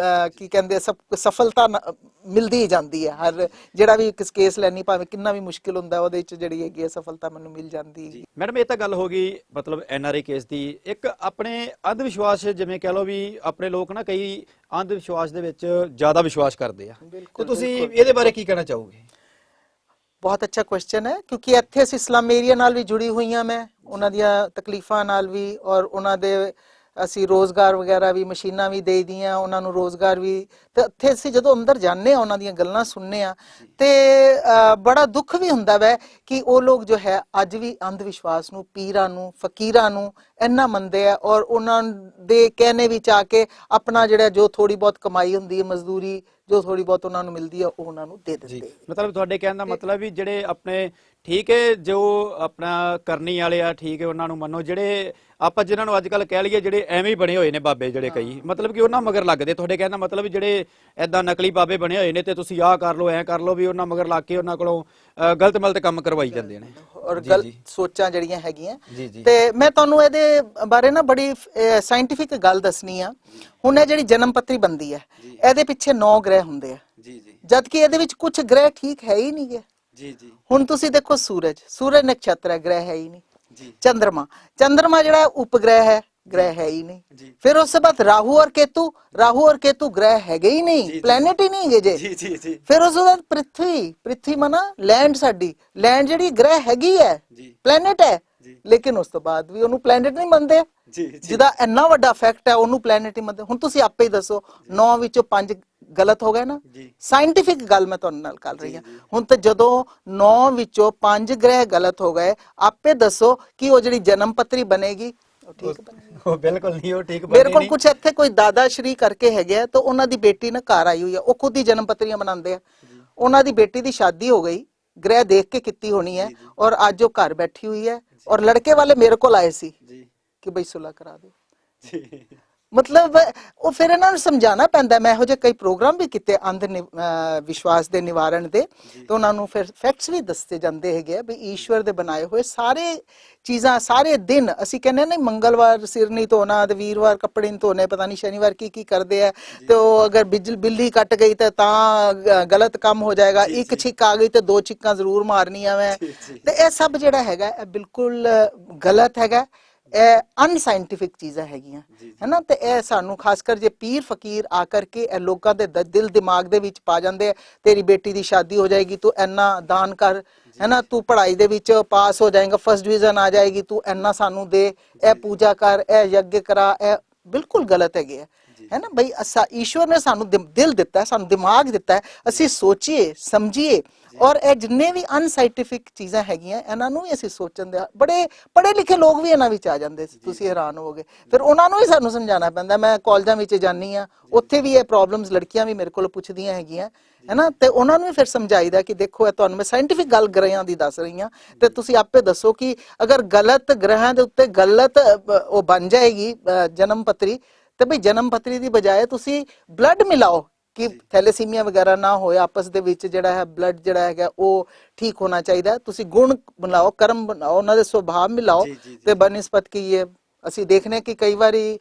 ਕੀ ਕਹਿੰਦੇ ਸਫਲਤਾ ਮਿਲਦੀ ਜਾਂਦੀ ਹੈ। ਹਰ ਜਿਹੜਾ ਵੀ ਕੇਸ ਲੈਣੀ, ਭਾਵੇਂ ਕਿੰਨਾ ਵੀ ਮੁਸ਼ਕਿਲ ਹੁੰਦਾ, ਉਹਦੇ ਵਿੱਚ ਜਿਹੜੀ ਹੈਗੀ ਹੈ ਸਫਲਤਾ ਮੈਨੂੰ ਮਿਲ ਜਾਂਦੀ ਹੈ। ਮੈਡਮ ਇਹ ਤਾਂ ਗੱਲ ਹੋ ਗਈ ਮਤਲਬ NRI ਕੇਸ ਦੀ। ਇੱਕ ਆਪਣੇ ਅੰਧ ਵਿਸ਼ਵਾਸ, ਜਿਵੇਂ ਕਹਿ ਲਓ ਵੀ ਆਪਣੇ ਲੋਕ ਨਾ ਕਈ ਅੰਧ ਵਿਸ਼ਵਾਸ ਦੇ ਵਿੱਚ ਜ਼ਿਆਦਾ ਵਿਸ਼ਵਾਸ ਕਰਦੇ ਆ, ਤੇ ਤੁਸੀਂ ਇਹਦੇ ਬਾਰੇ ਕੀ ਕਹਿਣਾ ਚਾਹੋਗੇ? ਬਹੁਤ ਅੱਛਾ ਕੁਐਸਚਨ ਹੈ, ਕਿਉਂਕਿ ਇੱਥੇ ਅਸੀਂ ਇਸਲਾਮ ਏਰੀਆ ਨਾਲ ਵੀ ਜੁੜੀ ਹੋਈ ਹਾਂ, ਮੈਂ ਉਹਨਾਂ ਦੀਆਂ ਤਕਲੀਫਾਂ ਨਾਲ ਵੀ, ਔਰ ਉਹਨਾਂ ਦੇ ਅਸੀਂ ਰੋਜ਼ਗਾਰ ਵਗੈਰਾ ਵੀ, ਮਸ਼ੀਨਾਂ ਵੀ ਦੇ ਦੀਆਂ ਉਹਨਾਂ ਨੂੰ, ਰੋਜ਼ਗਾਰ ਵੀ। ਤੇ ਇੱਥੇ ਅਸੀਂ ਜਦੋਂ ਅੰਦਰ ਜਾਂਦੇ ਹਾਂ, ਉਹਨਾਂ ਦੀਆਂ ਗੱਲਾਂ ਸੁਣਨੇ ਆ, ਤੇ ਬੜਾ ਦੁੱਖ ਵੀ ਹੁੰਦਾ ਵੈ ਕਿ ਉਹ ਲੋਕ ਜੋ ਹੈ ਅੱਜ ਵੀ ਅੰਧ ਵਿਸ਼ਵਾਸ ਨੂੰ, ਪੀਰਾਂ ਨੂੰ, ਫਕੀਰਾਂ ਨੂੰ ਇੰਨਾ ਮੰਨਦੇ ਆ, ਔਰ ਉਹਨਾਂ ਦੇ ਕਹਿਣੇ ਵਿੱਚ ਆ ਕੇ ਆਪਣਾ ਜਿਹੜਾ ਜੋ ਥੋੜੀ ਬਹੁਤ ਕਮਾਈ ਹੁੰਦੀ ਹੈ, ਮਜ਼ਦੂਰੀ ਜੋ ਥੋੜੀ ਬਹੁਤ ਉਹਨਾਂ ਨੂੰ ਮਿਲਦੀ ਹੈ, ਉਹ ਉਹਨਾਂ ਨੂੰ ਦੇ ਦਿੰਦੇ। ਮਤਲਬ ਤੁਹਾਡੇ ਕਹਿਣ ਦਾ ਮਤਲਬ ਵੀ ਜਿਹੜੇ ਆਪਣੇ ਠੀਕ ਹੈ ਜੋ ਆਪਣਾ ਕਰਨੀ ਵਾਲੇ ਆ, ਠੀਕ ਹੈ ਉਹਨਾਂ ਨੂੰ ਮੰਨੋ, ਜਿਹੜੇ ਆਪਾਂ ਜਿਨ੍ਹਾਂ ਨੂੰ ਅੱਜ ਕੱਲ ਕਹਿ ਲਈਏ ਜਿਹੜੇ ਐਵੇਂ ਹੀ ਬਣੇ ਹੋਏ ਨੇ ਬਾਬੇ ਜਿਹੜੇ ਕਈ, ਮਤਲਬ ਕਿ ਉਹਨਾਂ ਮਗਰ ਲੱਗਦੇ। ਤੁਹਾਡੇ ਕਹਿਣ ਦਾ ਮਤਲਬ ਵੀ ਜਿਹੜੇ ਐਦਾਂ ਨਕਲੀ ਬਾਬੇ ਬਣੇ ਹੋਏ ਨੇ, ਤੇ ਤੁਸੀਂ ਆਹ ਕਰ ਲਓ, ਐਂ ਕਰ ਲਓ, ਵੀ ਉਹਨਾਂ ਮਗਰ ਲੱਗ ਕੇ ਉਹਨਾਂ ਕੋਲੋਂ ਗਲਤ ਮਲਤ ਕੰਮ ਕਰਵਾਈ ਜਾਂਦੇ ਨੇ, ਔਰ ਗਲਤ ਸੋਚਾਂ ਜਿਹੜੀਆਂ ਹੈਗੀਆਂ। ਤੇ ਮੈਂ ਤੁਹਾਨੂੰ ਇਹਦੇ ਬਾਰੇ ਨਾ ਬੜੀ ਸਾਇੰਟੀਫਿਕ ਗੱਲ ਦੱਸਣੀ ਆ। ਹੁਣ ਇਹ ਜਿਹੜੀ ਜਨਮ ਪੱਤਰੀ ਬਣਦੀ ਹੈ, ਇਹਦੇ ਪਿੱਛੇ 9 ਗ੍ਰਹਿ ਹੁੰਦੇ ਆ, ਜਦ ਕਿ ਇਹਦੇ ਵਿੱਚ ਕੁਝ ਗ੍ਰਹਿ ਠੀਕ ਹੈ ਹੀ ਨਹੀਂ ਗੇ। ਹੁਣ ਤੁਸੀਂ ਦੇਖੋ ਸੂਰਜ ਨਕਸ਼ਤਰ ਹੈ, ਗ੍ਰਹਿ ਹੈ ਹੀ ਨਹੀਂ। ਚੰਦਰਮਾ ਜਿਹੜਾ ਉਪਗ੍ਰਹਿ ਹੈ, ਗ੍ਰਹਿ ਹੈ ਹੀ ਨਹੀਂ। ਫਿਰ ਉਸ ਤੋਂ ਬਾਅਦ ਰਾਹੂ ਔਰ ਕੇਤੂ ਗ੍ਰਹਿ ਹੈਗੇ ਹੀ ਨਹੀਂ, ਪਲੈਨਟ ਹੀ ਨਹੀਂ ਹੈਗੇ ਜੇ। ਫਿਰ ਉਸ ਤੋਂ ਬਾਅਦ ਪ੍ਰਿਥਵੀ ਮਨਾ ਲੈਂਡ, ਸਾਡੀ ਲੈਂਡ ਜਿਹੜੀ ਗ੍ਰਹਿ ਹੈਗੀ ਹੈ, ਪਲੈਨਟ ਹੈ, ਲੇਕਿਨ ਉਸ ਤੋਂ ਬਾਅਦ ਵੀ ਉਹਨੂੰ ਪਲੈਨਟ ਨਹੀਂ ਮੰਨਦੇ। ਜਿਹਦਾ ਇੰਨਾ ਵੱਡਾ ਫੈਕਟ ਹੈ ਉਹਨੂੰ ਪਲੈਨਟ ਹੀ ਮੰਨਦੇ। ਹੁਣ ਤੁਸੀਂ ਆਪੇ ਹੀ ਦੱਸੋ, 9 ਵਿੱਚੋਂ 5 ਗਲਤ ਹੋ ਗਏ ਨਾ। ਸਾਇੰਟੀਫਿਕ ਗੱਲ ਮੈਂ ਤੁਹਾਡੇ ਨਾਲ ਕਰ ਰਹੀ ਹਾਂ। ਹੁਣ ਤੇ ਜਦੋਂ 9 ਵਿੱਚੋਂ 5 ਗ੍ਰਹਿ ਗਲਤ ਹੋ ਗਏ, ਆਪੇ ਦੱਸੋ ਕਿ ਉਹ ਜਿਹੜੀ ਜਨਮ ਪੱਤਰੀ ਬਣੇਗੀ ਉਹ ਠੀਕ ਬਣੇਗੀ? ਉਹ ਬਿਲਕੁਲ ਨਹੀਂ, ਉਹ ਠੀਕ ਮੇਰੇ ਕੋਲ ਕੁਝ ਇੱਥੇ ਕੋਈ ਦਾਦਾ ਸ਼੍ਰੀ ਕਰਕੇ ਹੈਗੇ ਆ, ਤਾਂ ਉਹਨਾਂ ਦੀ ਬੇਟੀ ਨਾ ਘਰ ਆਈ ਹੋਈ ਆ, ਉਹ ਖੁਦ ਹੀ ਜਨਮ ਪੱਤਰੀਆਂ ਬਣਾਉਂਦੇ ਆ। ਉਹਨਾਂ ਦੀ ਬੇਟੀ ਦੀ ਸ਼ਾਦੀ ਹੋ ਗਈ, ਗ੍ਰਹਿ ਦੇਖ ਕੇ ਕੀਤੀ ਹੋਣੀ ਹੈ, ਔਰ ਅੱਜ ਉਹ ਘਰ ਬੈਠੀ ਹੋਈ ਹੈ। ਔਰ ਲੜਕੇ ਵਾਲੇ ਮੇਰੇ ਕੋਲ ਆਏ ਸੀ ਕਿ ਬਈ ਸੁਲ੍ਹਾ ਕਰਾ ਦਿਓ। ਮਤਲਬ ਉਹ ਫਿਰ ਇਹਨਾਂ ਨੂੰ ਸਮਝਾਉਣਾ ਪੈਂਦਾ। ਮੈਂ ਇਹੋ ਜਿਹੇ ਕਈ ਪ੍ਰੋਗਰਾਮ ਵੀ ਕੀਤੇ ਅੰਧ ਵਿਸ਼ਵਾਸ ਦੇ ਨਿਵਾਰਣ ਦੇ, ਤੇ ਉਹਨਾਂ ਨੂੰ ਫਿਰ ਫੈਕਟਸ ਵੀ ਦੱਸਦੇ ਜਾਂਦੇ ਹੈਗੇ ਆ ਵੀ ਈਸ਼ਵਰ ਦੇ ਬਣਾਏ ਹੋਏ ਸਾਰੇ ਚੀਜ਼ਾਂ, ਸਾਰੇ ਦਿਨ ਅਸੀਂ ਕਹਿੰਦੇ ਨਹੀਂ ਮੰਗਲਵਾਰ ਸਿਰ ਨਹੀਂ ਧੋਣਾ, ਤੇ ਵੀਰਵਾਰ ਕੱਪੜੇ ਨਹੀਂ ਧੋਣੇ, ਪਤਾ ਨਹੀਂ ਸ਼ਨੀਵਾਰ ਕੀ ਕੀ ਕਰਦੇ ਆ, ਤੇ ਉਹ ਅਗਰ ਬਿੱਲੀ ਕੱਟ ਗਈ ਤਾਂ ਗਲਤ ਕੰਮ ਹੋ ਜਾਏਗਾ, ਇੱਕ ਛਿੱਕ ਆ ਗਈ ਤੇ 2 ਛਿੱਕਾਂ ਜ਼ਰੂਰ ਮਾਰਨੀਆਂ ਵੈ। ਤੇ ਇਹ ਸਭ ਜਿਹੜਾ ਹੈਗਾ ਇਹ ਬਿਲਕੁਲ ਗਲਤ ਹੈਗਾ, ਇਹ ਅਨਸਾਇੰਟਿਫਿਕ ਚੀਜ਼ਾਂ ਹੈਗੀਆਂ ਹੈ ਨਾ। ਤੇ ਇਹ ਸਾਨੂੰ ਖਾਸ ਕਰ ਜੇ ਪੀਰ ਫਕੀਰ ਆ ਕਰਕੇ ਇਹ ਲੋਕਾਂ ਦੇ ਦਿਲ ਦਿਮਾਗ ਦੇ ਵਿੱਚ ਪਾ ਜਾਂਦੇ ਆ, ਤੇਰੀ ਬੇਟੀ ਦੀ ਸ਼ਾਦੀ ਹੋ ਜਾਏਗੀ, ਤੂੰ ਇੰਨਾ ਦਾਨ ਕਰ ਹੈ ਨਾ, ਤੂੰ ਪੜ੍ਹਾਈ ਦੇ ਵਿੱਚ ਪਾਸ ਹੋ ਜਾਏਗਾ, ਫਸਟ ਡਿਵੀਜ਼ਨ ਆ ਜਾਏਗੀ, ਤੂੰ ਇੰਨਾ ਸਾਨੂੰ ਦੇ, ਇਹ ਪੂਜਾ ਕਰ, ਇਹ ਯੱਗ ਕਰਾ, ਇਹ ਬਿਲਕੁਲ ਗਲਤ ਹੈਗੇ ਹੈ ਨਾ। ਬਈ ਈਸ਼ਵਰ ਨੇ ਸਾਨੂੰ ਦਿਲ ਦਿੱਤਾ, ਸਾਨੂੰ ਦਿਮਾਗ ਦਿੱਤਾ ਹੈ, ਅਸੀਂ ਸੋਚੀਏ ਸਮਝੀਏ। ਔਰ ਇਹ ਜਿੰਨੇ ਵੀ ਅਨਸਾਇੰਟਿਫਿਕ ਚੀਜ਼ਾਂ ਹੈਗੀਆਂ ਇਹਨਾਂ ਨੂੰ ਵੀ ਅਸੀਂ ਸੋਚਣ ਦੇ, ਬੜੇ ਪੜ੍ਹੇ ਲਿਖੇ ਲੋਕ ਵੀ ਇਹਨਾਂ ਵਿੱਚ ਆ ਜਾਂਦੇ, ਤੁਸੀਂ ਹੈਰਾਨ ਹੋਵੋਗੇ। ਫਿਰ ਉਹਨਾਂ ਨੂੰ ਹੀ ਸਾਨੂੰ ਸਮਝਾਉਣਾ ਪੈਂਦਾ। ਮੈਂ ਕਾਲਜਾਂ ਵਿੱਚ ਜਾਂਦੀ ਹਾਂ, ਉੱਥੇ ਵੀ ਇਹ ਪ੍ਰੋਬਲਮਸ ਲੜਕੀਆਂ ਵੀ ਮੇਰੇ ਕੋਲ ਪੁੱਛਦੀਆਂ ਹੈਗੀਆਂ ਹੈ ਨਾ, ਤੇ ਉਹਨਾਂ ਨੂੰ ਵੀ ਫਿਰ ਸਮਝਾਈਦਾ ਕਿ ਦੇਖੋ ਇਹ ਤੁਹਾਨੂੰ ਮੈਂ ਸਾਇੰਟਿਫਿਕ ਗੱਲ ਗ੍ਰਹਿਆਂ ਦੀ ਦੱਸ ਰਹੀ ਹਾਂ, ਤੇ ਤੁਸੀਂ ਆਪੇ ਦੱਸੋ ਕਿ ਅਗਰ ਗਲਤ ਗ੍ਰਹਿਆਂ ਦੇ ਉੱਤੇ ਗਲਤ ਉਹ ਬਣ ਜਾਏਗੀ ਜਨਮ ਪੱਤਰੀ, ਤੇ ਬਈ ਜਨਮ ਪੱਤਰੀ ਦੀ ਬਜਾਏ ਤੁਸੀਂ ਬਲੱਡ ਮਿਲਾਓ ਕਿ ਥੈਲੇਸੀਮੀਆ ਵਗੈਰਾ ਨਾ ਹੋਏ, ਆਪਸ ਦੇ ਵਿੱਚ ਜਿਹੜਾ ਹੈ ਬਲੱਡ ਜਿਹੜਾ ਹੈਗਾ ਉਹ ਠੀਕ ਹੋਣਾ ਚਾਹੀਦਾ। ਤੁਸੀਂ ਗੁਣ ਬਣਾਓ, ਕਰਮ ਬਣਾਓ, ਉਹਨਾਂ ਦੇ ਸੁਭਾਅ ਮਿਲਾਓ, ਤੇ ਬਨਿਸਬਤ ਕੀ ਹੈ ਅਸੀਂ ਦੇਖਨੇ ਕਿ ਕਈ ਵਾਰੀ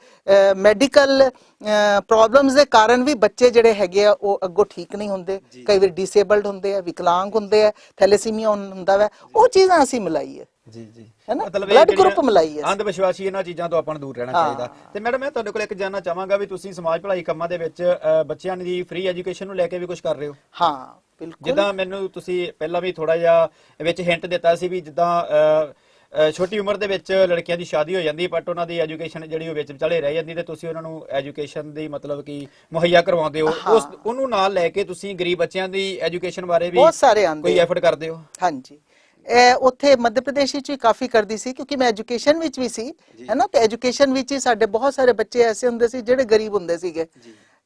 ਮੈਡੀਕਲ ਪ੍ਰੋਬਲਮਸ ਦੇ ਕਾਰਨ ਵੀ ਬੱਚੇ ਜਿਹੜੇ ਹੈਗੇ ਆ ਉਹ ਅੱਗੋਂ ਠੀਕ ਨਹੀਂ ਹੁੰਦੇ, ਕਈ ਵਾਰੀ ਡਿਸੇਬਲਡ ਹੁੰਦੇ ਆ, ਵਿਕਲਾਂਗ ਹੁੰਦੇ ਆ, ਥੈਲੇਸੀਮੀਆ ਹੁੰਦਾ ਵਾ, ਉਹ ਚੀਜ਼ਾਂ ਅਸੀਂ ਮਿਲਾਈਏ ਹੈ ਨਾ, ਬਲੱਡ ਗਰੁੱਪ ਮਿਲਾਈਏ। ਅੰਧ ਵਿਸ਼ਵਾਸੀ ਇਹਨਾਂ ਚੀਜ਼ਾਂ ਤੋਂ ਆਪਾਂ ਨੂੰ ਦੂਰ ਰਹਿਣਾ ਚਾਹੀਦਾ। ਤੇ ਮੈਡਮ ਮੈਂ ਤੁਹਾਡੇ ਕੋਲ ਇੱਕ ਜਾਨਣਾ ਚਾਹਾਂਗਾ ਵੀ ਤੁਸੀਂ ਸਮਾਜ ਭਲਾਈ ਕੰਮਾਂ ਦੇ ਵਿੱਚ ਬੱਚਿਆਂ ਦੀ ਫ੍ਰੀ ਐਜੂਕੇਸ਼ਨ ਨੂੰ ਲੈ ਕੇ ਵੀ ਕੁਝ ਕਰ ਰਹੇ ਹੋ? ਹਾਂ ਬਿਲਕੁਲ। ਜਿੱਦਾਂ ਮੈਨੂੰ ਤੁਸੀਂ ਪਹਿਲਾਂ ਵੀ ਥੋੜਾ ਜਿਹਾ ਵਿੱਚ ਹਿੰਟ ਦਿੱਤਾ ਸੀ ਵੀ ਜਿੱਦਾਂ ਛੋਟੀ ਉਮਰ ਦੇ ਵਿੱਚ ਲੜਕੀਆਂ ਦੀ ਸ਼ਾਦੀ ਹੋ ਜਾਂਦੀ ਬਟ ਉਹਨਾਂ ਦੀ ਐਜੂਕੇਸ਼ਨ ਜਿਹੜੀ ਉਹ ਵਿੱਚ ਵਿਚਾਲੇ ਰਹਿ ਜਾਂਦੀ, ਤੇ ਤੁਸੀਂ ਉਹਨਾਂ ਨੂੰ ਐਜੂਕੇਸ਼ਨ ਦੀ ਮਤਲਬ ਕਿ ਮੁਹੱਈਆ ਕਰਵਾਉਂਦੇ ਹੋ, ਉਹਨੂੰ ਨਾਲ ਲੈ ਕੇ ਤੁਸੀਂ ਗਰੀਬ ਬੱਚਿਆਂ ਦੀ ਐਜੂਕੇਸ਼ਨ ਬਾਰੇ ਵੀ ਬਹੁਤ ਸਾਰੇ ਆਂਦੇ ਕੋਈ ਐਫਰਟ ਕਰਦੇ ਹੋ? ਹਾਂਜੀ, ਉੱਥੇ ਮੱਧ ਪ੍ਰਦੇਸ਼ ਵਿੱਚ ਵੀ ਕਾਫੀ ਕਰਦੀ ਸੀ ਕਿਉਂਕਿ ਮੈਂ ਐਜੂਕੇਸ਼ਨ ਵਿੱਚ ਵੀ ਸੀ ਹੈ ਨਾ, ਤੇ ਐਜੂਕੇਸ਼ਨ ਵਿੱਚ ਹੀ ਸਾਡੇ ਬਹੁਤ ਸਾਰੇ ਬੱਚੇ ਐਸੇ ਹੁੰਦੇ ਸੀ ਜਿਹੜੇ ਗਰੀਬ ਹੁੰਦੇ ਸੀਗੇ,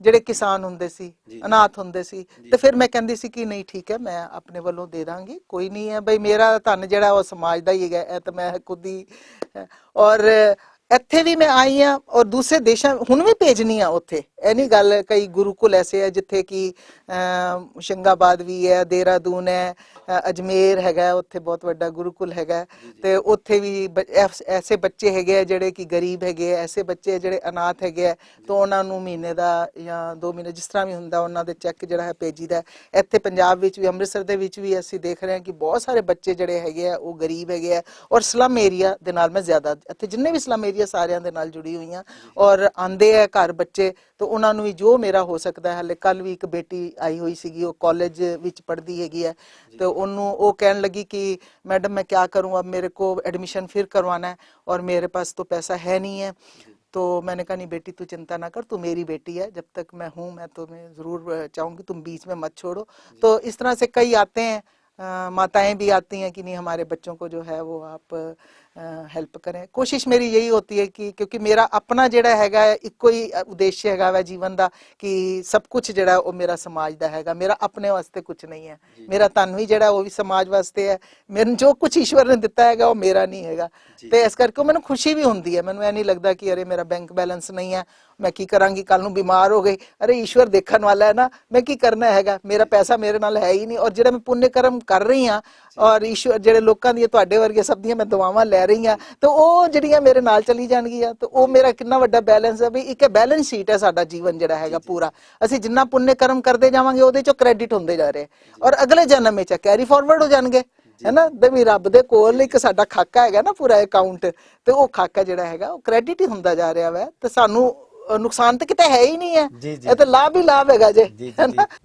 ਜਿਹੜੇ ਕਿਸਾਨ ਹੁੰਦੇ ਸੀ, ਅਨਾਥ ਹੁੰਦੇ ਸੀ, ਤੇ ਫਿਰ ਮੈਂ ਕਹਿੰਦੀ ਸੀ ਕਿ ਨਹੀਂ ਠੀਕ ਹੈ ਮੈਂ ਆਪਣੇ ਵੱਲੋਂ ਦੇ ਦਾਂਗੀ, ਕੋਈ ਨਹੀਂ ਹੈ ਬਈ ਮੇਰਾ ਧਨ ਜਿਹੜਾ ਉਹ ਸਮਾਜ ਦਾ ਹੀ ਹੈਗਾ, ਇਹ ਤਾਂ ਮੈਂ ਖੁਦ ਹੀ। ਔਰ ਇੱਥੇ ਵੀ ਮੈਂ ਆਈ ਹਾਂ ਔਰ ਦੂਸਰੇ ਦੇਸ਼ਾਂ ਹੁਣ ਵੀ ਭੇਜਣੀ ਆ ਉੱਥੇ, ਇਹ ਨਹੀਂ ਗੱਲ, ਕਈ ਗੁਰੂਕੁਲ ਐਸੇ ਹੈ ਜਿੱਥੇ ਕਿ ਸ਼ੰਗਾਬਾਦ ਵੀ ਹੈ, ਦੇਹਰਾਦੂਨ ਹੈ, ਅਜਮੇਰ ਹੈਗਾ, ਉੱਥੇ ਬਹੁਤ ਵੱਡਾ ਗੁਰੂਕੁਲ ਹੈਗਾ, ਤੇ ਉੱਥੇ ਵੀ ਐਸੇ ਬੱਚੇ ਹੈਗੇ ਆ ਜਿਹੜੇ ਕਿ ਗਰੀਬ ਹੈਗੇ ਆ, ਐਸੇ ਬੱਚੇ ਜਿਹੜੇ ਅਨਾਥ ਹੈਗੇ ਆ, ਤਾਂ ਉਹਨਾਂ ਨੂੰ ਮਹੀਨੇ ਦਾ ਜਾਂ 2 ਮਹੀਨੇ ਜਿਸ ਤਰ੍ਹਾਂ ਵੀ ਹੁੰਦਾ ਉਹਨਾਂ ਦੇ ਚੈੱਕ ਜਿਹੜਾ ਹੈ ਭੇਜੀਦਾ। ਇੱਥੇ ਪੰਜਾਬ ਵਿੱਚ ਵੀ ਅੰਮ੍ਰਿਤਸਰ ਦੇ ਵਿੱਚ ਵੀ ਅਸੀਂ ਦੇਖ ਰਹੇ ਹਾਂ ਕਿ ਬਹੁਤ ਸਾਰੇ ਬੱਚੇ ਜਿਹੜੇ ਹੈਗੇ ਆ ਉਹ ਗਰੀਬ ਹੈਗੇ ਆ, ਔਰ ਸਲਮ ਏਰੀਆ ਦੇ ਨਾਲ ਮੈਂ ਜ਼ਿਆਦਾ, ਇੱਥੇ ਜਿੰਨੇ ਵੀ ਸਲਮ ਏਰੀਆ ਸਾਰਿਆਂ ਦੇ ਨਾਲ ਜੁੜੀ ਹੋਈਆਂ, ਔਰ ਆਂਦੇ ਆ ਘਰ ਬੱਚੇ, ਤਾਂ ਉਹਨਾਂ ਨੂੰ ਵੀ ਜੋ ਮੇਰਾ ਹੋ ਸਕਦਾ ਹੈ। ਹਾਲੇ ਕੱਲ ਵੀ ਇੱਕ ਬੇਟੀ ਆਈ ਹੋਈ ਸੀਗੀ, ਉਹ ਕਾਲਜ ਵਿੱਚ ਪੜ੍ਹਦੀ ਹੈਗੀ ਹੈ, ਤੇ ਉਹਨੂੰ ਉਹ ਕਹਿਣ ਲੱਗੀ ਕਿ ਮੈਡਮ मैं क्या करूं, अब मेरे को एडमिशन फिर करवाना है और मेरे पास तो पैसा है नहीं है। तो मैंने कहा नहीं बेटी तू चिंता ना कर, तू मेरी बेटी है, जब तक मैं हूँ मैं तुम्हें ज़रूर चाहूँगी, तुम बीच में मत छोड़ो। तो इस तरह से कई आते हैं, माताएं भी आती हैं कि नहीं हमारे बच्चों को जो है वो आप हेल्प करें। कोशिश मेरी यही होती है कि क्योंकि मेरा अपना ਜਿਹੜਾ ਹੈਗਾ ਇੱਕੋ ਹੀ ਉਦੇਸ਼ ਹੈਗਾ ਵਾ ਜੀਵਨ ਦਾ ਕਿ ਸਭ ਕੁਝ ਜਿਹੜਾ ਉਹ ਮੇਰਾ ਸਮਾਜ ਦਾ ਹੈਗਾ, ਮੇਰਾ ਆਪਣੇ ਵਾਸਤੇ ਕੁਝ ਨਹੀਂ ਹੈ, ਮੇਰਾ ਧਨ ਵੀ ਜਿਹੜਾ ਉਹ ਵੀ ਸਮਾਜ ਵਾਸਤੇ ਹੈ, ਮੈਨੂੰ ਜੋ ਕੁਝ ਈਸ਼ਵਰ ਨੇ ਦਿੱਤਾ ਹੈਗਾ ਉਹ ਮੇਰਾ ਨਹੀਂ ਹੈਗਾ, ਤੇ ਇਸ ਕਰਕੇ ਮੈਨੂੰ ਖੁਸ਼ੀ ਵੀ ਹੁੰਦੀ ਹੈ, ਮੈਨੂੰ ਇਹ ਨਹੀਂ ਲੱਗਦਾ ਕਿ ਅਰੇ ਮੇਰਾ ਬੈਂਕ ਬੈਲੈਂਸ ਨਹੀਂ ਹੈ, ਮੈਂ ਕੀ ਕਰਾਂਗੀ, ਕੱਲ ਨੂੰ ਬਿਮਾਰ ਹੋ ਗਈ, ਅਰੇ ਈਸ਼ਵਰ ਦੇਖਣ ਵਾਲਾ ਹੈ ਨਾ, ਮੈਂ ਕੀ ਕਰਨਾ ਹੈਗਾ, ਮੇਰਾ ਪੈਸਾ ਮੇਰੇ ਨਾਲ ਹੈ ਹੀ ਨਹੀਂ, ਔਰ ਜਿਹੜਾ ਮੈਂ ਪੁੰਨ ਕਰਮ ਕਰ ਰਹੀ ਹਾਂ ਔਰ ਈਸ਼ਵਰ ਜਿਹੜੇ ਲੋਕਾਂ ਦੀਆਂ ਤੁਹਾਡੇ ਵਰਗੇ ਸਭ ਦੀਆਂ ਮੈਂ ਦੁਆਵਾਂ ਲੈ ਰਹੀ ਹਾਂ, ਤੇ ਉਹ ਜਿਹੜੀਆਂ ਮੇਰੇ ਨਾਲ ਚਲੀ ਜਾਣਗੀਆਂ, ਤੇ ਉਹ ਮੇਰਾ ਕਿੰਨਾ ਵੱਡਾ ਬੈਲੈਂਸ ਹੈ ਵੀ ਇੱਕ ਬੈਲੈਂਸ ਸ਼ੀਟ ਹੈ ਸਾਡਾ ਜੀਵਨ ਜਿਹੜਾ ਹੈਗਾ ਪੂਰਾ, ਅਸੀਂ ਜਿੰਨਾ ਪੁੰਨ ਕਰਮ ਕਰਦੇ ਜਾਵਾਂਗੇ ਉਹਦੇ ਚੋਂ ਕ੍ਰੈਡਿਟ ਹੁੰਦੇ ਜਾ ਰਹੇ, ਔਰ ਅਗਲੇ ਜਨਮ ਵਿੱਚ ਕੈਰੀ ਫਾਰਵਰਡ ਹੋ ਜਾਣਗੇ ਹੈ ਨਾ, ਵੀ ਰੱਬ ਦੇ ਕੋਲ ਇੱਕ ਸਾਡਾ ਖਾਕਾ ਹੈਗਾ ਨਾ ਪੂਰਾ ਅਕਾਊਂਟ, ਤੇ ਉਹ ਖਾਕਾ ਜਿਹੜਾ ਹੈਗਾ ਉਹ ਕ੍ਰੈਡਿਟ ਹੀ ਹੁੰਦਾ ਜਾ ਰਿਹਾ ਵਾ, ਤੇ ਸਾਨੂੰ नुकसान तो कितना है ही नहीं है, ये तो लाभ ही लाभ है जी।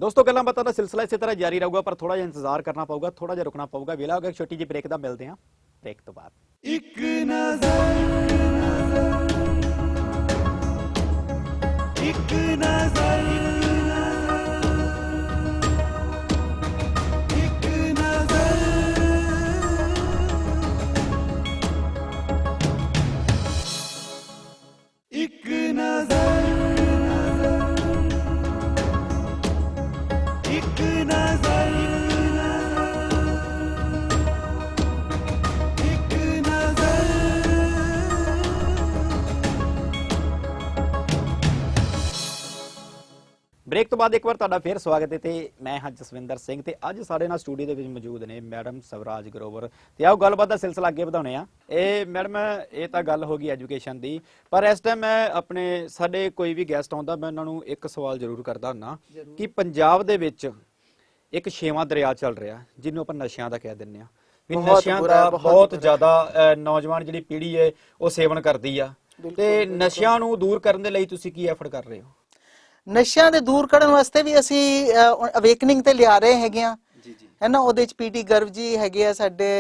दोस्तों गल्लां बातां दा सिलसिला इसी तरह जारी रहूगा, पर थोड़ा जिहा इंतजार करना पऊगा, थोड़ा जिहा रुकना पऊगा, वेला होगा छोटी जी ब्रेक दा, मिलदे हां ब्रेक तो बाद। एक नजर एक नजर एक नजर एक नजर एक नजर एक नजर ਬ੍ਰੇਕ ਤੋਂ ਬਾਅਦ ਇੱਕ ਵਾਰ ਤੁਹਾਡਾ ਫੇਰ ਸਵਾਗਤ ਹੈ ਤੇ ਮੈਂ ਹਾਂ ਜਸਵਿੰਦਰ ਸਿੰਘ ਤੇ ਅੱਜ ਸਾਡੇ ਨਾਲ ਸਟੂਡੀਓ ਦੇ ਵਿੱਚ ਮੌਜੂਦ ਨੇ ਮੈਡਮ ਸਵਰਾਜ ਗਰੋਵਰ ਤੇ ਆਓ ਗੱਲਬਾਤ ਦਾ ਸਿਲਸਿਲਾ ਅੱਗੇ ਵਧਾਉਣੇ ਆ। ਇਹ ਮੈਡਮ ਇਹ ਤਾਂ ਗੱਲ ਹੋ ਗਈ ਐਜੂਕੇਸ਼ਨ ਦੀ, ਪਰ ਇਸ ਟਾਈਮ ਮੈਂ ਆਪਣੇ ਸਾਡੇ ਕੋਈ ਵੀ ਗੈਸਟ ਆਉਂਦਾ ਮੈਂ ਉਹਨਾਂ ਨੂੰ ਇੱਕ ਸਵਾਲ ਜ਼ਰੂਰ ਕਰਦਾ ਹੁੰਦਾ ਕਿ ਪੰਜਾਬ ਦੇ ਵਿੱਚ ਇੱਕ ਛੇਵਾਂ ਦਰਿਆ ਚੱਲ ਰਿਹਾ ਜਿਹਨੂੰ ਆਪਾਂ ਨਸ਼ਿਆਂ ਦਾ ਕਹਿ ਦਿੰਦੇ ਆ ਵੀ ਨਸ਼ਿਆਂ ਦਾ ਬਹੁਤ ਜ਼ਿਆਦਾ ਨੌਜਵਾਨ ਜਿਹੜੀ ਪੀੜ੍ਹੀ ਹੈ ਉਹ ਸੇਵਨ ਕਰਦੀ ਆ ਤੇ ਨਸ਼ਿਆਂ ਨੂੰ ਦੂਰ ਕਰਨ ਦੇ ਲਈ ਤੁਸੀਂ ਕੀ ਐਫਰਟ ਕਰ ਰਹੇ ਹੋ? ਨਸ਼ਿਆਂ ਦੇ ਦੂਰ ਕਰਨ ਵਾਸਤੇ ਵੀ ਅਸੀਂ ਅਵੇਕਨਿੰਗ ਤੇ ਲਿਆ ਰਹੇ ਹੈਗੇ ਆ ਹੈ ਨਾ। ਉਹਦੇ ਚ ਪੀਟੀ ਗਰਵ ਜੀ ਹੈਗੇ ਆ ਸਾਡੇ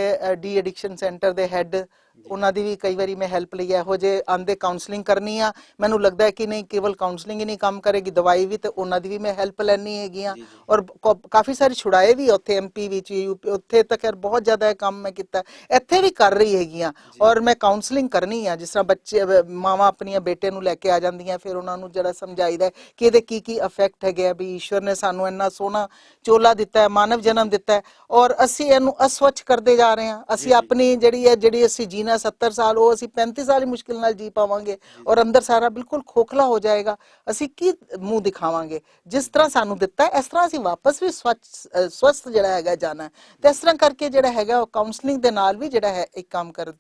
ਡੀ ਐਡਿਕਸ਼ਨ ਸੈਂਟਰ ਦੇ ਹੈੱਡ, ਉਹਨਾਂ ਦੀ ਵੀ ਕਈ ਵਾਰੀ ਮੈਂ ਹੈਲਪ ਲਈ ਹੈ। ਇਹੋ ਜੇ ਆਂਦੇ ਕਾਉਂਸਲਿੰਗ ਕਰਨੀ ਆ, ਮੈਨੂੰ ਲੱਗਦਾ ਹੈ ਕਿ ਨਹੀਂ ਕੇਵਲ ਕਾਉਂਸਲਿੰਗ ਹੀ ਨਹੀਂ ਕੰਮ ਕਰੇਗੀ, ਦਵਾਈ ਵੀ, ਤੇ ਉਹਨਾਂ ਦੀ ਵੀ ਮੈਂ ਹੈਲਪ ਲੈਣੀ ਹੈਗੀ ਆ। ਔਰ ਕਾਫੀ ਸਾਰੇ ਛੁਡਾਏ ਵੀ ਉੱਥੇ ਐਮਪੀ ਵਿੱਚ ਉੱਥੇ ਤੱਕ ਖੈਰ ਬਹੁਤ ਜ਼ਿਆਦਾ ਕੰਮ ਮੈਂ ਕੀਤਾ, ਇੱਥੇ ਵੀ ਕਰ ਰਹੀ ਹੈਗੀਆਂ। ਔਰ ਮੈਂ ਕਾਉਂਸਲਿੰਗ ਕਰਨੀ ਆ, ਜਿਸ ਤਰ੍ਹਾਂ ਬੱਚੇ ਮਾਵਾਂ ਆਪਣੀਆਂ ਬੇਟੇ ਨੂੰ ਲੈ ਕੇ ਆ ਜਾਂਦੀਆਂ, ਫਿਰ ਉਹਨਾਂ ਨੂੰ ਜਿਹੜਾ ਸਮਝਾਈਦਾ ਕਿ ਇਹਦੇ ਕੀ ਕੀ ਇਫੈਕਟ ਹੈਗੇ ਆ, ਵੀ ਈਸ਼ਵਰ ਨੇ ਸਾਨੂੰ ਇੰਨਾ ਸੋਹਣਾ ਚੋਲਾ ਦਿੱਤਾ ਹੈ, ਮਾਨਵ ਜਨਮ ਦਿੱਤਾ ਹੈ, ਔਰ ਅਸੀਂ ਇਹਨੂੰ ਅਸਵੱਛ ਕਰਦੇ ਜਾ ਰਹੇ ਹਾਂ। ਅਸੀਂ ਆਪਣੀ ਜਿਹੜੀ ਅਸੀਂ ਜੀਣਾ 70 ਸਾਲ, ਉਹ ਅਸੀਂ 35 ਸਾਲ ਹੀ ਮੁਸ਼ਕਿਲ ਨਾਲ ਜੀ ਪਾਵਾਂਗੇ ਔਰ ਅੰਦਰ ਸਾਰਾ ਬਿਲਕੁਲ ਖੋਖਲਾ ਹੋ ਜਾਏਗਾ। ਅਸੀਂ ਕੀ ਮੂੰਹ ਦਿਖਾਵਾਂਗੇ? ਜਿਸ ਤਰ੍ਹਾਂ ਸਾਨੂੰ ਦਿੱਤਾ ਇਸ ਤਰ੍ਹਾਂ ਅਸੀਂ ਵਾਪਸ ਵੀ ਸਵਸਥ ਜਿਹੜਾ ਹੈਗਾ ਜਾਣਾ, ਤੇ ਇਸ ਤਰ੍ਹਾਂ ਕਰਕੇ ਜਿਹੜਾ ਹੈਗਾ ਉਹ ਕਾਉਂਸਲਿੰਗ ਦੇ ਨਾਲ ਵੀ ਜਿਹੜਾ ਹੈ ਇੱਕ ਕੰਮ ਕਰ।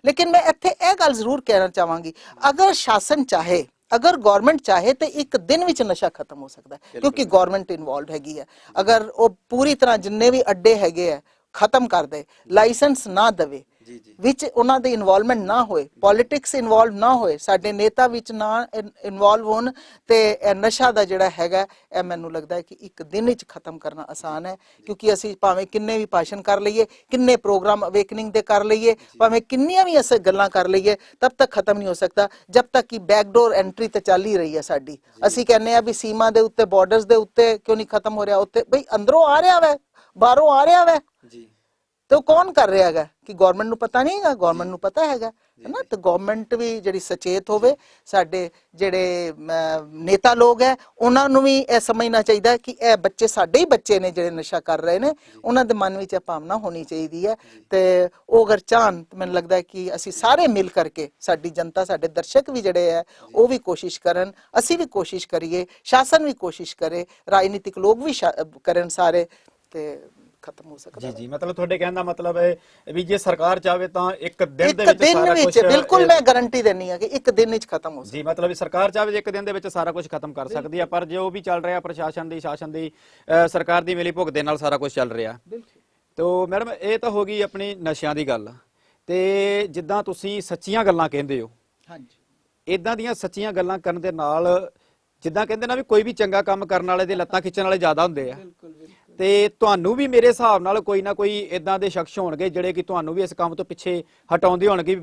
ਲੇਕਿਨ ਮੈਂ ਇੱਥੇ ਇਹ ਗੱਲ ਜ਼ਰੂਰ ਕਹਿਣਾ ਚਾਹਾਂਗੀ, ਅਗਰ ਸ਼ਾਸਨ ਚਾਹੇ, ਅਗਰ ਗਵਰਨਮੈਂਟ ਚਾਹੇ ਤੇ ਇੱਕ ਦਿਨ ਵਿੱਚ ਨਸ਼ਾ ਖਤਮ ਹੋ ਸਕਦਾ ਹੈ, ਕਿਉਂਕਿ ਗਵਰਨਮੈਂਟ ਇਨਵੋਲਵ ਹੈਗੀ ਹੈ। ਅਗਰ ਉਹ ਪੂਰੀ ਤਰ੍ਹਾਂ ਜਿੰਨੇ ਵੀ ਅੱਡੇ ਹੈਗੇ ਆ ਖਤਮ ਕਰ ਦੇ, ਲਾਇਸੈਂਸ ਨਾ ਦੇਵੇ, ਵਿੱਚ ਉਹਨਾਂ ਦੇ ਇਨਵੋਲਵਮੈਂਟ ਨਾ ਹੋਏ, ਪੋਲਿਟਿਕਸ ਇਨਵੋਲਵ ਨਾ ਹੋਏ, ਸਾਡੇ ਨੇਤਾ ਵਿੱਚ ਨਾ ਇਨਵੋਲਵ ਹੋਣ, ਤੇ ਇਹ ਨਸ਼ਾ ਦਾ ਜਿਹੜਾ ਹੈਗਾ ਇਹ ਮੈਨੂੰ ਲੱਗਦਾ ਹੈ ਕਿ ਇੱਕ ਦਿਨ ਵਿੱਚ ਖਤਮ ਕਰਨਾ ਆਸਾਨ ਹੈ। ਕਿਉਂਕਿ ਅਸੀਂ ਭਾਵੇਂ ਕਿੰਨੇ ਵੀ ਭਾਸ਼ਣ ਕਰ ਲਈਏ, ਕਿੰਨੇ ਪ੍ਰੋਗਰਾਮ ਅਵੇਕਨਿੰਗ ਦੇ ਕਰ ਲਈਏ, ਭਾਵੇਂ ਕਿੰਨੀਆਂ ਵੀ ਅਸੀਂ ਗੱਲਾਂ ਕਰ ਲਈਏ, ਤਬ ਤੱਕ ਖਤਮ ਨਹੀਂ ਹੋ ਸਕਦਾ ਜਦ ਤੱਕ ਕਿ ਬੈਕਡੋਰ ਐਂਟਰੀ ਤੇ ਚੱਲ ਹੀ ਰਹੀ ਹੈ ਸਾਡੀ। ਅਸੀਂ ਕਹਿੰਦੇ ਆ ਵੀ ਸੀਮਾ ਦੇ ਉੱਤੇ, ਬਾਰਡਰਸ ਦੇ ਉੱਤੇ ਕਿਉਂ ਨਹੀਂ ਖਤਮ ਹੋ ਰਿਹਾ? ਉੱਤੇ ਬਈ ਅੰਦਰੋਂ ਆ ਰਿਹਾ ਵੈ, ਬਾਹਰੋਂ ਆ ਰਿਹਾ ਵੈ, ਤੇ ਉਹ ਕੌਣ ਕਰ ਰਿਹਾ ਹੈਗਾ? ਕਿ ਗਵਰਨਮੈਂਟ ਨੂੰ ਪਤਾ ਨਹੀਂ ਹੈਗਾ? ਗਵਰਨਮੈਂਟ ਨੂੰ ਪਤਾ ਹੈਗਾ, ਹੈ ਨਾ। ਤੇ ਗਵਰਨਮੈਂਟ ਵੀ ਜਿਹੜੀ ਸੁਚੇਤ ਹੋਵੇ, ਸਾਡੇ ਜਿਹੜੇ ਨੇਤਾ ਲੋਕ ਹੈ ਉਹਨਾਂ ਨੂੰ ਵੀ ਇਹ ਸਮਝਣਾ ਚਾਹੀਦਾ ਕਿ ਇਹ ਬੱਚੇ ਸਾਡੇ ਹੀ ਬੱਚੇ ਨੇ ਜਿਹੜੇ ਨਸ਼ਾ ਕਰ ਰਹੇ ਨੇ, ਉਹਨਾਂ ਦੇ ਮਨ ਵਿੱਚ ਇਹ ਭਾਵਨਾ ਹੋਣੀ ਚਾਹੀਦੀ ਹੈ। ਤੇ ਉਹ ਅਗਰ ਚਾਹਣ ਤਾਂ ਮੈਨੂੰ ਲੱਗਦਾ ਕਿ ਅਸੀਂ ਸਾਰੇ ਮਿਲ ਕਰਕੇ, ਸਾਡੀ ਜਨਤਾ, ਸਾਡੇ ਦਰਸ਼ਕ ਵੀ ਜਿਹੜੇ ਹੈ ਉਹ ਵੀ ਕੋਸ਼ਿਸ਼ ਕਰਨ, ਅਸੀਂ ਵੀ ਕੋਸ਼ਿਸ਼ ਕਰੀਏ, ਸ਼ਾਸਨ ਵੀ ਕੋਸ਼ਿਸ਼ ਕਰੇ, ਰਾਜਨੀਤਿਕ ਲੋਕ ਵੀ ਕਰਨ ਸਾਰੇ, ਤੇ ਖਤਮ ਹੋ ਸਕਦਾ। ਜੀ ਮਤਲਬ ਤੁਹਾਡੇ ਕਹਿਣ ਦਾ ਮਤਲਬ ਹੈ ਵੀ ਜੇ ਸਰਕਾਰ ਚਾਹੇ ਤਾਂ ਇੱਕ ਦਿਨ ਦੇ ਵਿੱਚ ਸਾਰਾ ਕੁਝ, ਬਿਲਕੁਲ ਮੈਂ ਗਾਰੰਟੀ ਦੇਣੀ ਹੈ ਕਿ ਇੱਕ ਦਿਨ ਵਿੱਚ ਖਤਮ ਹੋ ਸਕਦਾ। ਜੀ ਮਤਲਬ ਸਰਕਾਰ ਚਾਹੇ ਇੱਕ ਦਿਨ ਦੇ ਵਿੱਚ ਸਾਰਾ ਕੁਝ ਖਤਮ ਕਰ ਸਕਦੀ ਹੈ, ਪਰ ਜੋ ਵੀ ਚੱਲ ਰਿਹਾ ਪ੍ਰਸ਼ਾਸਨ ਦੀ, ਸ਼ਾਸਨ ਦੀ, ਸਰਕਾਰ ਦੀ ਮਿਲੀ ਭੁਗਤ ਦੇ ਨਾਲ ਸਾਰਾ ਕੁਝ ਚੱਲ ਰਿਹਾ। ਤੋ ਮੈਡਮ ਇਹ ਤਾਂ ਹੋ ਗਈ ਆਪਣੀ ਨਸ਼ਿਆਂ ਦੀ ਗੱਲ, ਤੇ ਜਿੱਦਾਂ ਤੁਸੀਂ ਸੱਚੀਆਂ ਗੱਲਾਂ ਕਹਿੰਦੇ ਹੋ, ਹਾਂਜੀ, ਇਦਾਂ ਦੀਆਂ ਸੱਚੀਆਂ ਗੱਲਾਂ ਕਰਨ ਦੇ ਨਾਲ, ਜਿੱਦਾਂ ਕਹਿੰਦੇ ਨਾ ਵੀ ਕੋਈ ਵੀ ਚੰਗਾ ਕੰਮ ਕਰਨ ਵਾਲੇ ਦੇ ਲੱਤਾਂ ਖਿੱਚਣ ਵਾਲੇ ਜ਼ਿਆਦਾ ਹੁੰਦੇ ਆ, ਤੇ ਤੁਹਾਨੂੰ ਵੀ ਮੇਰੇ ਹਿਸਾਬ ਨਾਲ ਕੋਈ ਨਾ ਕੋਈ ਇਦਾਂ ਦੇ ਸ਼ਖਸ ਹੋਣਗੇ ਜਿਹੜੇ ਕਿ ਤੁਹਾਨੂੰ ਵੀ ਇਸ ਕੰਮ ਤੋਂ ਪਿੱਛੇ ਹਟਾਉਂਦੇ ਹੋਣਗੇ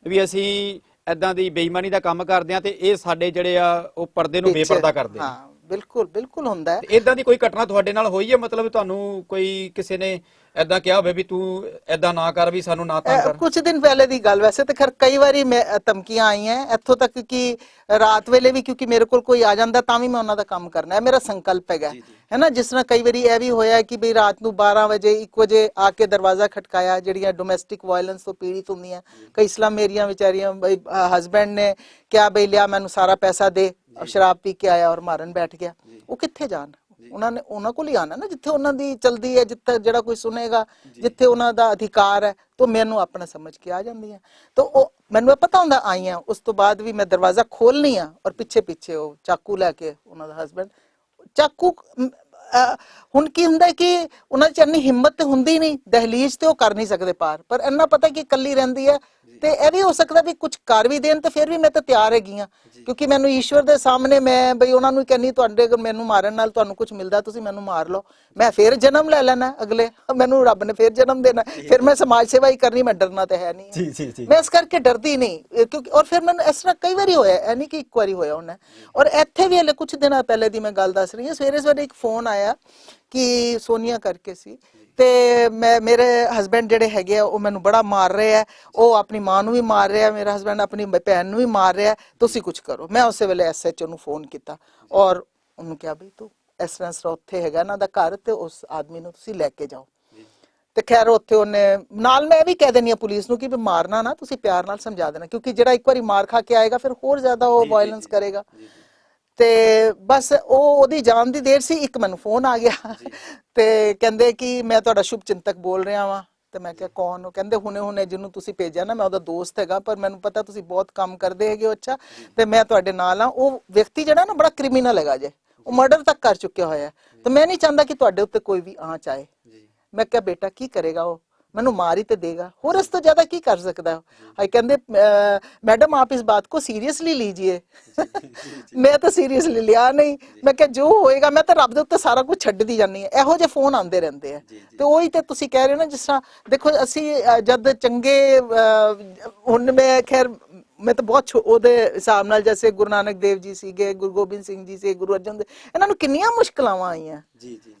ਵੀ ਅਸੀਂ ਇਦਾਂ ਦੀ ਬੇਈਮਾਨੀ ਦਾ ਕੰਮ ਕਰਦੇ ਆ ਤੇ ਇਹ ਸਾਡੇ ਜਿਹੜੇ ਆ ਉਹ ਪਰਦੇ ਨੂੰ ਬੇਪਰਦਾ ਕਰਦੇ ਆ। ਹਾਂ ਬਿਲਕੁਲ ਹੁੰਦਾ ਹੈ। ਇਦਾਂ ਦੀ ਕੋਈ ਘਟਨਾ ਤੁਹਾਡੇ ਨਾਲ ਹੋਈ ਹੈ? ਮਤਲਬ ਤੁਹਾਨੂੰ ਕੋਈ ਕਿਸੇ ਨੇ ਏਦਾਂ ਕਿਹਾ ਹੋਵੇ ਵੀ ਤੂੰ ਏਦਾਂ ਨਾ ਕਰ, ਵੀ ਸਾਨੂੰ ਨਾ ਤੰਗ ਕਰ? ਕੁਝ ਦਿਨ ਪਹਿਲੇ ਦੀ ਗੱਲ, ਵੈਸੇ ਤਾਂ ਖੈਰ ਕਈ ਵਾਰੀ ਧਮਕੀਆਂ ਆਈਆਂ ਇੱਥੋਂ ਤੱਕ ਕਿ ਰਾਤ ਵੇਲੇ ਵੀ, ਕਿਉਂਕਿ ਮੇਰੇ ਕੋਲ ਕੋਈ ਆ ਜਾਂਦਾ ਤਾਂ ਵੀ ਮੈਂ ਉਹਨਾਂ ਦਾ ਕੰਮ ਕਰਨਾ ਹੈ, ਮੇਰਾ ਸੰਕਲਪ ਹੈਗਾ, ਹੈ ਨਾ। ਜਿਸ ਤਰ੍ਹਾਂ ਕਈ ਵਾਰੀ ਇਹ ਵੀ ਹੋਇਆ ਕਿ ਬਈ ਰਾਤ ਨੂੰ 12 ਵਜੇ 1 ਵਜੇ ਆ ਕੇ ਦਰਵਾਜ਼ਾ ਖਟਕਾਇਆ, ਜਿਹੜੀਆਂ ਡੋਮੈਸਟਿਕ ਵਾਇਲੈਂਸ ਤੋਂ ਪੀੜਿਤ ਹੁੰਦੀਆਂ, ਕਈ ਇਸਲਾਮ ਮੇਰੀਆਂ ਵਿਚਾਰੀਆਂ, ਬਈ ਹਸਬੈਂਡ ਨੇ ਕਿਹਾ ਬਈ ਲਿਆ ਮੈਨੂੰ ਸਾਰਾ ਪੈਸਾ ਦੇ, ਸ਼ਰਾਬ ਪੀ ਕੇ ਆਇਆ ਔਰ ਮਾਰਨ ਬੈਠ ਗਿਆ। ਉਹ ਕਿੱਥੇ ਜਾਣ? ਉਹਨਾਂ ਕੋਲ ਹੀ ਆਣਾ ਨਾ ਜਿੱਥੇ ਉਹਨਾਂ ਦੀ ਚਲਦੀ ਹੈ, ਜਿੱਥੇ ਜਿਹੜਾ ਕੋਈ ਸੁਣੇਗਾ, ਜਿੱਥੇ ਉਹਨਾਂ ਦਾ ਅਧਿਕਾਰ ਹੈ, ਤਾਂ ਮੈਨੂੰ ਆਪਣਾ ਸਮਝ ਕੇ ਆ ਜਾਂਦੀਆਂ। ਤਾਂ ਉਹ ਮੈਨੂੰ ਪਤਾ ਹੁੰਦਾ ਆਈਆਂ, ਉਸ ਤੋਂ ਬਾਅਦ ਵੀ ਮੈਂ ਦਰਵਾਜ਼ਾ ਖੋਲਣੀ ਆ ਔਰ ਪਿੱਛੇ ਉਹ ਚਾਕੂ ਲੈ ਕੇ, ਉਹਨਾਂ ਦਾ ਹਸਬੈਂਡ ਚਾਕੂ। ਹੁਣ ਕੀ ਹੁੰਦਾ ਕਿ ਉਹਨਾਂ 'ਚ ਇੰਨੀ ਹਿੰਮਤ ਤੇ ਹੁੰਦੀ ਨਹੀਂ, ਦਹਲੀਜ਼ ਤੇ ਉਹ ਕਰ ਨਹੀਂ ਸਕਦੇ ਪਾਰ, ਪਰ ਇੰਨਾ ਪਤਾ ਕਿ ਇਕੱਲੀ ਰਹਿੰਦੀ ਹੈ, ਤੇ ਇਹ ਵੀ ਹੋ ਸਕਦਾ ਵੀ ਕੁਝ ਕਰ ਵੀ ਦੇਣ, ਤੇ ਫਿਰ ਵੀ ਮੈਂ ਤਾਂ ਤਿਆਰ ਹੈਗੀ ਆ, ਕਿਉਂਕਿ ਮੈਨੂੰ ਈਸ਼ਵਰ ਦੇ ਸਾਹਮਣੇ ਮੈਂ ਬਈ ਉਹਨਾਂ ਨੂੰ ਕਹਿੰਨੀ, ਤੁਹਾਡੇ ਮੈਨੂੰ ਮਾਰਨ ਨਾਲ ਤੁਹਾਨੂੰ ਕੁਝ ਮਿਲਦਾ, ਤੁਸੀਂ ਮੈਨੂੰ ਮਾਰ ਲਓ, ਮੈਂ ਫਿਰ ਜਨਮ ਲੈ ਲੈਣਾ, ਅਗਲੇ ਮੈਨੂੰ ਰੱਬ ਨੇ ਫਿਰ ਜਨਮ ਦੇਣਾ, ਫਿਰ ਮੈਂ ਸਮਾਜ ਸੇਵਾ ਹੀ ਕਰਨੀ, ਮੈਂ ਡਰਨਾ ਤਾਂ ਹੈ ਨਹੀਂ। ਮੈਂ ਇਸ ਕਰਕੇ ਡਰਦੀ ਨਹੀਂ, ਕਿਉਂਕਿ ਔਰ ਫਿਰ ਮੈਨੂੰ ਇਸ ਤਰ੍ਹਾਂ ਕਈ ਵਾਰੀ ਹੋਇਆ, ਇਹ ਨਹੀਂ ਕਿ ਇੱਕ ਵਾਰੀ ਹੋਇਆ ਉਹਨੇ। ਔਰ ਇੱਥੇ ਵੀ ਹਲੇ ਕੁਝ ਦਿਨਾਂ ਪਹਿਲੇ ਦੀ ਮੈਂ ਗੱਲ ਦੱਸ ਰਹੀ ਹਾਂ, ਸਵੇਰੇ ਇੱਕ ਫੋਨ ਆਇਆ ਕਿ ਸੋਨੀਆ ਕਰਕੇ ਸੀ, ਤੇ ਮੇਰੇ ਹਸਬੈਂਡ ਜਿਹੜੇ ਹੈਗੇ ਆ ਉਹ ਮੈਨੂੰ ਬੜਾ ਮਾਰ ਰਹੇ ਆ, ਉਹ ਆਪਣੀ ਮਾਂ ਨੂੰ ਵੀ ਮਾਰ ਰਿਹਾ, ਮੇਰਾ ਹਸਬੈਂਡ ਆਪਣੀ ਭੈਣ ਨੂੰ ਵੀ ਮਾਰ ਰਿਹਾ, ਤੁਸੀਂ ਕੁਝ ਕਰੋ। ਮੈਂ ਉਸੇ ਵੇਲੇ SHO ਨੂੰ ਫੋਨ ਕੀਤਾ ਔਰ ਉਹਨੂੰ ਕਿਹਾ ਬਈ ਤੂੰ ਇਸ ਤਰ੍ਹਾਂ ਉੱਥੇ ਹੈਗਾ ਇਹਨਾਂ ਦਾ ਘਰ, ਤੇ ਉਸ ਆਦਮੀ ਨੂੰ ਤੁਸੀਂ ਲੈ ਕੇ ਜਾਓ। ਤੇ ਖੈਰ ਉੱਥੇ ਉਹਨੇ ਨਾਲ, ਮੈਂ ਵੀ ਕਹਿ ਦੇਣੀ ਆ ਪੁਲਿਸ ਨੂੰ ਕਿ ਵੀ ਮਾਰਨਾ ਨਾ, ਤੁਸੀਂ ਪਿਆਰ ਨਾਲ ਸਮਝਾ ਦੇਣਾ, ਕਿਉਂਕਿ ਜਿਹੜਾ ਇੱਕ ਵਾਰੀ ਮਾਰ ਖਾ ਕੇ ਆਏਗਾ ਫਿਰ ਹੋਰ ਜ਼ਿਆਦਾ ਉਹ ਵਾਇਲੈਂਸ ਕਰੇਗਾ। ਤੇ ਬਸ ਉਹਦੀ ਜਾਣ ਦੀ ਦੇਰ ਸੀ, ਇੱਕ ਮੈਨੂੰ ਫੋਨ ਆ ਗਿਆ ਤੇ ਕਹਿੰਦੇ ਕਿ ਮੈਂ ਤੁਹਾਡਾ ਸ਼ੁਭ ਚਿੰਤਕ ਬੋਲ ਰਿਹਾ ਵਾਂ। ਤੇ ਮੈਂ ਕਿਹਾ ਕੌਣ? ਉਹ ਕਹਿੰਦੇ ਹੁਣੇ ਜਿਹਨੂੰ ਤੁਸੀਂ ਭੇਜਿਆ ਨਾ, ਮੈਂ ਉਹਦਾ ਦੋਸਤ ਹੈਗਾ, ਪਰ ਮੈਨੂੰ ਪਤਾ ਤੁਸੀਂ ਬਹੁਤ ਕੰਮ ਕਰਦੇ ਹੈਗੇ ਹੋ, ਅੱਛਾ ਤੇ ਮੈਂ ਤੁਹਾਡੇ ਨਾਲ ਆ। ਉਹ ਵਿਅਕਤੀ ਜਿਹੜਾ ਨਾ ਬੜਾ ਕ੍ਰਿਮੀਨਲ ਹੈਗਾ ਜੇ, ਉਹ ਮਰਡਰ ਤੱਕ ਕਰ ਚੁੱਕਿਆ ਹੋਇਆ, ਤੇ ਮੈਂ ਨਹੀਂ ਚਾਹੁੰਦਾ ਕਿ ਤੁਹਾਡੇ ਉੱਤੇ ਕੋਈ ਵੀ ਆਂਚ ਆਏ। ਮੈਂ ਕਿਹਾ ਬੇਟਾ ਕੀ ਕਰੇਗਾ ਉਹ, ਮੈਨੂੰ ਮਾਰ ही तो देगा, और इस तो ज्यादा की कर सकता है। कहते मैडम आप इस बात को सीरियसली लीजिए। मैं तो सीरियसली लिया नहीं। मैं क्या जो होएगा, मैं तो रब दे उत्ते सारा कुछ छड्ड दी जानी है। ਇਹੋ ਜਿਹੇ ਫੋਨ ਆਉਂਦੇ ਰਹਿੰਦੇ ਆ, ਤੇ ਉਹੀ ਤੇ ਤੁਸੀਂ ਕਹਿ ਰਹੇ ਹੋ ਨਾ, ਜਿਸ ਤਰ੍ਹਾਂ ਦੇਖੋ ਅਸੀਂ ਜਦ ਚੰਗੇ ਹੁਣ ਮੈਂ ਖੈਰ ਮੈਂ ਤਾਂ ਬਹੁਤ ਉਹਦੇ ਹਿਸਾਬ ਨਾਲ, ਜੈਸੇ ਗੁਰੂ ਨਾਨਕ ਦੇਵ ਜੀ ਸੀਗੇ, ਗੁਰੂ ਗੋਬਿੰਦ ਸਿੰਘ ਜੀ ਸੀ, ਗੁਰੂ ਅਰਜਨ ਦੇਵ, ਇਹਨਾਂ ਨੂੰ ਕਿੰਨੀਆਂ ਮੁਸ਼ਕਲਾਂ ਆਈਆਂ,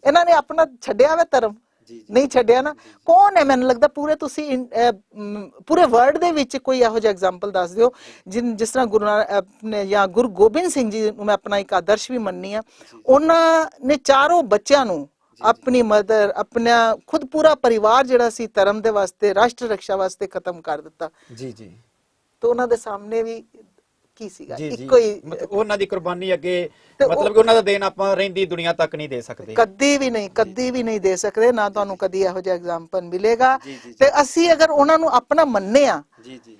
ਇਹਨਾਂ ਨੇ ਆਪਣਾ ਛੱਡਿਆ ਵਾ ਧਰਮ, ਨਹੀਂ ਛੱਡਿਆ ਨਾ। ਕੌਣ ਹੈ, ਮੈਨੂੰ ਲੱਗਦਾ ਪੂਰੇ ਤੁਸੀਂ ਪੂਰੇ ਵਰਲਡ ਦੇ ਵਿੱਚ ਕੋਈ ਇਹੋ ਜਿਹਾ ਐਗਜ਼ਾਮਪਲ ਦੱਸ ਦਿਓ ਜਿਸ ਤਰ੍ਹਾਂ ਗੁਰੂ ਨਾਨਕ ਜਾਂ ਗੁਰੂ ਗੋਬਿੰਦ ਸਿੰਘ ਜੀ ਨੂੰ ਮੈਂ ਆਪਣਾ ਇੱਕ ਆਦਰਸ਼ ਵੀ ਮੰਨਨੀ ਆ। ਉਹਨਾਂ ਨੇ ਚਾਰੋਂ ਬੱਚਿਆਂ ਨੂੰ, ਆਪਣੀ ਮਦਰ, ਆਪਣਾ ਖੁਦ ਪੂਰਾ ਪਰਿਵਾਰ ਜਿਹੜਾ ਸੀ ਧਰਮ ਦੇ ਵਾਸਤੇ, ਰਾਸ਼ਟਰ ਰੱਖਿਆ ਵਾਸਤੇ ਖਤਮ ਕਰ ਦਿੱਤਾ। ਜੀ ਜੀ। ਤੇ ਉਹਨਾਂ ਦੇ ਸਾਹਮਣੇ ਵੀ ਕੀ ਸੀਗਾ, ਇੱਕੋ ਹੀ, ਮਤਲਬ ਉਹਨਾਂ ਦੀ ਕੁਰਬਾਨੀ ਅੱਗੇ, ਮਤਲਬ ਕਿ ਉਹਨਾਂ ਦਾ ਦੇਣ ਆਪਾਂ ਰਹਿੰਦੀ ਦੁਨੀਆ ਤੱਕ ਨਹੀਂ ਦੇ ਸਕਦੇ, ਕਦੀ ਵੀ ਨਹੀਂ ਦੇ ਸਕਦੇ, ਨਾ ਤੁਹਾਨੂੰ ਕਦੀ ਇਹੋ ਜਿਹਾ ਐਗਜ਼ਾਮਪਲ ਮਿਲੇਗਾ। ਤੇ ਅਸੀਂ ਅਗਰ ਉਹਨਾਂ ਨੂੰ ਆਪਣਾ ਮੰਨਿਆ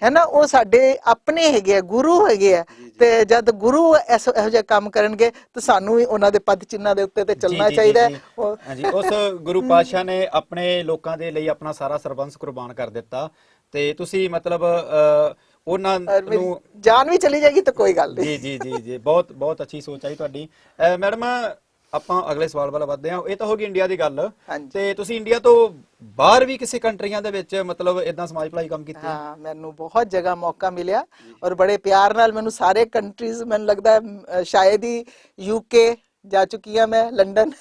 ਹੈ ਨਾ, ਉਹ ਸਾਡੇ ਆਪਣੇ ਹੈਗੇ ਆ, ਗੁਰੂ ਹੈਗੇ ਆ, ਤੇ ਜਦ ਗੁਰੂ ਇਹੋ ਜਿਹਾ ਕੰਮ ਕਰਨਗੇ ਤਾਂ ਸਾਨੂੰ ਵੀ ਉਹਨਾਂ ਦੇ ਪਦ ਚਿੰਨ੍ਹਾਂ ਦੇ ਉੱਤੇ ਤੇ ਚੱਲਣਾ ਚਾਹੀਦਾ ਹੈ। ਹਾਂਜੀ, ਉਸ ਗੁਰੂ ਪਾਤਸ਼ਾਹ ਨੇ ਆਪਣੇ ਲੋਕਾਂ ਦੇ ਲਈ ਆਪਣਾ ਸਾਰਾ ਸਰਬੰਸ ਕੁਰਬਾਨ ਕਰ ਦਿੱਤਾ, ਤੇ ਤੁਸੀਂ ਮਤਲਬ ਉਹਨਾਂ ਨੂੰ ਜਾਨ ਵੀ ਚਲੀ ਜਾਏਗੀ ਤਾਂ ਕੋਈ ਗੱਲ ਨਹੀਂ। ਜੀ ਜੀ ਜੀ ਜੀ, ਬਹੁਤ ਬਹੁਤ ਅੱਛੀ ਸੋਚ ਆਈ ਤੁਹਾਡੀ। ਮੈਡਮ ਆਪਾਂ ਅਗਲੇ ਸਵਾਲ ਵੱਲ ਵਧਦੇ ਹਾਂ। ਇਹ ਤਾਂ ਹੋ ਗਈ ਇੰਡੀਆ ਦੀ ਗੱਲ, ਤੇ ਤੁਸੀਂ ਇੰਡੀਆ ਤੋਂ ਬਾਹਰ ਵੀ ਕਿਸੇ ਕੰਟਰੀਆਂ ਦੇ ਵਿੱਚ ਮਤਲਬ ਇਦਾਂ ਸਮਾਜ ਭਲਾਈ ਕੰਮ ਕੀਤੇ? ਹਾਂ, ਮੈਨੂੰ ਬਹੁਤ ਜਗ੍ਹਾ ਮੌਕਾ ਮਿਲਿਆ, ਔਰ ਬੜੇ ਪਿਆਰ ਨਾਲ ਮੈਨੂੰ ਸਾਰੇ ਕੰਟਰੀਜ਼, ਮੈਨੂੰ ਲੱਗਦਾ ਸ਼ਾਇਦ ਹੀ UK ਜਾ ਚੁੱਕੀ ਹਾਂ ਮੈਂ, ਲੰਡਨ,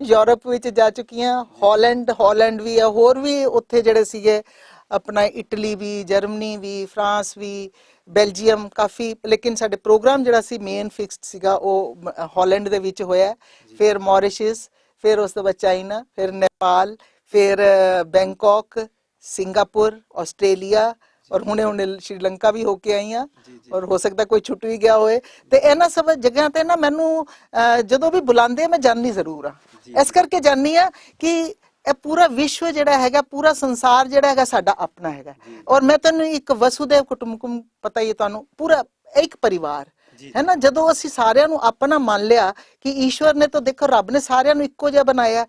ਯੂਰਪ ਵਿੱਚ ਜਾ ਚੁੱਕੀ ਹਾਂ, ਹਾਲੈਂਡ ਵੀ ਹੈ, ਹੋਰ ਵੀ ਉੱਥੇ ਜਿਹੜੇ ਸੀਗੇ ਆਪਣਾ, ਇਟਲੀ ਵੀ, ਜਰਮਨੀ ਵੀ, ਫਰਾਂਸ ਵੀ, ਬੈਲਜੀਅਮ ਕਾਫੀ। ਲੇਕਿਨ ਸਾਡੇ ਪ੍ਰੋਗਰਾਮ ਜਿਹੜਾ ਸੀ ਮੇਨ ਫਿਕਸਡ ਸੀਗਾ ਉਹ ਹਾਲੈਂਡ ਦੇ ਵਿੱਚ ਹੋਇਆ, ਫਿਰ ਮੌਰੀਸ਼ੀਅਸ, ਫਿਰ ਉਸ ਤੋਂ ਬਾਅਦ ਚਾਈਨਾ, ਫਿਰ ਨੇਪਾਲ, ਫਿਰ ਬੈਂਕਾਕ, ਸਿੰਗਾਪੁਰ, ਆਸਟ੍ਰੇਲੀਆ, ਔਰ ਹੁਣੇ ਸ਼੍ਰੀਲੰਕਾ ਵੀ ਹੋ ਕੇ ਆਈ ਹਾਂ, ਔਰ ਹੋ ਸਕਦਾ ਕੋਈ ਛੁੱਟ ਵੀ ਗਿਆ ਹੋਏ। ਤੇ ਇਹਨਾਂ ਸਭ ਜਗ੍ਹਾ ਤੇ ਨਾ ਮੈਨੂੰ ਜਦੋਂ ਵੀ ਬੁਲਾਉਂਦੇ ਮੈਂ ਜਾਣੀ ਜ਼ਰੂਰ ਆ, ਇਸ ਕਰਕੇ ਜਾਣੀ ਆ ਕਿ ਇਹ ਪੂਰਾ ਵਿਸ਼ਵ ਜਿਹੜਾ ਹੈਗਾ, ਪੂਰਾ ਸੰਸਾਰ ਜਿਹੜਾ ਹੈਗਾ ਸਾਡਾ ਆਪਣਾ ਹੈਗਾ। ਔਰ ਮੈਂ ਤੁਹਾਨੂੰ ਇੱਕ ਵਸੁਦੈਵ ਕੁਟੁੰਬਕਮ, ਪਤਾ ਹੀ ਹੈ ਤੁਹਾਨੂੰ, ਪੂਰਾ ਇੱਕ ਪਰਿਵਾਰ ਹੈ ਨਾ। ਜਦੋਂ ਅਸੀਂ ਸਾਰਿਆਂ ਨੂੰ ਆਪਣਾ ਮੰਨ ਲਿਆ ਕਿ ਈਸ਼ਵਰ ਨੇ ਤਾਂ ਦੇਖੋ, ਰੱਬ ਨੇ ਸਾਰਿਆਂ ਨੂੰ ਇੱਕੋ ਜਿਹਾ ਬਣਾਇਆ,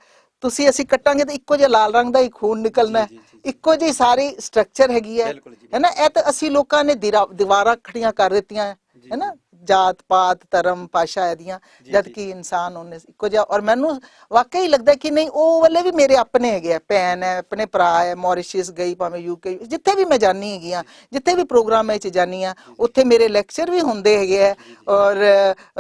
ਅਸੀਂ ਕੱਟਾਂਗੇ ਤਾਂ ਇੱਕੋ ਜਿਹਾ ਲਾਲ ਰੰਗ ਦਾ ਹੀ ਖੂਨ ਨਿਕਲਣਾ, ਇੱਕੋ ਜਿਹੀ ਸਾਰੀ ਸਟਰਕਚਰ ਹੈਗੀ ਹੈ ਨਾ। ਇਹ ਤਾਂ ਅਸੀਂ ਲੋਕਾਂ ਨੇ ਦੀਵਾਰਾਂ ਖੜੀਆਂ ਕਰ ਦਿੱਤੀਆਂ ਹੈ ਨਾ, ਜਾਤ ਪਾਤ ਧਰਮ ਭਾਸ਼ਾ ਇਹਦੀਆਂ, ਜਦ ਕਿ ਇਨਸਾਨ ਉਹਨੇ ਇੱਕੋ ਜਿਹਾ। ਔਰ ਮੈਨੂੰ ਵਾਕਈ ਲੱਗਦਾ ਕਿ ਨਹੀਂ, ਉਹ ਵਾਲੇ ਵੀ ਮੇਰੇ ਆਪਣੇ ਹੈਗੇ ਆ, ਭੈਣ ਹੈ, ਆਪਣੇ ਭਰਾ ਹੈ, ਮੌਰੀਸ਼ੀਅਸ ਗਈ, ਭਾਵੇਂ UK, ਜਿੱਥੇ ਵੀ ਮੈਂ ਜਾਣੀ ਹੈਗੀ ਆ, ਜਿੱਥੇ ਵੀ ਪ੍ਰੋਗਰਾਮ ਵਿੱਚ ਜਾਣੀ ਆ, ਉੱਥੇ ਮੇਰੇ ਲੈਕਚਰ ਵੀ ਹੁੰਦੇ ਹੈਗੇ ਆ, ਔਰ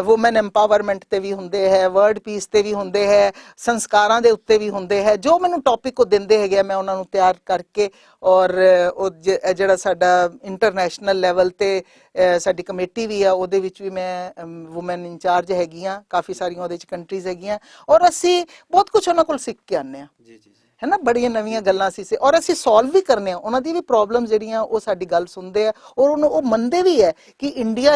ਵੂਮਨ ਐਮਪਾਵਰਮੈਂਟ ਤੇ ਵੀ ਹੁੰਦੇ ਹੈ, ਵਰਲਡ ਪੀਸ ਤੇ ਵੀ ਹੁੰਦੇ ਹੈ, ਸੰਸਕਾਰਾਂ ਦੇ ਉੱਤੇ ਵੀ ਹੁੰਦੇ ਹੈ। ਜੋ ਮੈਨੂੰ ਟੌਪਿਕ ਉਹ ਦਿੰਦੇ ਹੈਗੇ ਆ, ਮੈਂ ਉਹਨਾਂ ਨੂੰ ਤਿਆਰ ਕਰਕੇ, ਔਰ ਉਹ ਜਿਹੜਾ ਸਾਡਾ ਇੰਟਰਨੈਸ਼ਨਲ ਲੈਵਲ ਤੇ ਸਾਡੀ ਕਮੇਟੀ ਵੀ ਆ, ਉਹਦੇ ਵਿੱਚ ਵੀ ਮੈਂ ਵੂਮਨ ਇੰਚਾਰਜ ਹੈਗੀ ਆ, ਕਾਫੀ ਸਾਰੀਆਂ ਉਹਦੇ ਚ ਕੰਟਰੀਜ਼ ਹੈਗੀਆਂ, ਔਰ ਅਸੀਂ ਬਹੁਤ ਕੁਝ ਉਹਨਾਂ ਕੋਲ ਸਿੱਖ ਕੇ ਆਉਂਦੇ ਆ ਹੈ ਨਾ, ਬੜੀਆਂ ਨਵੀਆਂ ਗੱਲਾਂ ਸੀ, ਔਰ ਅਸੀਂ ਸੋਲਵ ਵੀ ਕਰਨੇ ਆ ਉਹਨਾਂ ਦੀ ਵੀ ਪ੍ਰੋਬਲਮ ਜਿਹੜੀਆਂ, ਉਹ ਸਾਡੀ ਗੱਲ ਸੁਣਦੇ ਆ, ਔਰ ਉਹਨੂੰ ਉਹ ਮੰਨਦੇ ਵੀ ਹੈ ਕਿ ਇੰਡੀਆ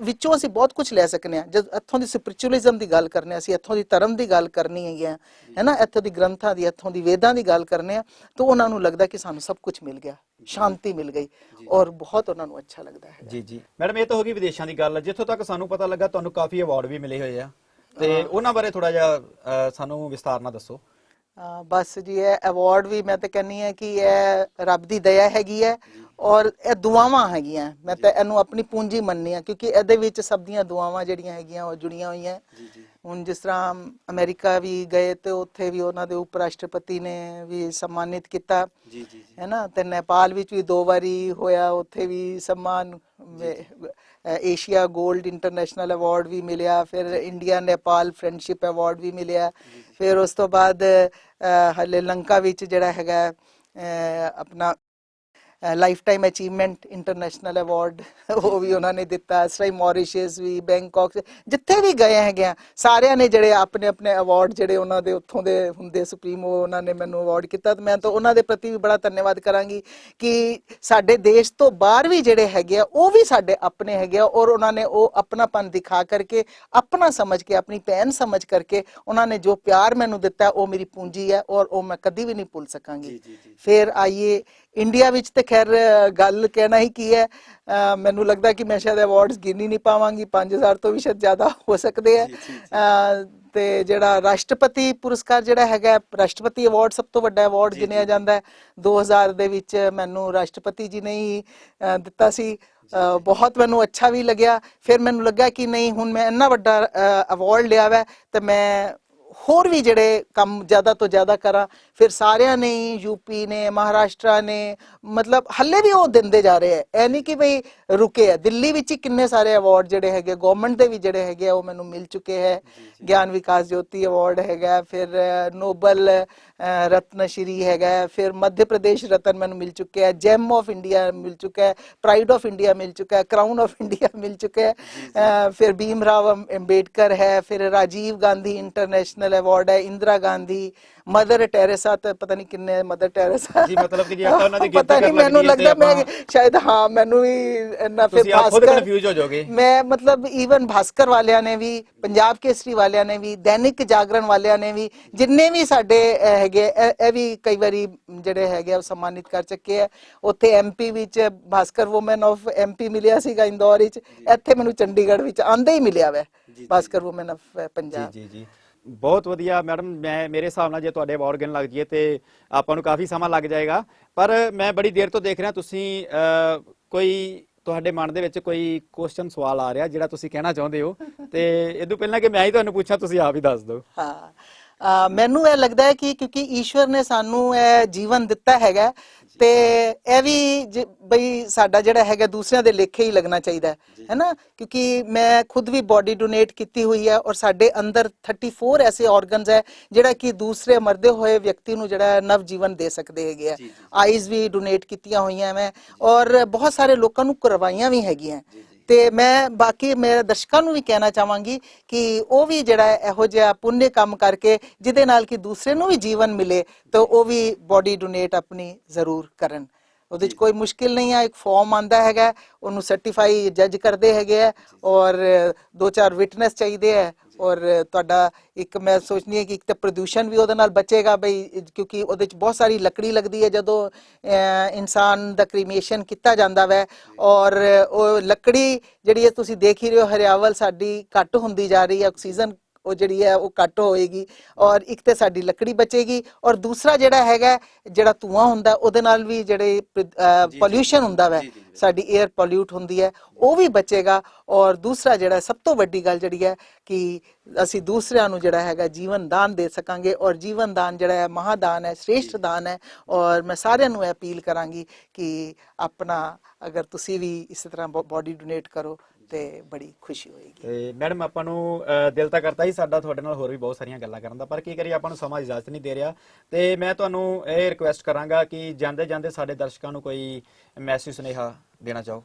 ਵਿੱਚੋਂ ਅਸੀਂ ਬਹੁਤ ਕੁਝ ਲੈ ਸਕਨੇ ਆ। ਜਦ ਇੱਥੋਂ ਦੀ ਸਪਿਰਿਚੁਅਲਿਜ਼ਮ ਦੀ ਗੱਲ ਕਰਨੇ, ਅਸੀਂ ਇੱਥੋਂ ਦੀ ਧਰਮ ਦੀ ਗੱਲ ਕਰਨੀ ਹੈਗੀ ਹੈ ਨਾ, ਇੱਥੋਂ ਦੀ ਗ੍ਰੰਥਾਂ ਦੀ, ਇੱਥੋਂ ਦੀ ਵੇਦਾਂ ਦੀ ਗੱਲ ਕਰਨੇ ਆ, ਤਾਂ ਉਹਨਾਂ ਨੂੰ ਲੱਗਦਾ ਕਿ ਸਾਨੂੰ ਸਭ ਕੁਝ ਮਿਲ ਗਿਆ, ਸ਼ਾਂਤੀ ਮਿਲ ਗਈ, ਔਰ ਬਹੁਤ ਉਹਨਾਂ ਨੂੰ ਅੱਛਾ ਲੱਗਦਾ ਹੈ। ਜੀ ਜੀ ਮੈਡਮ, ਇਹ ਤਾਂ ਹੋ ਗਈ ਵਿਦੇਸ਼ਾਂ ਦੀ ਗੱਲ। ਜਿੱਥੋਂ ਤੱਕ ਸਾਨੂੰ ਪਤਾ ਲੱਗਾ ਤੁਹਾਨੂੰ ਕਾਫੀ ਅਵਾਰਡ ਵੀ ਮਿਲੇ ਹੋਏ ਆ, ਤੇ ਉਹਨਾਂ ਬਾਰੇ ਥੋੜਾ ਜਿਹਾ ਸਾਨੂੰ ਵਿਸਤਾਰ ਨਾਲ ਦੱਸੋ। ਬਸ ਜੀ, ਇਹ ਅਵਾਰਡ ਵੀ ਮੈਂ ਤਾਂ ਕਹਿੰਨੀ ਹੈ ਕਿ ਇਹ ਰੱਬ ਦੀ ਦਇਆ ਹੈਗੀ ਹੈ, ਔਰ ਇਹ ਦੁਆਵਾਂ ਹੈਗੀਆਂ। ਮੈਂ ਤਾਂ ਇਹਨੂੰ ਆਪਣੀ ਪੂੰਜੀ ਮੰਨਨੀ ਆ, ਕਿਉਂਕਿ ਇਹਦੇ ਵਿੱਚ ਸਭ ਦੀਆਂ ਦੁਆਵਾਂ ਜਿਹੜੀਆਂ ਹੈਗੀਆਂ ਉਹ ਜੁੜੀਆਂ ਹੋਈਆਂ। ਹੁਣ ਜਿਸ ਤਰ੍ਹਾਂ ਅਮਰੀਕਾ ਵੀ ਗਏ ਤੇ ਉੱਥੇ ਵੀ ਉਹਨਾਂ ਦੇ ਉਪ ਰਾਸ਼ਟਰਪਤੀ ਨੇ ਵੀ ਸਨਮਾਨਿਤ ਕੀਤਾ ਹੈ ਨਾ, ਤੇ ਨੇਪਾਲ ਵਿੱਚ ਵੀ 2 ਵਾਰੀ ਹੋਇਆ, ਉੱਥੇ ਵੀ ਸਨਮਾਨ, ਏਸ਼ੀਆ ਗੋਲਡ ਇੰਟਰਨੈਸ਼ਨਲ ਅਵਾਰਡ ਵੀ ਮਿਲਿਆ, ਫਿਰ ਇੰਡੀਆ ਨੇਪਾਲ ਫਰੈਂਡਸ਼ਿਪ ਅਵਾਰਡ ਵੀ ਮਿਲਿਆ, ਫਿਰ ਉਸ ਤੋਂ ਬਾਅਦ ਹਲੇ ਲੰਕਾ ਵਿੱਚ ਜਿਹੜਾ ਹੈਗਾ ਆਪਣਾ life time achievement international award ਉਹ ਵੀ ਉਹਨਾਂ ਨੇ ਦਿੱਤਾ। ਇਸ ਤਰ੍ਹਾਂ ਹੀ ਮੌਰੀਸ਼ੀਅਸ ਵੀ, ਬੈਂਕਾਕ, ਜਿੱਥੇ ਵੀ ਗਏ ਹੈਗੇ ਆ ਸਾਰਿਆਂ ਨੇ ਜਿਹੜੇ ਆਪਣੇ ਆਪਣੇ ਅਵਾਰਡ ਜਿਹੜੇ ਉਹਨਾਂ ਦੇ ਉੱਥੋਂ ਦੇ ਹੁੰਦੇ ਸੁਪਰੀਮੋ, ਉਹਨਾਂ ਨੇ ਮੈਨੂੰ ਅਵਾਰਡ ਕੀਤਾ। ਤੇ ਮੈਂ ਤਾਂ ਉਹਨਾਂ ਦੇ ਪ੍ਰਤੀ ਵੀ ਬੜਾ ਧੰਨਵਾਦ ਕਰਾਂਗੀ ਕਿ ਸਾਡੇ ਦੇਸ਼ ਤੋਂ ਬਾਹਰ ਵੀ ਜਿਹੜੇ ਹੈਗੇ ਆ ਉਹ ਵੀ ਸਾਡੇ ਆਪਣੇ ਹੈਗੇ ਆ, ਔਰ ਉਹਨਾਂ ਨੇ ਉਹ ਆਪਣਾਪਨ ਦਿਖਾ ਕਰਕੇ, ਆਪਣਾ ਸਮਝ ਕੇ, ਆਪਣੀ ਭੈਣ ਸਮਝ ਕਰਕੇ ਉਹਨਾਂ ਨੇ ਜੋ ਪਿਆਰ ਮੈਨੂੰ ਦਿੱਤਾ ਉਹ ਮੇਰੀ ਪੂੰਜੀ ਹੈ, ਔਰ ਉਹ ਮੈਂ ਕਦੀ ਵੀ ਨਹੀਂ ਭੁੱਲ ਸਕਾਂਗੀ। ਫਿਰ ਆਈਏ ਇੰਡੀਆ ਵਿੱਚ, ਤੇ ਖੈਰ ਗੱਲ ਕਹਿਣਾ ਹੀ ਕੀ ਹੈ, ਮੈਨੂੰ ਲੱਗਦਾ ਕਿ ਮੈਂ ਸ਼ਾਇਦ ਅਵਾਰਡਸ ਗਿਣ ਹੀ ਨਹੀਂ ਪਾਵਾਂਗੀ, 5000 ਤੋਂ ਵੀ ਸ਼ਾਇਦ ਜ਼ਿਆਦਾ ਹੋ ਸਕਦੇ ਆ। ਤੇ ਜਿਹੜਾ ਰਾਸ਼ਟਰਪਤੀ ਪੁਰਸਕਾਰ ਜਿਹੜਾ ਹੈਗਾ, ਰਾਸ਼ਟਰਪਤੀ ਅਵਾਰਡ ਸਭ ਤੋਂ ਵੱਡਾ ਅਵਾਰਡ ਗਿਣਿਆ ਜਾਂਦਾ ਹੈ। 2000 ਦੇ ਵਿੱਚ ਮੈਨੂੰ ਰਾਸ਼ਟਰਪਤੀ ਜੀ ਨੇ ਹੀ ਦਿੱਤਾ ਸੀ। ਬਹੁਤ ਮੈਨੂੰ ਅੱਛਾ ਵੀ ਲੱਗਿਆ। ਫਿਰ ਮੈਨੂੰ ਲੱਗਾ ਕਿ ਨਹੀਂ, ਹੁਣ ਮੈਂ ਇੰਨਾ ਵੱਡਾ ਅਵਾਰਡ ਲਿਆ ਵਾ ਤੇ ਮੈਂ ਹੋਰ ਵੀ ਜਿਹੜੇ ਕੰਮ ਜ਼ਿਆਦਾ ਤੋਂ ਜ਼ਿਆਦਾ ਕਰਾਂ। ਫਿਰ ਸਾਰਿਆਂ ਨੇ, ਯੂਪੀ ਨੇ, ਮਹਾਰਾਸ਼ਟਰ ਨੇ, ਮਤਲਬ ਹੱਲੇ ਵੀ ਉਹ ਦਿੰਦੇ ਜਾ ਰਹੇ ਹੈ, ਇਹ ਨਹੀਂ ਕਿ ਬਈ ਰੁਕੇ ਹੈ। ਦਿੱਲੀ ਵਿੱਚ ਹੀ ਕਿੰਨੇ ਸਾਰੇ ਅਵਾਰਡ ਜਿਹੜੇ ਹੈਗੇ ਗਵਰਨਮੈਂਟ ਦੇ ਵੀ ਜਿਹੜੇ ਹੈਗੇ ਉਹ ਮੈਨੂੰ ਮਿਲ ਚੁੱਕੇ ਹੈ। ਗਿਆਨ ਵਿਕਾਸ ਜੋਤੀ ਅਵਾਰਡ ਹੈਗਾ, ਫਿਰ ਨੋਬਲ ਰਤਨ ਸ਼੍ਰੀ ਹੈਗਾ, ਫਿਰ ਮੱਧ ਪ੍ਰਦੇਸ਼ ਰਤਨ ਮੈਨੂੰ ਮਿਲ ਚੁੱਕਿਆ ਹੈ, ਜੈਮ ਆਫ ਇੰਡੀਆ ਮਿਲ ਚੁੱਕਾ ਹੈ, ਪ੍ਰਾਈਡ ਆਫ ਇੰਡੀਆ ਮਿਲ ਚੁੱਕਾ ਹੈ, ਕਰਾਊਨ ਆਫ ਇੰਡੀਆ ਮਿਲ ਚੁੱਕਾ ਹੈ। ਫਿਰ ਭੀਮ ਰਾव ਅੰਬੇਡਕਰ ਹੈ, ਫਿਰ ਰਾਜੀਵ ਗਾਂधी ਇੰਟਰਨੈਸ਼ਨਲ ਅਵਾਰਡ ਹੈ, ਇੰਦਰਾ ਗਾਂधी, ਮਦਰ ਟੈਰੇਸਾ, ਤੇ ਪਤਾ ਨਹੀਂ ਕਿੰਨੇ ਮਦਰ ਟੈਰੇਸਾ ਜੀ, ਮਤਲਬ ਕਿ ਜੇ ਆਪਾਂ ਉਹਨਾਂ ਦੀ ਗਿਣਤੀ ਪਤਾ ਨਹੀਂ, ਕਰਨ ਲੱਗ ਮੈਨੂੰ ਜਾਈਏ ਲੱਗਦਾ ਤੇ ਮੈਂ ਸ਼ਾਇਦ, ਹਾਂ ਮੈਨੂੰ ਵੀ ਇੰਨਾ, ਫਿਰ ਤੁਸੀਂ ਆਪ ਖੁਦ ਭਾਸਕਰ, ਕਨਫਿਊਜ਼ ਹੋ ਜਾਓਗੇ। ਮੈਂ ਮਤਲਬ ਈਵਨ ਭਾਸਕਰ ਵਾਲਿਆਂ ਨੇ ਵੀ, ਪੰਜਾਬ ਕੇਸਰੀ ਵਾਲਿਆਂ ਨੇ ਵੀ, ਦੈਨਿਕ ਜਾਗਰਣ ਵਾਲਿਆਂ ਨੇ ਵੀ, ਜਿੰਨੇ ਵੀ ਸਾਡੇ ਹੈਗੇ ਇਹ ਵੀ ਕਈ ਵਾਰੀ ਜਿਹੜੇ ਹੈਗੇ ਉਹ ਸਨਮਾਨਿਤ ਕਰ ਚੁੱਕੇ ਹੈ। ਉੱਥੇ ਐਮਪੀ ਵਿੱਚ ਭਾਸਕਰ ਵੂਮਨ ਆਫ ਐਮਪੀ ਮਿਲਿਆ ਸੀਗਾ ਇੰਦੌਰ ਵਿੱਚ, ਇੱਥੇ ਮੈਨੂੰ ਚੰਡੀਗੜ੍ਹ ਵਿੱਚ ਆਂਦੇ ਹੀ ਮਿਲਿਆ ਵੈ ਭਾਸਕਰ ਵੂਮਨ ਆਫ ਪੰਜਾਬ। ਜੀ ਜੀ, ਬਹੁਤ ਵਧੀਆ ਮੈਡਮ। ਮੇਰੇ ਹਿਸਾਬ ਨਾਲ ਜੇ ਤੁਹਾਡੇ ਅਵਾਰਡ ਗਿਣ ਲੱਗ ਜਾਈਏ ਤੇ ਆਪਾਂ ਨੂੰ ਕਾਫੀ ਸਮਾਂ ਲੱਗ ਜਾਏਗਾ, ਪਰ ਮੈਂ ਬੜੀ ਦੇਰ ਤੋਂ ਦੇਖ ਰਿਹਾ ਤੁਸੀਂ ਕੋਈ ਤੁਹਾਡੇ ਮਨ ਦੇ ਵਿੱਚ ਕੋਈ ਕੁਐਸਚਨ ਸਵਾਲ ਆ ਰਿਹਾ ਜਿਹੜਾ ਤੁਸੀਂ ਕਹਿਣਾ ਚਾਹੁੰਦੇ ਹੋ, ਤੇ ਇਹ ਤੋਂ ਪਹਿਲਾਂ ਕਿ ਮੈਂ ਹੀ ਤੁਹਾਨੂੰ ਪੁੱਛਾਂ ਤੁਸੀਂ ਆਪ ਹੀ ਦੱਸ ਦਿਓ। ਹਾਂ, ਮੈਨੂੰ ਇਹ ਲੱਗਦਾ ਹੈ ਕਿ ਕਿਉਂਕਿ ਈਸ਼ਵਰ ਨੇ ਸਾਨੂੰ ਇਹ ਜੀਵਨ ਦਿੱਤਾ ਹੈਗਾ, ਤੇ ਇਹ ਵੀ ਬਈ ਸਾਡਾ ਜਿਹੜਾ ਹੈਗਾ ਦੂਸਰਿਆਂ ਦੇ ਲੇਖੇ ਹੀ ਲੱਗਣਾ ਚਾਹੀਦਾ ਹੈ ਨਾ। ਕਿਉਂਕਿ ਮੈਂ ਖੁਦ ਵੀ ਬੋਡੀ ਡੋਨੇਟ ਕੀਤੀ ਹੋਈ ਹੈ, ਔਰ ਸਾਡੇ ਅੰਦਰ 34 ਐਸੇ ਆਰਗਨਸ ਹੈ ਜਿਹੜਾ ਕਿ ਦੂਸਰੇ ਮਰਦੇ ਹੋਏ ਵਿਅਕਤੀ ਨੂੰ ਜਿਹੜਾ ਨਵ ਜੀਵਨ ਦੇ ਸਕਦੇ ਹੈਗੇ ਆ। ਆਈਜ਼ ਵੀ ਡੋਨੇਟ ਕੀਤੀਆਂ ਹੋਈਆਂ ਮੈਂ, ਔਰ ਬਹੁਤ ਸਾਰੇ ਲੋਕਾਂ ਨੂੰ ਕਰਵਾਈਆਂ ਵੀ ਹੈਗੀਆਂ। ਤੇ ਮੈਂ ਬਾਕੀ ਮੇਰੇ ਦਰਸ਼ਕਾਂ ਨੂੰ ਵੀ ਕਹਿਣਾ ਚਾਹਾਂਗੀ ਕਿ ਉਹ ਵੀ ਜਿਹੜਾ ਇਹੋ ਜਿਹਾ ਪੁੰਨ ਕੰਮ ਕਰਕੇ ਜਿਹਦੇ ਨਾਲ ਕਿ ਦੂਸਰੇ ਨੂੰ ਵੀ ਜੀਵਨ ਮਿਲੇ, ਤਾਂ ਉਹ ਵੀ ਬੋਡੀ ਡੋਨੇਟ ਆਪਣੀ ਜ਼ਰੂਰ ਕਰਨ। ਉਹਦੇ 'ਚ ਕੋਈ ਮੁਸ਼ਕਿਲ ਨਹੀਂ ਹੈ, ਇੱਕ ਫਾਰਮ ਆਂਦਾ ਹੈਗਾ, ਉਹਨੂੰ ਸਰਟੀਫਾਈ ਜੱਜ ਕਰਦੇ ਹੈਗੇ ਆ, ਔਰ 2-4 ਵਿਟਨੈਸ ਚਾਹੀਦੇ ਹੈ, ਔਰ ਤੁਹਾਡਾ ਇੱਕ ਮੈਂ ਸੋਚਨੀ ਹੈ ਕਿ ਇੱਕ ਤਾਂ ਪ੍ਰਦੂਸ਼ਣ ਵੀ ਉਹਦੇ ਨਾਲ ਬਚੇਗਾ ਬਈ, ਕਿਉਂਕਿ ਉਹਦੇ 'ਚ ਬਹੁਤ ਸਾਰੀ ਲੱਕੜੀ ਲੱਗਦੀ ਹੈ ਜਦੋਂ ਇਨਸਾਨ ਦਾ ਕ੍ਰੀਮੇਸ਼ਨ ਕੀਤਾ ਜਾਂਦਾ ਵੈ, ਔਰ ਉਹ ਲੱਕੜੀ ਜਿਹੜੀ ਹੈ ਤੁਸੀਂ ਦੇਖ ਹੀ ਰਹੇ ਹੋ, ਹਰਿਆਵਲ ਸਾਡੀ ਘੱਟ ਹੁੰਦੀ ਜਾ ਰਹੀ ਹੈ, ਆਕਸੀਜਨ ਉਹ ਜਿਹੜੀ ਹੈ ਉਹ ਘੱਟ ਹੋਏਗੀ, ਔਰ ਇੱਕ ਤੇ ਸਾਡੀ ਲੱਕੜੀ ਬਚੇਗੀ, ਔਰ ਦੂਸਰਾ ਜਿਹੜਾ ਹੈਗਾ ਜਿਹੜਾ ਧੂਆਂ ਹੁੰਦਾ ਉਹਦੇ ਨਾਲ ਵੀ ਜਿਹੜੇ ਪੋਲਿਊਸ਼ਨ ਹੁੰਦਾ ਵੈ, ਸਾਡੀ 에ਅਰ ਪੋਲਿਊਟ ਹੁੰਦੀ ਹੈ, ਉਹ ਵੀ ਬਚੇਗਾ। ਔਰ ਦੂਸਰਾ ਜਿਹੜਾ ਸਭ ਤੋਂ ਵੱਡੀ ਗੱਲ ਜਿਹੜੀ ਹੈ ਕਿ ਅਸੀਂ ਦੂਸਰਿਆਂ ਨੂੰ ਜਿਹੜਾ ਹੈਗਾ ਜੀਵਨ ਦਾਨ ਦੇ ਸਕਾਂਗੇ, ਔਰ ਜੀਵਨ ਦਾਨ ਜਿਹੜਾ ਹੈ ਮਹਾਦਾਨ ਹੈ, ਸ਼੍ਰੇਸ਼ਠ ਦਾਨ ਹੈ। ਔਰ ਮੈਂ ਸਾਰਿਆਂ ਨੂੰ ਇਹ ਅਪੀਲ ਕਰਾਂਗੀ ਕਿ ਆਪਣਾ ਅਗਰ ਤੁਸੀਂ ਵੀ ਇਸੇ ਤਰ੍ਹਾਂ ਬੋਡੀ ਡੋਨੇਟ ਕਰੋ ਤੇ ਬੜੀ ਖੁਸ਼ੀ ਹੋਏਗੀ। ਤੇ ਮੈਡਮ ਆਪਾਂ ਨੂੰ ਦਿਲ ਤਾਂ ਕਰਤਾ ਹੀ ਸਾਡਾ ਤੁਹਾਡੇ ਨਾਲ ਹੋਰ ਵੀ ਬਹੁਤ ਸਾਰੀਆਂ ਗੱਲਾਂ ਕਰਨ ਦਾ, ਪਰ ਕੀ ਕਰੀਏ ਆਪਾਂ ਨੂੰ ਸਮਾਂ ਇਜਾਜ਼ਤ ਨਹੀਂ ਦੇ ਰਿਹਾ। ਤੇ ਮੈਂ ਤੁਹਾਨੂੰ ਇਹ ਰਿਕੁਐਸਟ ਕਰਾਂਗਾ ਕਿ ਜਾਂਦੇ ਜਾਂਦੇ ਸਾਡੇ ਦਰਸ਼ਕਾਂ ਨੂੰ ਕੋਈ ਮੈਸੇਜ ਸੁਨੇਹਾ ਦੇਣਾ ਚਾਹੋ।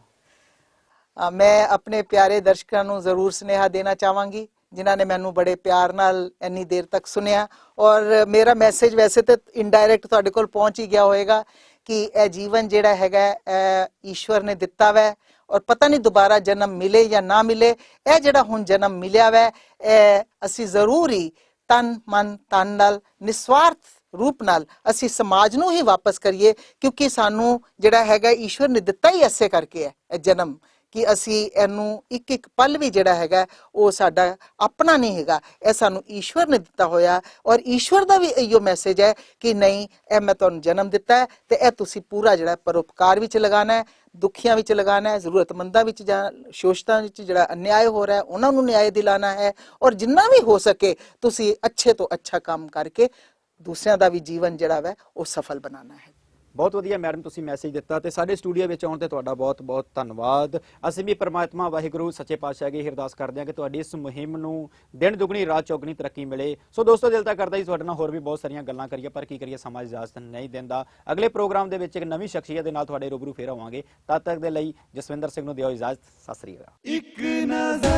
ਮੈਂ ਆਪਣੇ ਪਿਆਰੇ ਦਰਸ਼ਕਾਂ ਨੂੰ ਜ਼ਰੂਰ ਸੁਨੇਹਾ ਦੇਣਾ ਚਾਹਾਂਗੀ ਜਿਨ੍ਹਾਂ ਨੇ ਮੈਨੂੰ ਬੜੇ ਪਿਆਰ ਨਾਲ ਇੰਨੀ ਦੇਰ ਤੱਕ ਸੁਣਿਆ, ਔਰ ਮੇਰਾ ਮੈਸੇਜ ਵੈਸੇ ਤਾਂ ਇਨਡਾਇਰੈਕਟ ਤੁਹਾਡੇ ਕੋਲ ਪਹੁੰਚ ਹੀ ਗਿਆ ਹੋਏਗਾ ਕਿ ਇਹ ਜੀਵਨ ਜਿਹੜਾ ਹੈਗਾ ਇਹ ਈਸ਼ਵਰ ਨੇ ਦਿੱਤਾ ਵੈ, ਔਰ ਪਤਾ ਨਹੀਂ ਦੁਬਾਰਾ ਜਨਮ ਮਿਲੇ ਜਾਂ ਨਾ ਮਿਲੇ। ਇਹ ਜਿਹੜਾ ਹੁਣ ਜਨਮ ਮਿਲਿਆ ਵੈ ਇਹ ਅਸੀਂ ਜ਼ਰੂਰ ਹੀ ਤਨ ਮਨ ਧਨ ਨਾਲ ਨਿਸਵਾਰਥ ਰੂਪ ਨਾਲ ਅਸੀਂ ਸਮਾਜ ਨੂੰ ਹੀ ਵਾਪਸ ਕਰੀਏ, ਕਿਉਂਕਿ ਸਾਨੂੰ ਜਿਹੜਾ ਹੈਗਾ ਈਸ਼ਵਰ ਨੇ ਦਿੱਤਾ ਹੀ ਐਸੇ ਕਰਕੇ ਹੈ ਇਹ ਜਨਮ, ਕਿ ਅਸੀਂ ਇਹਨੂੰ ਇੱਕ ਇੱਕ ਪਲ ਵੀ ਜਿਹੜਾ ਹੈਗਾ ਉਹ ਸਾਡਾ ਆਪਣਾ ਨਹੀਂ ਹੈਗਾ, ਇਹ ਸਾਨੂੰ ਈਸ਼ਵਰ ਨੇ ਦਿੱਤਾ ਹੋਇਆ। ਔਰ ਈਸ਼ਵਰ ਦਾ ਵੀ ਇਹੋ ਮੈਸੇਜ ਹੈ ਕਿ ਨਹੀਂ, ਇਹ ਮੈਂ ਤੁਹਾਨੂੰ ਜਨਮ ਦਿੱਤਾ ਹੈ ਤੇ ਇਹ ਤੁਸੀਂ ਪੂਰਾ ਜਿਹੜਾ ਪਰਉਪਕਾਰ ਵਿੱਚ ਲਗਾਉਣਾ ਹੈ, ਦੁਖੀਆਂ ਵਿੱਚ ਲਗਾਉਣਾ ਹੈ, ਜ਼ਰੂਰਤਮੰਦਾਂ ਵਿੱਚ ਜਾਂ ਸ਼ੋਸ਼ਤਾਂ ਵਿੱਚ ਜਿਹੜਾ ਅਨਿਆਏ ਹੋ ਰਿਹਾ ਉਹਨਾਂ ਨੂੰ ਨਿਆਂ ਦਿਲਾਣਾ ਹੈ, ਔਰ ਜਿੰਨਾ ਵੀ ਹੋ ਸਕੇ ਤੁਸੀਂ ਅੱਛੇ ਤੋਂ ਅੱਛਾ ਕੰਮ ਕਰਕੇ ਦੂਸਰਿਆਂ ਦਾ ਵੀ ਜੀਵਨ ਜਿਹੜਾ ਵੈ ਉਹ ਸਫਲ ਬਣਾਉਣਾ ਹੈ। ਬਹੁਤ ਵਧੀਆ ਮੈਡਮ, ਤੁਸੀਂ ਮੈਸੇਜ ਦਿੱਤਾ ਤੇ ਸਾਡੇ ਸਟੂਡੀਓ ਵਿੱਚ ਆਉਣ ਤੇ ਤੁਹਾਡਾ ਬਹੁਤ-ਬਹੁਤ ਧੰਨਵਾਦ। ਅਸੀਂ ਵੀ ਪ੍ਰਮਾਤਮਾ ਵਾਹਿਗੁਰੂ ਸੱਚੇ ਪਾਤਸ਼ਾਹ ਅੱਗੇ ਹੀ ਅਰਦਾਸ ਕਰਦੇ ਹਾਂ ਕਿ ਤੁਹਾਡੀ ਇਸ ਮੁਹਿੰਮ ਨੂੰ ਦਿਨ ਦੁਗਣੀ ਰਾਤ ਚੌਗਣੀ ਤਰੱਕੀ ਮਿਲੇ। ਸੋ ਦੋਸਤੋ, ਦਿਲ ਤਾਂ ਕਰਦਾ ਹੀ ਤੁਹਾਡੇ ਨਾਲ ਹੋਰ ਵੀ ਬਹੁਤ ਸਾਰੀਆਂ ਗੱਲਾਂ ਕਰੀਏ, ਪਰ ਕੀ ਕਰੀਏ, ਸਮਾਂ ਇਜਾਜ਼ਤ ਨਹੀਂ ਦਿੰਦਾ। ਅਗਲੇ ਪ੍ਰੋਗਰਾਮ ਦੇ ਵਿੱਚ ਇੱਕ ਨਵੀਂ ਸ਼ਖਸੀਅਤ ਦੇ ਨਾਲ ਤੁਹਾਡੇ ਰੂਬਰੂ ਫੇਰ ਆਵਾਂਗੇ। ਤਦ ਤੱਕ ਦੇ ਲਈ ਜਸਵਿੰਦਰ ਸਿੰਘ ਨੂੰ ਦਿਓ ਇਜਾਜ਼ਤ। ਸਤਿ ਸ੍ਰੀ ਅਕਾਲ। ਇੱਕ ਨਜ਼ਰ